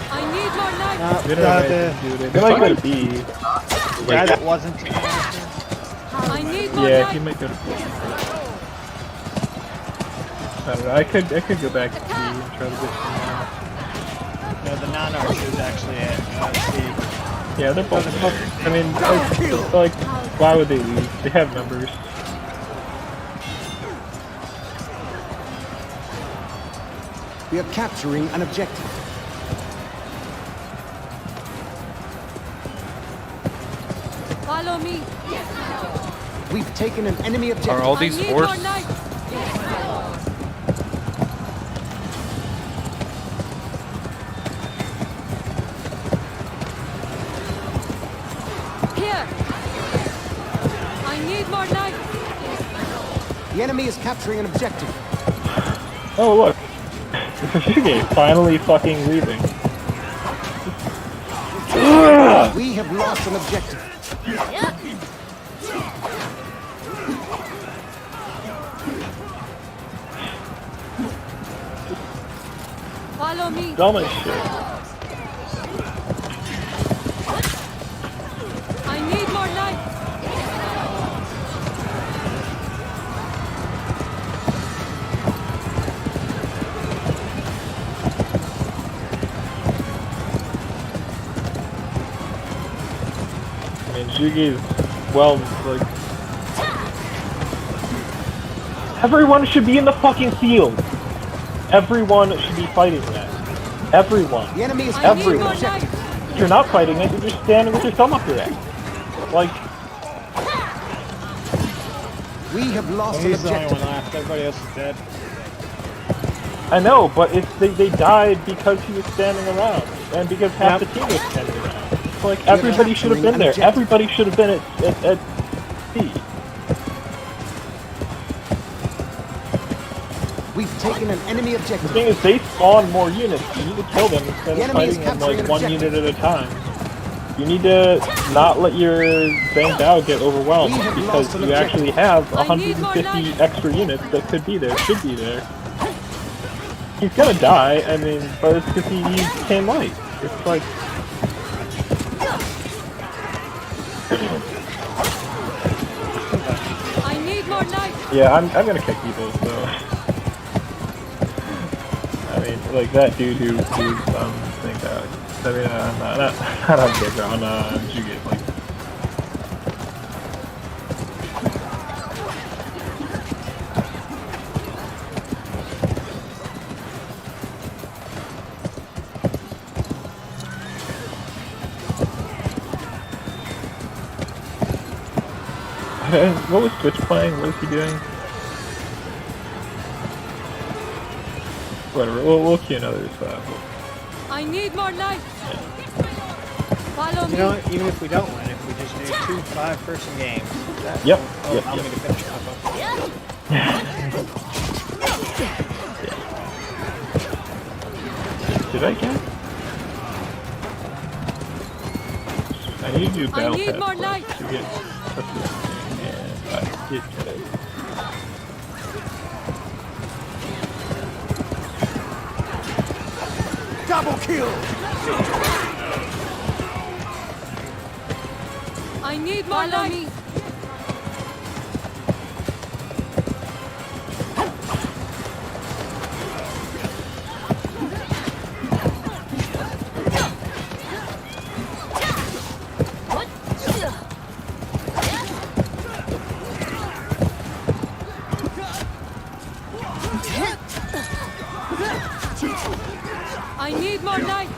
I need more knife. They don't have anything to do. They might go to B. The guy that wasn't. I need more Yeah, he knife. might go to B. I don't know. I could go back to B and try to get some. No, the non-archer is actually at C. Yeah, they're both. I mean, it's like, why would they leave? They have numbers. We are capturing an objective. Follow me. We've taken an enemy objective. Are all these horse? Here. I need more knights. The enemy is capturing an objective. Oh look, Yusuke finally fucking leaving. We have lost an objective. Follow me. Dumb as shit. I need more knights. I mean, Yusuke's, well, like... Everyone should be in the fucking field! Everyone should be fighting that. Everyone. The enemy is Everyone. If you're not fighting it, you're just standing with your thumb up your ass. Like... We have lost an He's the only objective. one left. Everybody else is dead. I know, but they died because he was standing around. And because half the team was standing around. It's like, everybody should have been there. Everybody should have been at C. We've taken an enemy The objective. thing is, they spawn more units. You need to kill them instead The of enemy is fighting them capturing like an one objective. unit at a time. You need to not let your Zhang Bao get overwhelmed We have because lost an you objective. actually have I need more 150 knights. extra units that could be there, should be there. He's gonna die, I mean, but it's because he came late. It's like... I need more knights. Yeah, I'm gonna kick people, so... I mean, like that dude who's Zhang Bao. I mean, not on Giga, on Juget, like... What was Twitch playing? What is he doing? Whatever, we'll queue another stuff. I need more knights. Follow You me. know what? Even if we don't win, if we just do 2 5-person games, that Yep, will yep, allow me to finish my book. Did I get? I need to do battle need pass more first knights. to get up to this thing, and I did get it. Double kill! I need more knights. I need more knights.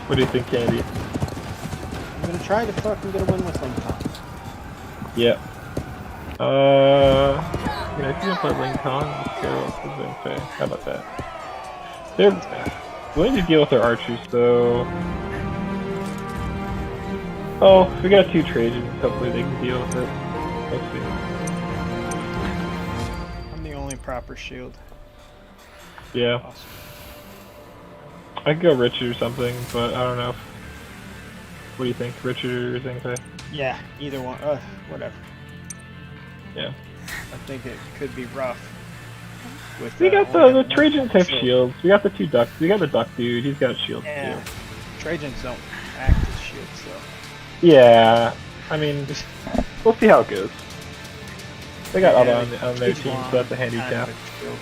What do you think, Candy? I'm gonna try to fucking get a win with Lincoln. Yeah. Yeah, if you can play Ling Kong, let's go with Zenfei. How about that? They're willing to deal with their archers, though. Oh, we got 2 Trajans. Hopefully they can deal with it. Let's see. I'm the only proper shield. Yeah. Awesome. I could go Richard or something, but I don't know. What do you think, Richard or Zenfei? Yeah, either one. Whatever. Yeah. I think it could be rough. With, We got only the having one Trajans have shield. shields. We got the 2 ducks. We got the duck dude. He's got shields Yeah. too. Trajans don't act as shields, though. Yeah. I mean, we'll see how it goes. They got Yeah, Alba on their each team, one so that's a kind of handicap. a shield.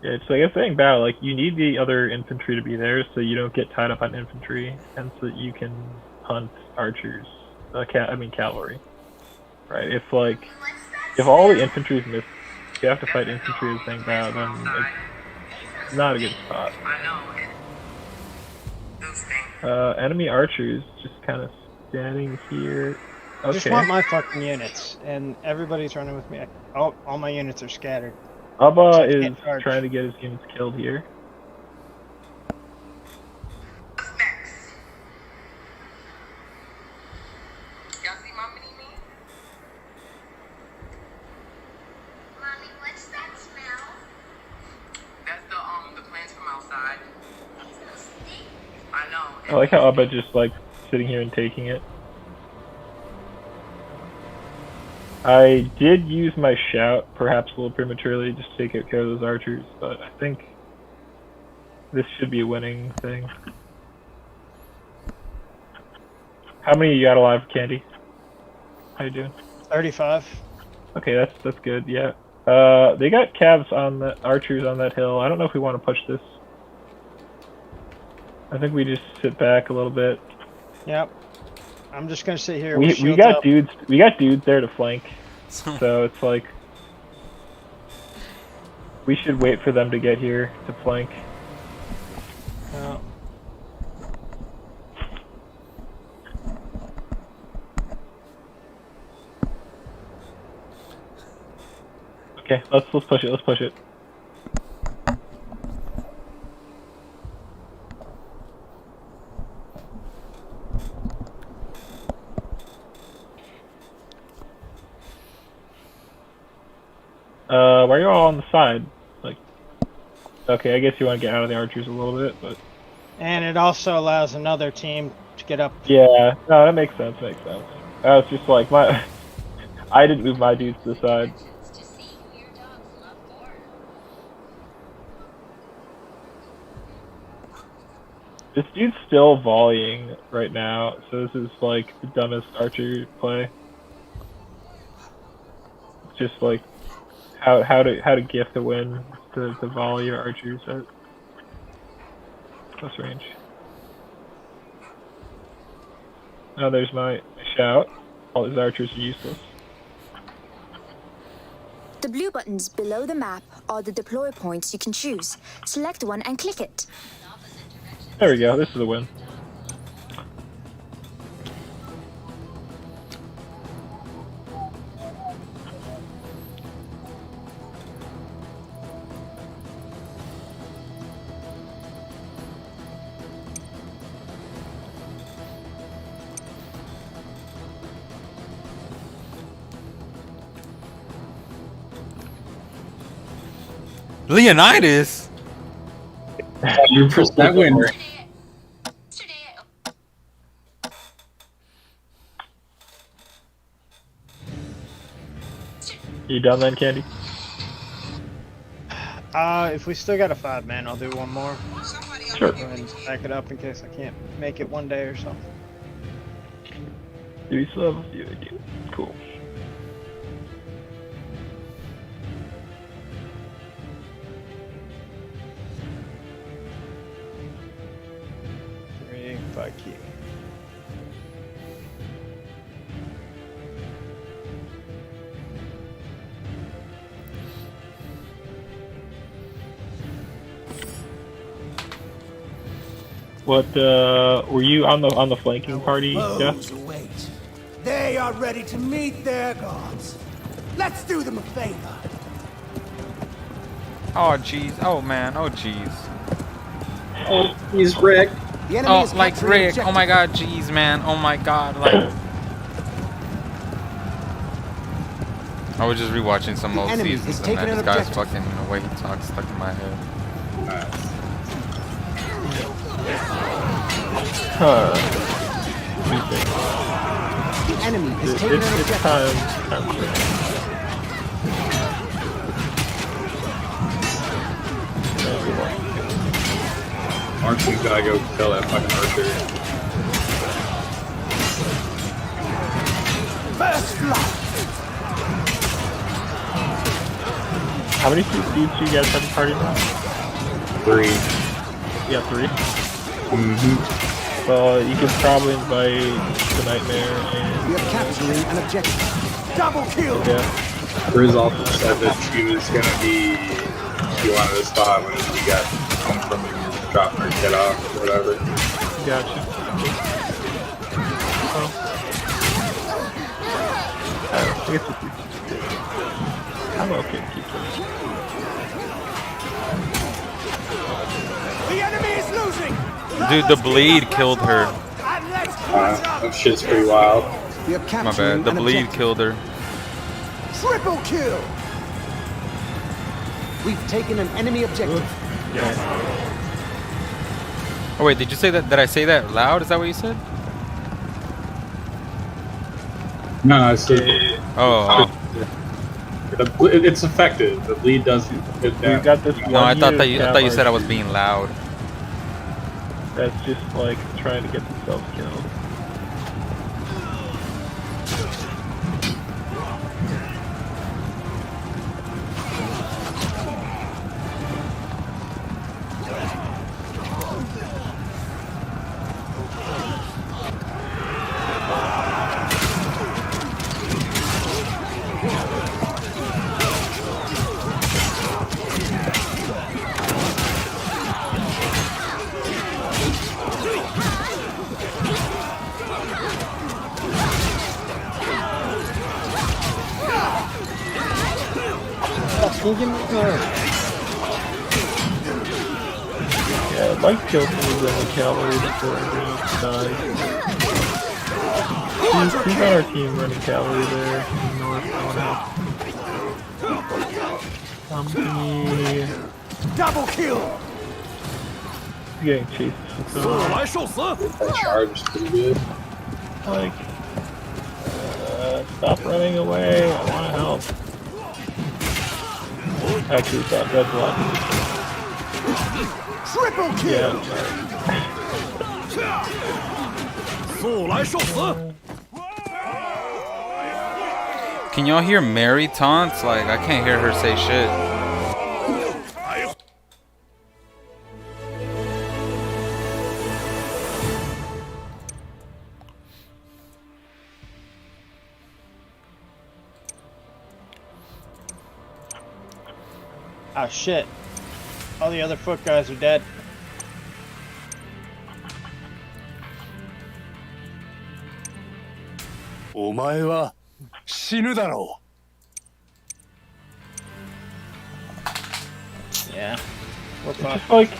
Yeah, it's like I was saying, Bao, like you need the other infantry to be there so you don't get tied up on infantry, and so that you can hunt archers. Cavalry. Right? If all the infantry is missed, you have to fight infantry as saying Bao, then it's not a good spot. Enemy archers just kind of standing here. I just want my fucking units, and everybody's running with me. Oh, all my units are scattered. Abba is trying to get his units killed here. Mommy, what's that smell? That's the plants from outside. I know. I like how Abba just like sitting here and taking it. I did use my shout, perhaps a little prematurely, just to take care of those archers, but I think this should be a winning thing. How many you got alive, Candy? How you doing? 35. Okay, that's good. Yeah. They got calves on the archers on that hill. I don't know if we want to push this. I think we just sit back a little bit. Yep. I'm just gonna sit here. We got dudes. We got dudes there to flank, so it's like we should wait for them to get here to flank. Okay, let's push it. Let's push it. Why are you all on the side? Like, okay, I guess you want to get out of the archers a little bit, but. And it also allows another team to get up. Yeah, no, that makes sense. Makes sense. I was just like I didn't move my dudes to the side. This dude's still volleying right now, so this is like the dumbest archer play. It's just like how to gift a win to volley your archers at close range. Now there's my shout. All these archers are useless. The blue buttons below the map are the deploy points you can choose. Select one and click it. There we go, this is a win. Leonidas? You pressed that win. You done then, Candy? If we still got a 5-man, I'll do one more. Sure. Go ahead and back it up in case I can't make it one day or something. Do we still have a few to do? Cool. Fuck you. What were you on the flanking party, Jeff? Wait. They are ready to meet their gods. Let's do them a favor. Oh jeez. Oh man. Oh jeez. Oh, he's Rick. Oh, like Rick. Oh my god, jeez, man. Oh my god, like. I was just rewatching some old seasons and man, this guy's fucking, the way he talks stuck in my head. The enemy has taken an objective. Archer's gotta go kill that fucking archer. First blood. How many seats do you guys have in party now? 3. Yeah, 3. Mm-hmm. Well, you could probably invite the Nightmare and... We are capturing an objective. Double kill! Yeah. Riz also said that she was gonna be... She wanted a spot when she got home from dropping her kid off or whatever. Gotcha. Well, I guess it's... I'm okay to keep this. The enemy is losing! Dude, the bleed killed her. That shit's pretty wild. We are My capturing bad. The an bleed objective. killed her. Triple kill! We've taken an enemy objective. Oh wait, did you say that? Did I say that loud? Is that what you said? No, I said... Oh. It's effective. The bleed doesn't... We got this No, I thought you said I was being loud. That's just like trying to get themselves killed. Yeah, I'd like to kill some of the cavalry before everyone dies. Who's on our team running cavalry there? North, Company. Double kill! Getting chased. That charge is pretty good. Like, stop running away. I want to help. Actually, it's not red blood. Triple kill! Can y'all hear Mary taunts? Like, I can't hear her say shit. Oh shit. All the other foot guys are dead. Yeah. It's just like,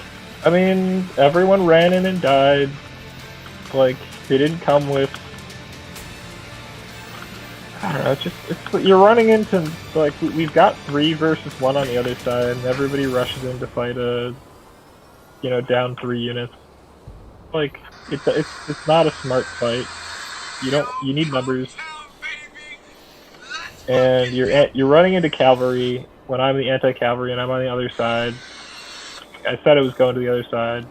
I mean, everyone ran in and died. Like, they didn't come with... I don't know, it's you're running into, like, we've got 3 versus 1 on the other side, and everybody rushes in to fight a, you know, down 3 units. Like, it's not a smart fight. You need numbers. And you're running into cavalry when I'm the anti-cavalry and I'm on the other side. I said it was going to the other side.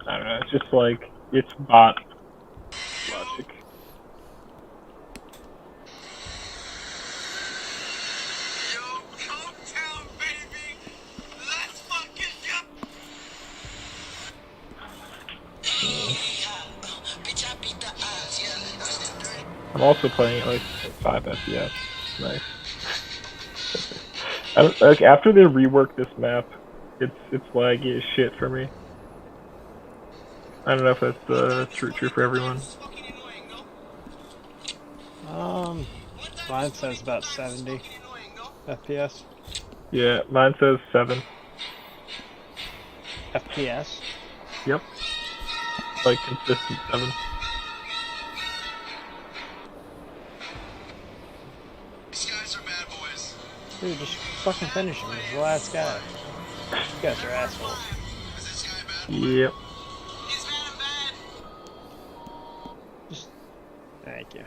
I don't know, it's just like, it's bot logic. I'm also playing at like 5 FPS. Nice. Like after they rework this map, it's laggy as shit for me. I don't know if that's true for everyone. Mine says about 70 FPS. Yeah, mine says 7. FPS? Yep. Like consistent 7. Dude, just fucking finish him. He's the last guy. You guys are assholes. Yep. Just... Thank you.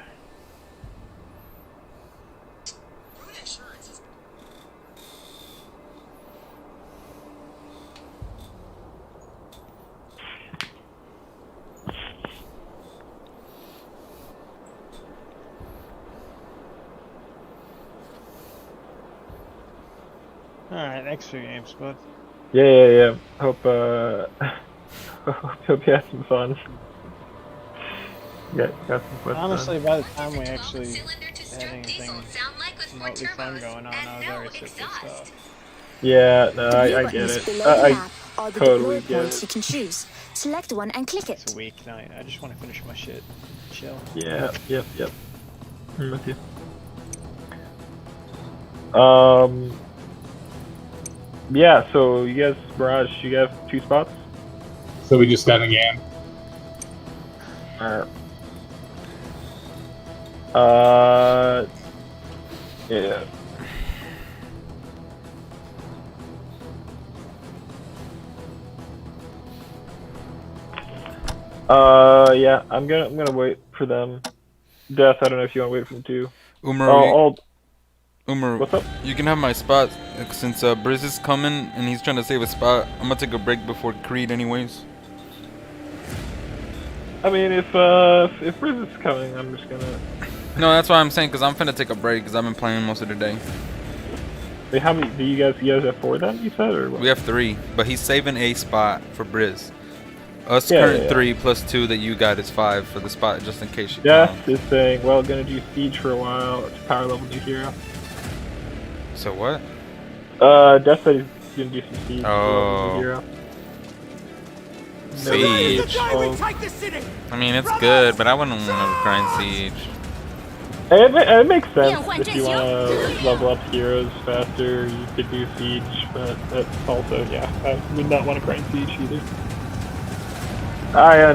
Alright, next few games, bud. Yeah. Hope hope you had some fun. Yeah, got some fun. Honestly, by the time we actually had anything remotely fun going on, I was already sick of stuff. Yeah, no, The blue I get buttons it. below the I map are the totally deploy get points it. you can choose. Select one and click It's it. a weeknight. I just want to finish my shit. Chill. Yeah, yep. I'm with you. Yeah, so you guys, Mirage, you have 2 spots? So we just got a game. Alright. Yeah. Yeah, I'm gonna wait for them. Death, I don't know if you want to wait for them too. Umar, Umar, what's up? You can have my spot since Briz is coming and he's trying to save a spot. I'm gonna take a break before Creed, anyways. I mean, if Briz is coming, I'm just gonna. No, that's why I'm saying, because I'm finna take a break because I've been playing most of the day. Wait, how many do you guys have 4 then? You said, or what? We have 3, but he's saving a spot for Briz. Us Yeah, current yeah. 3 plus 2 that you got is 5 for the spot, just in case you Death is saying, well, gonna do Siege for a while. It's power level new hero. So what? Death said he's gonna do some Siege. Oh. New hero. Siege. I mean, it's good, but I wouldn't want to grind Siege. It makes sense if you want to level up heroes faster. You could do Siege, but that's also I would not want to grind Siege either. I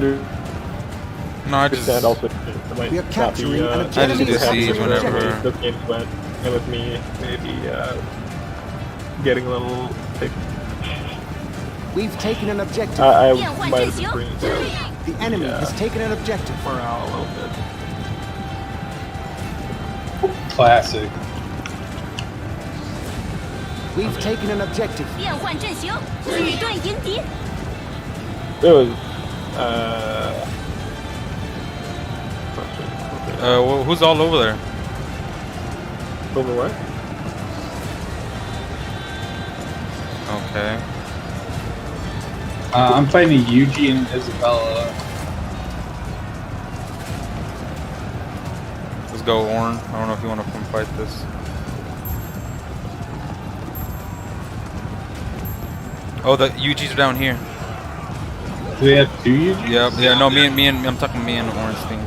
No, I just also We are capturing an I just do Siege whenever. those games went, and with me maybe getting a little sick. We've taken an objective. I might have been bringing down The enemy has taken an objective. morale a little bit. Classic. We've taken an objective. 变换阵型，举盾迎敌。 It was who's all over there? over what? Okay. I'm fighting Yuji and Isabella. Let's go, Orn. I don't know if you want to come fight this. Oh, the UGs are down here. Do they have 2 UGs? Yeah. No, I'm talking me and Ornstein.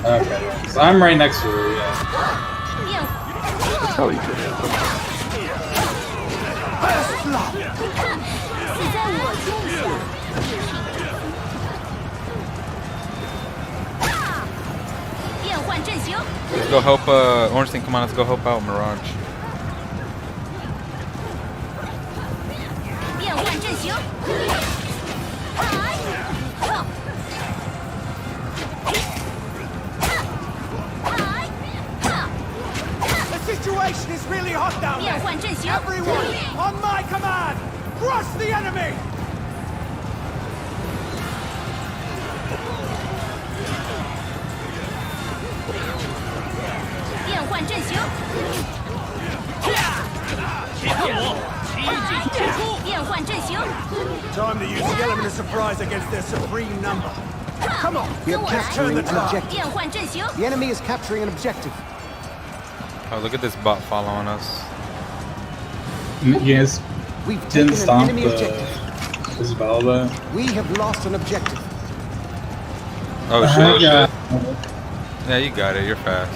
Okay. So I'm right next to her. Yeah. Oh, you could have. 死在我剑下。 变换阵型。 Let's go help Ornstein. Come on, let's go help out Mirage. 变换阵型。 The situation is really hot down 变 there. 换阵型。 Everyone, on my command, crush the enemy. 变换阵型。变换阵型。 Time to use the element of surprise against their supreme number. Come on, We are capturing an objective. 变换阵型。 The enemy is capturing an objective. Oh, look at this bot following us. You guys We've taken didn't an stomp enemy objective. Isabella. We have lost an objective. Oh I shit. got- Yeah, you got it. You're fast.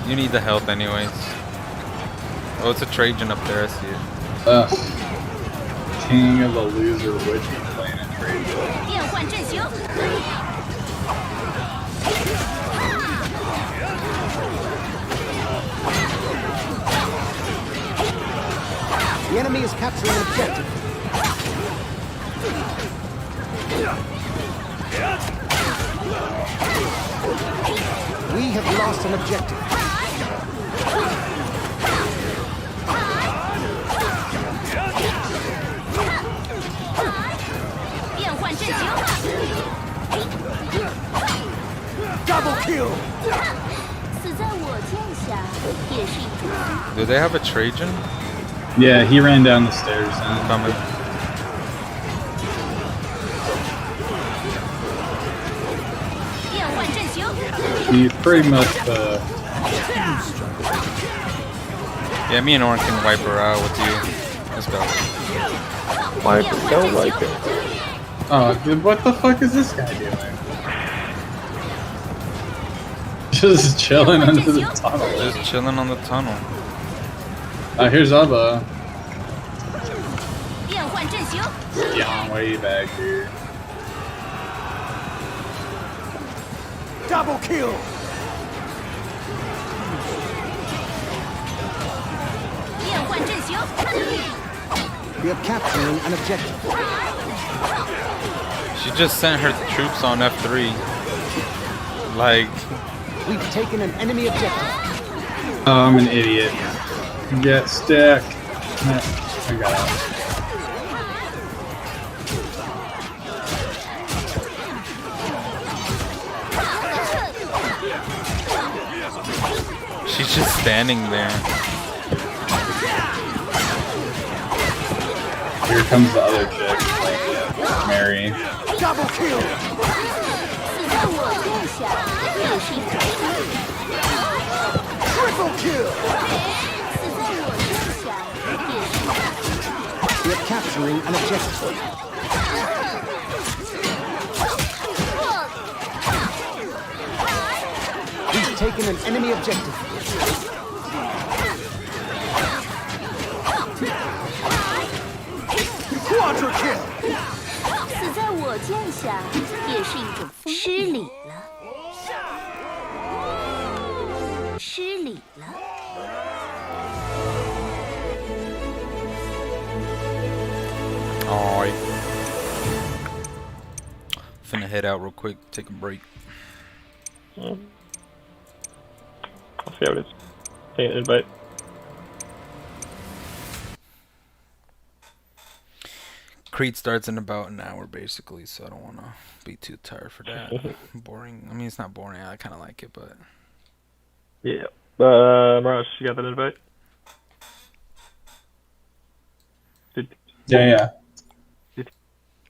You need the health anyways. Oh, it's a Trajan up there. I see it. Ugh. King of the loser would be playing a trade. 变换阵型。 The enemy is capturing an objective. We have lost an objective. Double kill. 死在我剑下也是一种。Do they have a Trajan? Yeah, he ran down the stairs. And coming. He's pretty much Yeah, me and Orin can wipe her out with you. Let's go. Wipe her, don't wipe it. Oh, dude, what the fuck is this guy doing? Just chilling under the tunnel. Just chilling on the tunnel. Here's Abba. Yeah, way back here. Double kill! We are capturing an objective. She just sent her troops on F3. Like... We've taken an enemy objective. Oh, I'm an idiot. Get stick. I got it. She's just standing there. Here comes the other chick. Mary. Double kill! Triple kill! We are capturing an objective. We've taken an enemy objective. Quadra kill! 死在我剑下也是一种风失礼了，失礼了。Alright. Finna head out real quick, take a break. I'll see how it is. Take an invite. Creed starts in about an hour basically, so I don't want to be too tired for that. Boring. I mean, it's not boring. I kind of like it, but... Yeah. Mirage, you got that invite? Yeah, yeah.